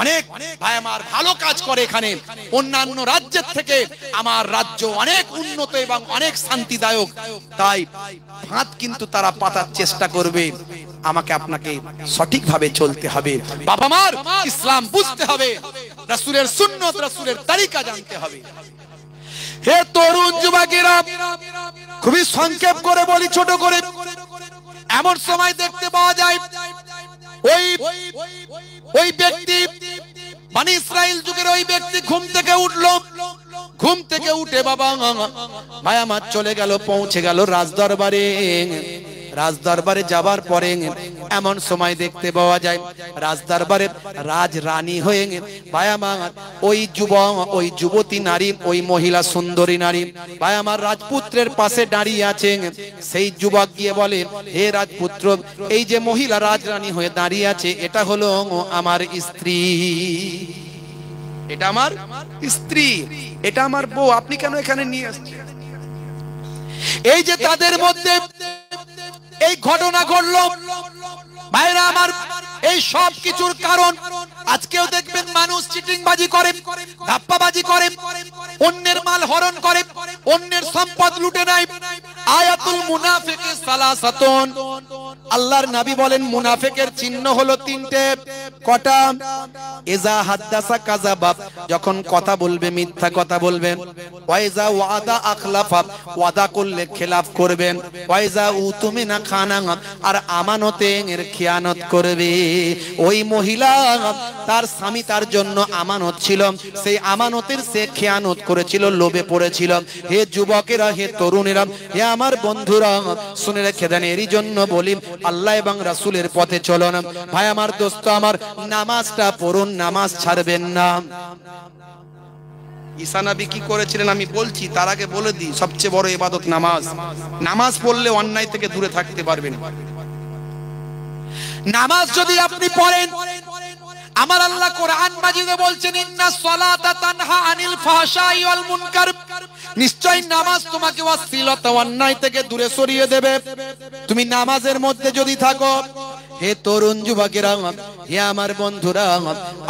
অনেক ভাই আমার ভালো কাজ করে। এখানে অন্যান্য রাজ্যের থেকে আমার রাজ্য অনেক উন্নত এবং অনেক শান্তিদায়ক। তাই ফাঁদ কিন্তু তারা পাতার চেষ্টা করবে। আমাকে আপনাকে সঠিকভাবে চলতে হবে। বাবা মার ইসলাম বুঝতে হবে, রাসূলের সুন্নাত, রাসূলের তরিকা জানতে হবে। হে তরুণ যুবকেরা, খুবই সংক্ষেপ করে বলি, ছোট করে। এমন সময় দেখতে পাওয়া যায় ওই ব্যক্তি, বনি ইসরাইল যুগের ওই ব্যক্তি ঘুম থেকে উঠলো। ঘুম থেকে উঠে বাবা ভাই আমার চলে গেল, পৌঁছে গেল রাজদরবারে। রাজদরবারে যাবার পরে এমন সময় দেখতে পাওয়া যায় রাজদরবারে রাজরানী হয়ে ভাই আমার ওই যুবক, ওই যুবতী নারী, ওই মহিলা সুন্দরী নারী ভাই আমার রাজপুত্রের পাশে দাঁড়িয়ে আছে। সেই যুবক গিয়ে বলে, হে রাজপুত্র, এই যে মহিলা রাজরানী হয়ে দাঁড়িয়ে আছে, এটা হলো আমার স্ত্রী, এটা আমার স্ত্রী, এটা আমার বউ, আপনি কেন এখানে নিয়ে আসছেন? এই যে তাদের মধ্যে এই ঘটনা ঘটলো ভাইরা আমার, এই সব কিছুর কারণ আজকেও দেখবেন মানুষ চিটিংবাজি করে, ধাপ্পাবাজি করে, অন্যের মাল হরণ করে, অন্যের সম্পদ লুটে নেয়। আয়াতুল মুনাফিকি সালাসাতুন, আল্লাহর নবী বলেন মুনাফিকের চিহ্ন হলো 3টে। কটা? ইজা হাদাসা কাযাবা, যখন কথা বলবে মিথ্যা কথা বলবেন। ওয়াইজা ওয়াদা আখলাফা, ওয়াদা করলে খেলাফ করবেন। ওয়াইজা উতুমিনা খানা, আর আমানতের খেয়ানত করবে। ওই মহিলা, তার স্বামী তার জন্য আমানত ছিল, সেই আমানতের সে খেয়ানত করেছিল, লোভে পড়েছিল। হে যুবকেরা, হে তরুণেরা, হে আমার বন্ধুরা, শুনে রেখে দেন। এরই জন্য বলি, আল্লাহ এবং রাসূলের পথে চলুন। ভাই আমার, দোস্ত আমার, নামাজটা পড়ুন, নামাজ ছাড়বেন না। ঈসা নবী কি করেছিলেন আমি বলছি, তার আগে বলে দিই, সবচেয়ে বড় ইবাদত নামাজ। নামাজ পড়লে অন্যায় থেকে দূরে থাকতে পারবেন। নামাজ যদি আপনি পড়েন, আমার আল্লাহ কোরআন মাজিদে বলছেন, ইন্নাস সালাতা তানহা আনিল ফাহশাই ওয়াল মুনকার, নিশ্চয় নামাজ তোমাকে অশ্লীলতা, অন্যায় থেকে দূরে সরিয়ে দেবে। তুমি নামাজের মধ্যে যদি থাকো, হে তরুণ যুবকেরা, হে আমার বন্ধুরা,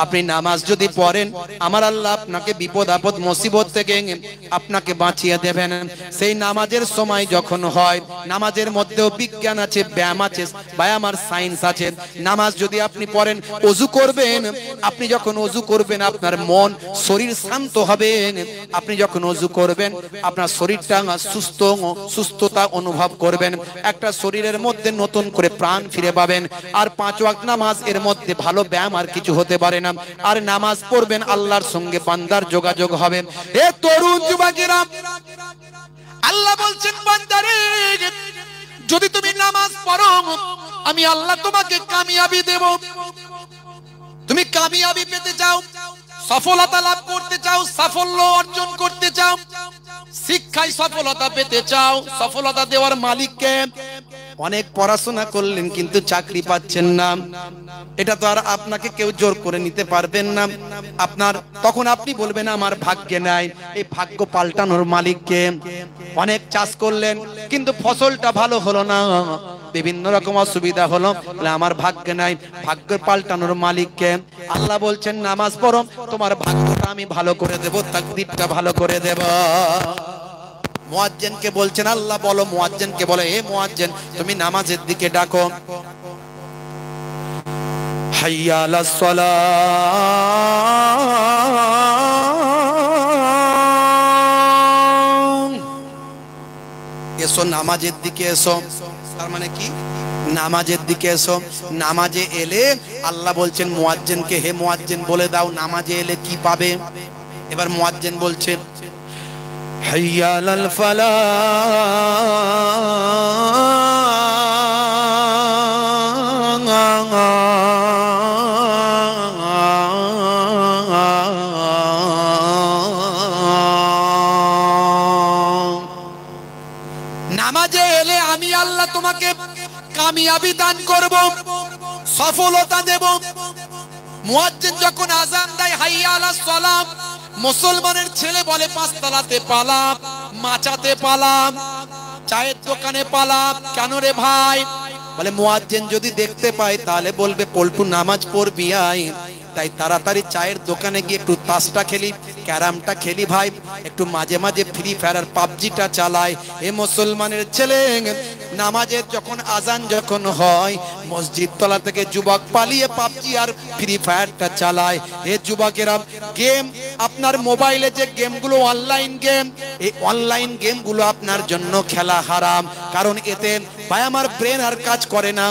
আপনি নামাজ যদি পড়েন আমার আল্লাহ আপনাকে বিপদ আপদ মুসিবত থেকে আপনাকে বাঁচিয়ে দেবেন। সেই নামাজের সময় যখন হয়, নামাজের মধ্যেও বিজ্ঞান আছে, ব্যায়াম আছে, ভাই আমার সায়েন্স আছে। নামাজ যদি আপনি পড়েন, ওযু করবেন, আপনি যখন ওযু করবেন আপনার মন শরীর শান্ত হবে। আপনি যখন ওযু করবেন আপনার শরীরটা সুস্থতা অনুভব করবেন, একটা শরীরের মধ্যে নতুন করে প্রাণ ফিরে পাবেন। আর 5 ওয়াক্ত নামাজ, এর মধ্যে ভালো ব্যায়াম আর কিছু হতে পারে না। আর নামাজ পড়বেন, আল্লাহর সঙ্গে বান্দার যোগাযোগ হবে। হে তরুণ যুবকেরা, আল্লাহ বলছেন বান্দারে, যদি তুমি নামাজ পড়ো আমি আল্লাহ তোমাকে কামিয়াবি দেব। তুমি কামিয়াবি পেতে চাও, সফলতা লাভ করতে চাও, সাফল্য অর্জন করতে চাও, শিক্ষায় সফলতা পেতে চাও, সফলতা দেওয়ার মালিককে। অনেক পড়াশোনা করলেন কিন্তু চাকরি পাচ্ছেন না, এটা তো আর আপনাকে কেউ জোর করে নিতে পারবেন না। আপনার তখন আপনি বলবেন আমার ভাগ্যে নাই, এই ভাগ্য পাল্টানোর মালিককে। অনেক চাষ করলেন কিন্তু ফসলটা ভালো হলো না, বিভিন্ন রকম অসুবিধা হলো, আমার ভাগ্যে নাই, ভাগ্য পাল্টানোর মালিককে। আল্লাহ বলছেন নামাজ পড়ো, তোমার ভাগ্যটা আমি ভালো করে দেব, তাকদীরটা ভালো করে দেব। মুয়াজ্জিনকে বলছেন আল্লাহ, বলো মুয়াজ্জিনকে বলে, হে মুয়াজ্জিন তুমি নামাজের দিকে ডাকো। হাইয়া আলাস সালাহ, এসো নামাজের দিকে এসো। তার মানে কি? নামাজের দিকে এসো। নামাজে এলে আল্লাহ বলছেন মুয়াজ্জিনকে, হে মুয়াজ্জিন বলে দাও নামাজে এলে কি পাবে। এবার মুয়াজ্জিন বলছে হাইয়া আলাল ফালাহ, নামাজে এলে আমি আল্লাহ তোমাকে কামিয়াবি দান করব, সফলতা দেব। মুয়াজ্জিন যখন আযান দেয় হাইয়া আলাস সালাহ, মুসলমানের ছেলে বলে পাঁচতলাতে পালাম, মাচাতে পালাম, চায়ের দোকানে পালাম। কেন রে ভাই? বলে মুয়াজ্জিন যদি দেখতে পায় তাহলে বলবে পল্টু নামাজ পড়বি আয়, তাই তাড়াতাড়ি চায়ের দোকানে গিয়ে একটু তাসটা খেলি, ক্যারামটা খেলি ভাই, একটু মাঝে মাঝে ফ্রি ফায়ার আর পাবজিটা চালাই। এ মুসলমানের ছেলে নামাজের যখন আজান যখন হয়, মসজিদ তলা থেকে যুবক পালিয়ে পাবজি আর ফ্রি ফায়ারটা চালায়। এ যুবকেরা, গেম আপনার মোবাইলে যে গেমগুলো অনলাইন গেম, এই অনলাইন গেমগুলো আপনার জন্য খেলা হারাম। কারণ এতে ভাই আমার ব্রেন আর কাজ করে না,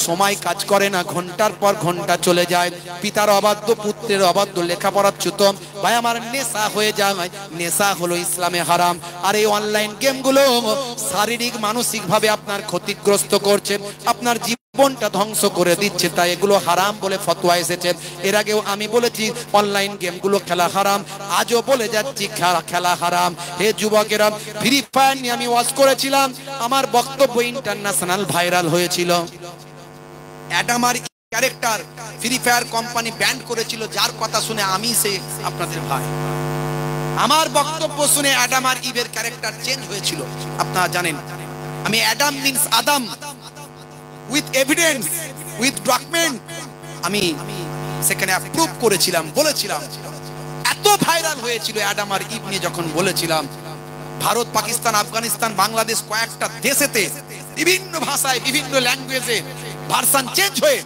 সময় কাজ করে না, ঘন্টার পর ঘন্টা চলে যায়। পিতার অবাধ্য, পুত্রের অবাধ্য, লেখাপড়ার চ্যুত ভাই আমার নেশা হয়ে যায়। নেশা হলো ইসলামে হারাম। আর এই অনলাইন গেমগুলো শারীরিক মানসিক ভাবে আপনার ক্ষতিগ্রস্ত করছে, আপনার জীবনটা ধ্বংস করে দিচ্ছে, তাই এগুলো হারাম বলে ফতোয়া এসেছে। এর আগেও আমি বলেছি অনলাইন গেমগুলো খেলা হারাম, আজও বলে যাচ্ছি খেলা হারাম। হে যুবকেরা, ফ্রি ফায়ার নিয়ে আমি ওয়াজ করেছিলাম, আমার বক্তব্য ইন্টারন্যাশনাল ভাইরাল হয়েছিল। অ্যাডামার character Free Fire company banned করেছিল, যার কথা শুনে আমি সে আপনাদের ভাই, আমার বক্তব্য শুনে অ্যাডাম আর ইভের ক্যারেক্টার চেঞ্জ হয়েছিল। আপনারা জানেন আমি Adam means Adam, with evidence, with document আমি সেখানে প্রুফ করেছিলাম, বলেছিলাম। এত ভাইরাল হয়েছিল অ্যাডাম আর ইভ নিয়ে যখন বলেছিলাম, ভারত, পাকিস্তান, আফগানিস্তান, বাংলাদেশ কয়েকটা দেশেতে বিভিন্ন ভাষায় বিভিন্ন ল্যাঙ্গুয়েজে ভার্সন চেঞ্জ হয়ে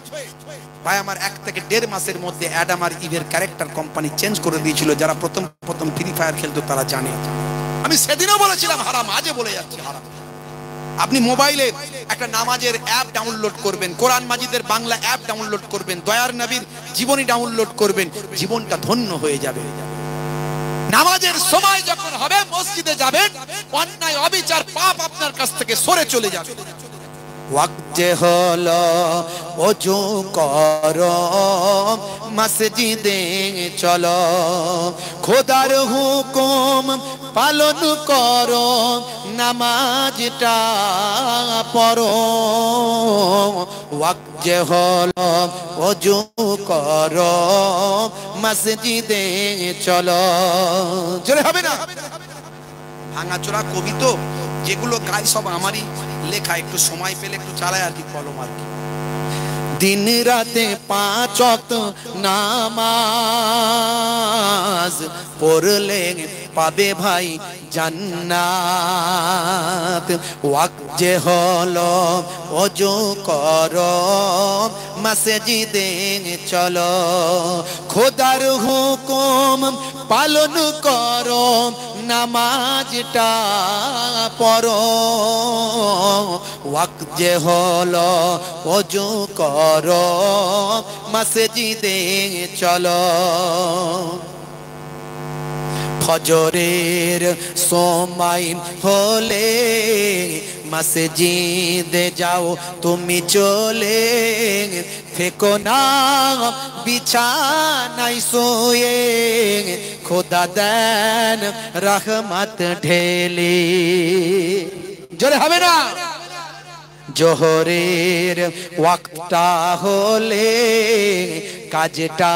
ভাই আমার 1 থেকে 1.5 মাসের মধ্যে অ্যাডাম আর ইভের ক্যারেক্টার কোম্পানি চেঞ্জ করে দিয়েছিল। যারা প্রথম ফ্রি ফায়ার খেলতো তারা জানে। আমি সেদিনও বলেছিলাম হারাম, আজও বলে যাচ্ছি হারাম। আপনি মোবাইলে একটা নামাজের অ্যাপ ডাউনলোড করবেন, কোরআন মাজিদের বাংলা অ্যাপ ডাউনলোড করবেন, দয়ার নবীর জীবনী ডাউনলোড করবেন, জীবনটা ধন্য হয়ে যাবে। নামাজের সময় যখন হবে মসজিদে যাবেন, অন্যায় অবিচার পাপ আপনার কাছ থেকে সরে চলে যাবে। ওয়াক্ত হলো ওযু করো, মসজিদে চলো, খোদার হুকুম পালন করো, নামাজটা পড়ো। ওয়াক্ত হলো ওযু করো, মসজিদে চলো। জোরে হবে না? ভাঙাচোরা কবি তো, যেগুলো গাই সব আমারই লেখা, একটু সময় পেলে একটু চালায় আর কি, কলম আর কি। दिन राते 5 वक्त नामाज पढ़ले पाबे भाई জান্নাত ওয়াক্ত যে হলো ওযু করো মসজিদে চলো খোদার হুকুম পালন করো নামাজটা পড়ো ওয়াক্ত যে হলো ওযু করো মসজিদে চলো ফজরের সময় হলে মসজিদে যাও তুমি চলে ফেকো না বিছানায় শুয়ে খোদা দেন রহমত ঢেলে জোরে হবে না জোহরের ওয়াক্তটা হলে কাজটা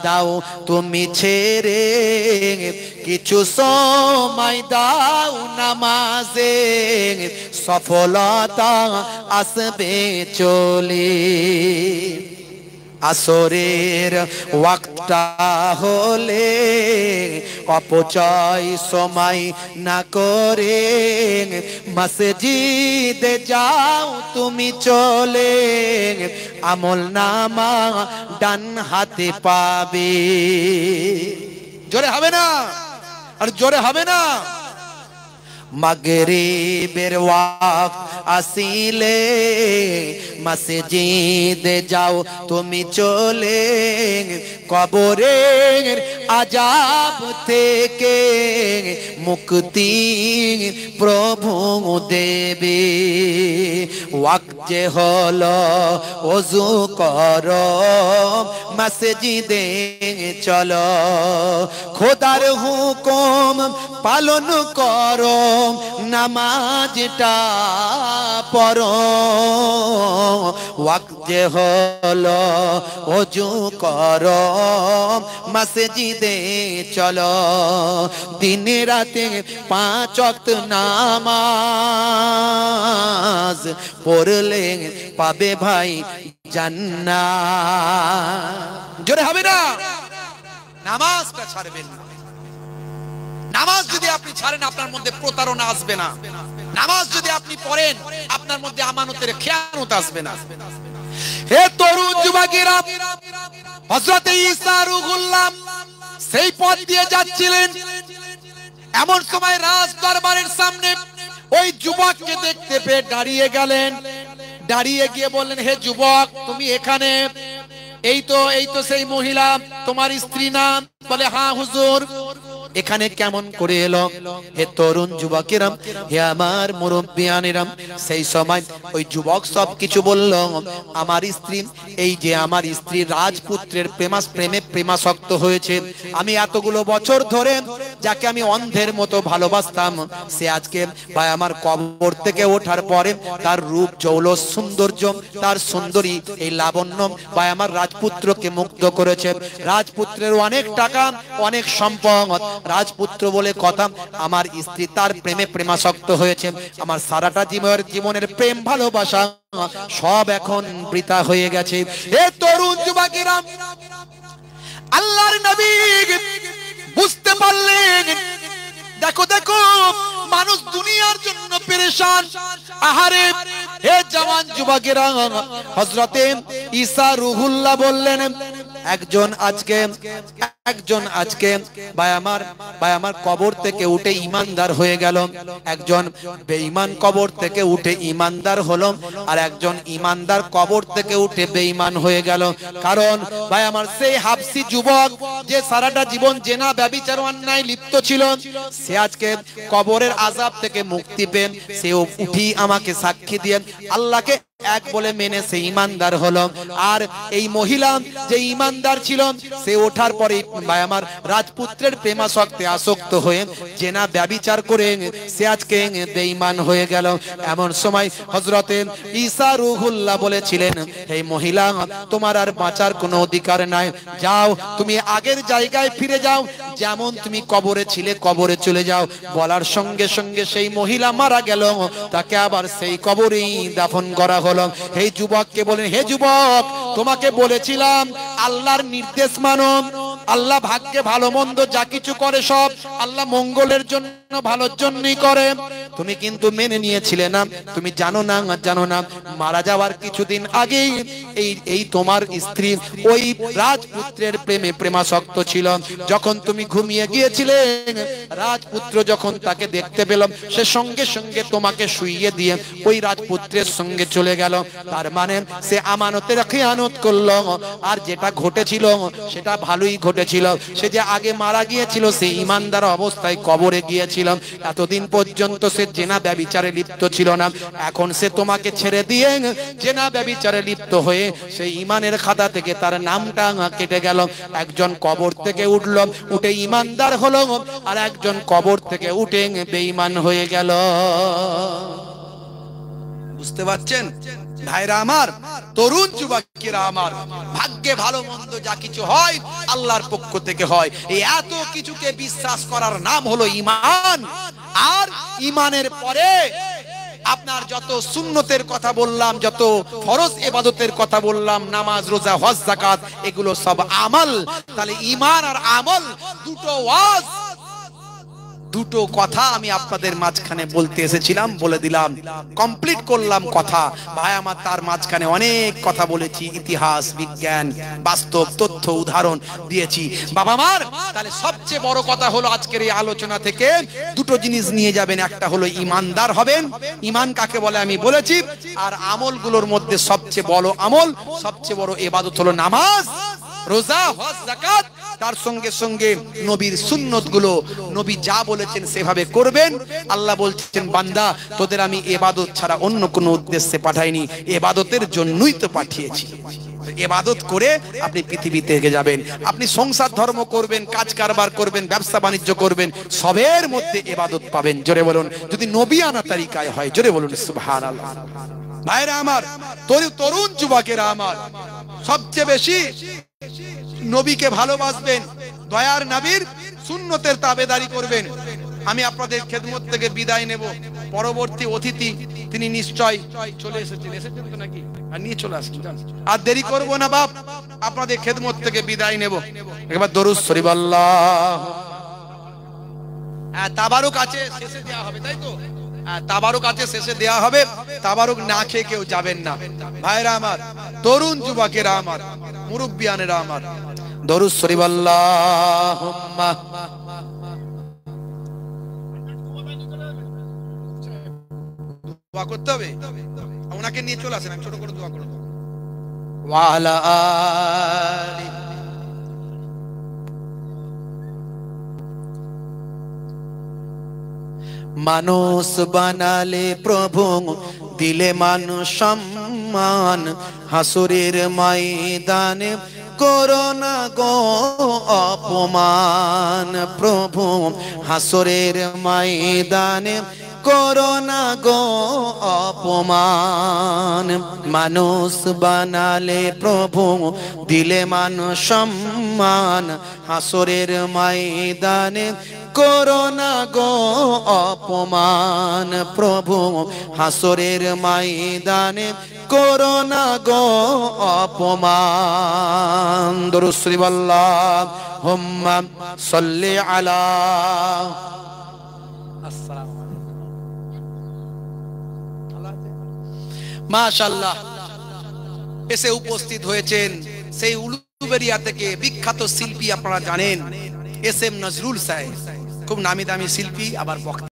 দাও তুমি ছেড়ে কিছু সময় দাও নামাজে সফলতা আসবে চলে আসরের ওয়াক্তটা হলে অপচয় সময় না করে মসজিদে যাও তুমি চলে আমল নামা ডান হাতে পাবে জোরে হবে না আর জোরে হবে না মাগরিবের ওয়াক্ত আসিলে মসজিদে যাও তুমি চলে কবরের আযাব থেকে মুক্তি প্রভু দেবে ওয়াক্ত যে হলো ওযু করো মসজিদে চলো খোদার হুকুম পালন করো নামাজটা পড়ো ওয়াক্ত যে হলো ওযু করো মসজিদে চলো দিন রাতে 5 ওয়াক্ত নামাজ পড়লে পাবে ভাই জান্নাত জোরে হবে না নামাজটা ছাড়বেন না নামাজ যদি আপনি ছাড়েন আপনার মধ্যে প্রতারণা আসবে না নামাজ যদি আপনি পড়েন আপনার মধ্যে আমানতের খেয়ানত আসবে না হে তরুণ যুবকেরা হযরত ঈসা রূহুল্লাহ সেই পথ দিয়ে যাচ্ছিলেন এমন সময় রাজ দরবারের সামনে ওই যুবককে দেখতে পেয়ে দাঁড়িয়ে গেলেন দাঁড়িয়ে গিয়ে বললেন হে যুবক তুমি এখানে এই তো সেই মহিলা তোমার স্ত্রী না বলে হ্যাঁ হুজুর এখানে কেমন করে এলো হে তরুণ যুবকেরা হে আমার মুরব্বিয়ানেরা সেই সময় ওই যুবক সব কিছু বলল আমার স্ত্রী এই যে আমার স্ত্রী রাজপুত্রের প্রেমে প্রেমাসক্ত হয়েছে আমি এতগুলো বছর ধরে যাকে আমি অন্ধের মতো ভালোবাসতাম সে আজকে ভাই আমার কবর থেকে ওঠার পরে তার রূপ জৌলস সৌন্দর্য তার সুন্দরী এই লাবণ্য ভাই আমার রাজপুত্রকে মুগ্ধ করেছে রাজপুত্রের অনেক টাকা অনেক সম্পদ রাজপুত্র বলে কথা আমার স্ত্রী তার প্রেমে প্রেমাসক্ত হয়েছে আমার সারাটা জীবনের প্রেম ভালোবাসা সব এখন বৃথা হয়ে গেছে হে তরুণ যুবকেরা আল্লাহর নবী বুঝতে পারলেন দেখো দেখো মানুষ দুনিয়ার জন্য পেরেশান আহারে হে জওয়ান যুবকেরা হযরতে ঈসা রূহুল্লাহ বললেন একজন আজকে ভাই আমার কবর থেকে উঠে ঈমানদার হয়ে গেল একজন বেঈমান কবর থেকে উঠে ঈমানদার হলো আর একজন ঈমানদার কবর থেকে উঠে বেঈমান হয়ে গেল কারণ ভাই আমার সেই হাবশী যুবক যে সারাটা জীবন জেনা ব্যভিচার অন্যায় লিপ্ত ছিল সে আজকে কবরের আযাব থেকে মুক্তি পেয়ে সে উঠি আমাকে সাক্ষী দিয়ে আল্লাহকে এক বলে মেনে সে ঈমানদার হলো আর এই মহিলা যে ঈমানদার ছিল সে ওঠার পরে ভাই আমার রাজপুত্রের প্রেমাসক্তে আসক্ত হয়ে জেনা ব্যভিচার করে সে আজকে বেঈমান হয়ে গেল। এমন সময় হযরতে ঈসা রূহুল্লাহ বলেছিলেন, এই মহিলা তোমার আর বাঁচার কোনো অধিকার নাই, যাও তুমি আগের জায়গায় ফিরে যাও, যেমন তুমি কবরে ছিলে কবরে চলে যাও। বলার সঙ্গে সঙ্গে সেই মহিলা মারা গেল, তাকে আবার সেই কবরেই দাফন করা হলো। এই যুবককে বলেন, হে যুবক, তোমাকে বলেছিলাম আল্লাহর নির্দেশ মানো। আল্লাহ ভাগ্যে ভালো মন্দ যা কিছু করে সব আল্লাহ মঙ্গলের জন্য, ভালোর জন্যই করে। তুমি কিন্তু মেনে নিয়েছিলে না। তুমি জানো না মারা যাওয়ার কিছুদিন আগেই এই তোমার স্ত্রী ওই রাজপুত্রের প্রেমে প্রেমাসক্ত ছিল। যখন তুমি ঘুমিয়ে গিয়েছিলে, রাজপুত্র যখন তাকে দেখতে পেল, সে সঙ্গে সঙ্গে তোমাকে শুইয়ে দিয়ে ওই রাজপুত্রের সঙ্গে চলে গেল। তার মানে সে আমানতের খেয়ানত করলো। আর যেটা ঘটেছিল সেটা ভালোই ঘটেছিল। সে যে আগে মারা গিয়েছিল সে ইমানদার অবস্থায় কবরে গিয়েছিল। এতদিন পর্যন্ত সে জেনা ব্যভিচারে লিপ্ত ছিল না। এখন সে তোমাকে ছেড়ে দিয়ে জেনা ব্যভিচারে লিপ্ত হয়ে সেই ইমানের খাতা থেকে তার নামটা কেটে গেল। একজন কবর থেকে উঠল, উঠে ইমানদার হলো, আর একজন কবর থেকে উঠে বেঈমান হয়ে গেল। বুঝতে পারছেন ভাইরা আমার, তরুণ যুবকেরা আমার, ভাগ্যে ভালো মন্দ যা কিছু হয় আল্লাহর পক্ষ থেকে হয়। এই এত কিছুকে বিশ্বাস করার নাম হলো ঈমান। আর ঈমানের পরে আপনার যত সুন্নতের কথা বললাম, যত ফরজ ইবাদতের কথা বললাম, নামাজ, রোজা, হজ, যাকাত, এগুলো সব আমল। তাহলে ঈমান আর আমল দুটো ওয়াজ, দুটো কথা আমি আপনাদের মাঝখানে বলতে এসেছিলাম, বলে দিলাম, কমপ্লিট করলাম কথা। ভাই আমার, তার মাঝখানে অনেক কথা বলেছি, ইতিহাস, বিজ্ঞান, বাস্তব তথ্য, উদাহরণ দিয়েছি। বাবা আমার, তাহলে সবচেয়ে বড় কথা হলো আজকের এই আলোচনা থেকে দুটো জিনিস নিয়ে যাবেন। একটা হলো ইমানদার হবেন, ইমান কাকে বলে আমি বলেছি। আর আমলগুলোর মধ্যে সবচেয়ে বড় আমল, সবচেয়ে বড় ইবাদত হলো নামাজ, রোজা, হজ, যাকাত। তার সঙ্গে সঙ্গে নবীর সুন্নতগুলো, নবী যা বলেছেন সেভাবে করবেন। আল্লাহ বলছেন, বান্দা তোদের আমি ইবাদত ছাড়া অন্য কোনো উদ্দেশ্যে পাঠাইনি, ইবাদতের জন্যই তো পাঠিয়েছি। ইবাদত করে আপনি পৃথিবীতে এগিয়ে যাবেন। আপনি সংসার ধর্ম করবেন, কাজ কারবার করবেন, ব্যবসা বাণিজ্য করবেন, সবের মধ্যে ইবাদত পাবেন। জোরে বলুন, যদি নবী আনা তরিকায় হয়। জোরে বলুন সুবহানাল্লাহ। ভাইরা আমার, তরুণ যুবকেরা আমার, সবচেয়ে বেশি নবীকে ভালোবাসবেন, দয়ার নবীর সুন্নতের তাবেদারি করবেন। আমি আপনাদের খেদমত থেকে বিদায় নেব। পরবর্তী অতিথি তিনি নিশ্চয় চলে এসেছেন তো নাকি? আর নিয়ে চলে আসছেন। আর দেরি করব না বাপ, আপনাদের খেদমত থেকে বিদায় নেব। একবার দরুদ শরীফ আল্লাহ। তাবারুক আছে, শেষে দেওয়া হবে, তাই তো? তাবারুক আছে, শেষে দেওয়া হবে। তাবারুক না খেয়ে কেউ যাবেন না। ভাইরা আমার, তরুণ যুবকেরা আমার, মুরব্বিয়ানেরা আমার, দরুদ শরীফ আল্লাহুম্মা। দোয়া করতে হবে, ওনাকে নিয়ে চলে আসেন, আমি ছোট করে দোয়া করব। ওয়া আলা আলি। মানুষ বানালে প্রভু, দিলে মানুষ সম্মান, হাসুরের ময়দানে করোনা গো অপমান। প্রভু হাসুরের ময়দানে করোনা গো অপমান। মানুষ বানালে প্রভু, দিলে মানুষ সম্মান, হাসুরের ময়দানে করোনা গো অপমান। প্রভু হাসরের ময়দানে করোনা গো অপমান। দরুদ শরীফ আল্লাহুম্মা সাল্লি আলা। আসসালামু আলাইকুম। মাশাআল্লাহ, এসে উপস্থিত হয়েছেন সেই উলুবেড়িয়া থেকে বিখ্যাত শিল্পী, আপনারা জানেন এস এম নজরুল সাহেব। খুব নামি দামি শিল্পী, আবার বক্তা।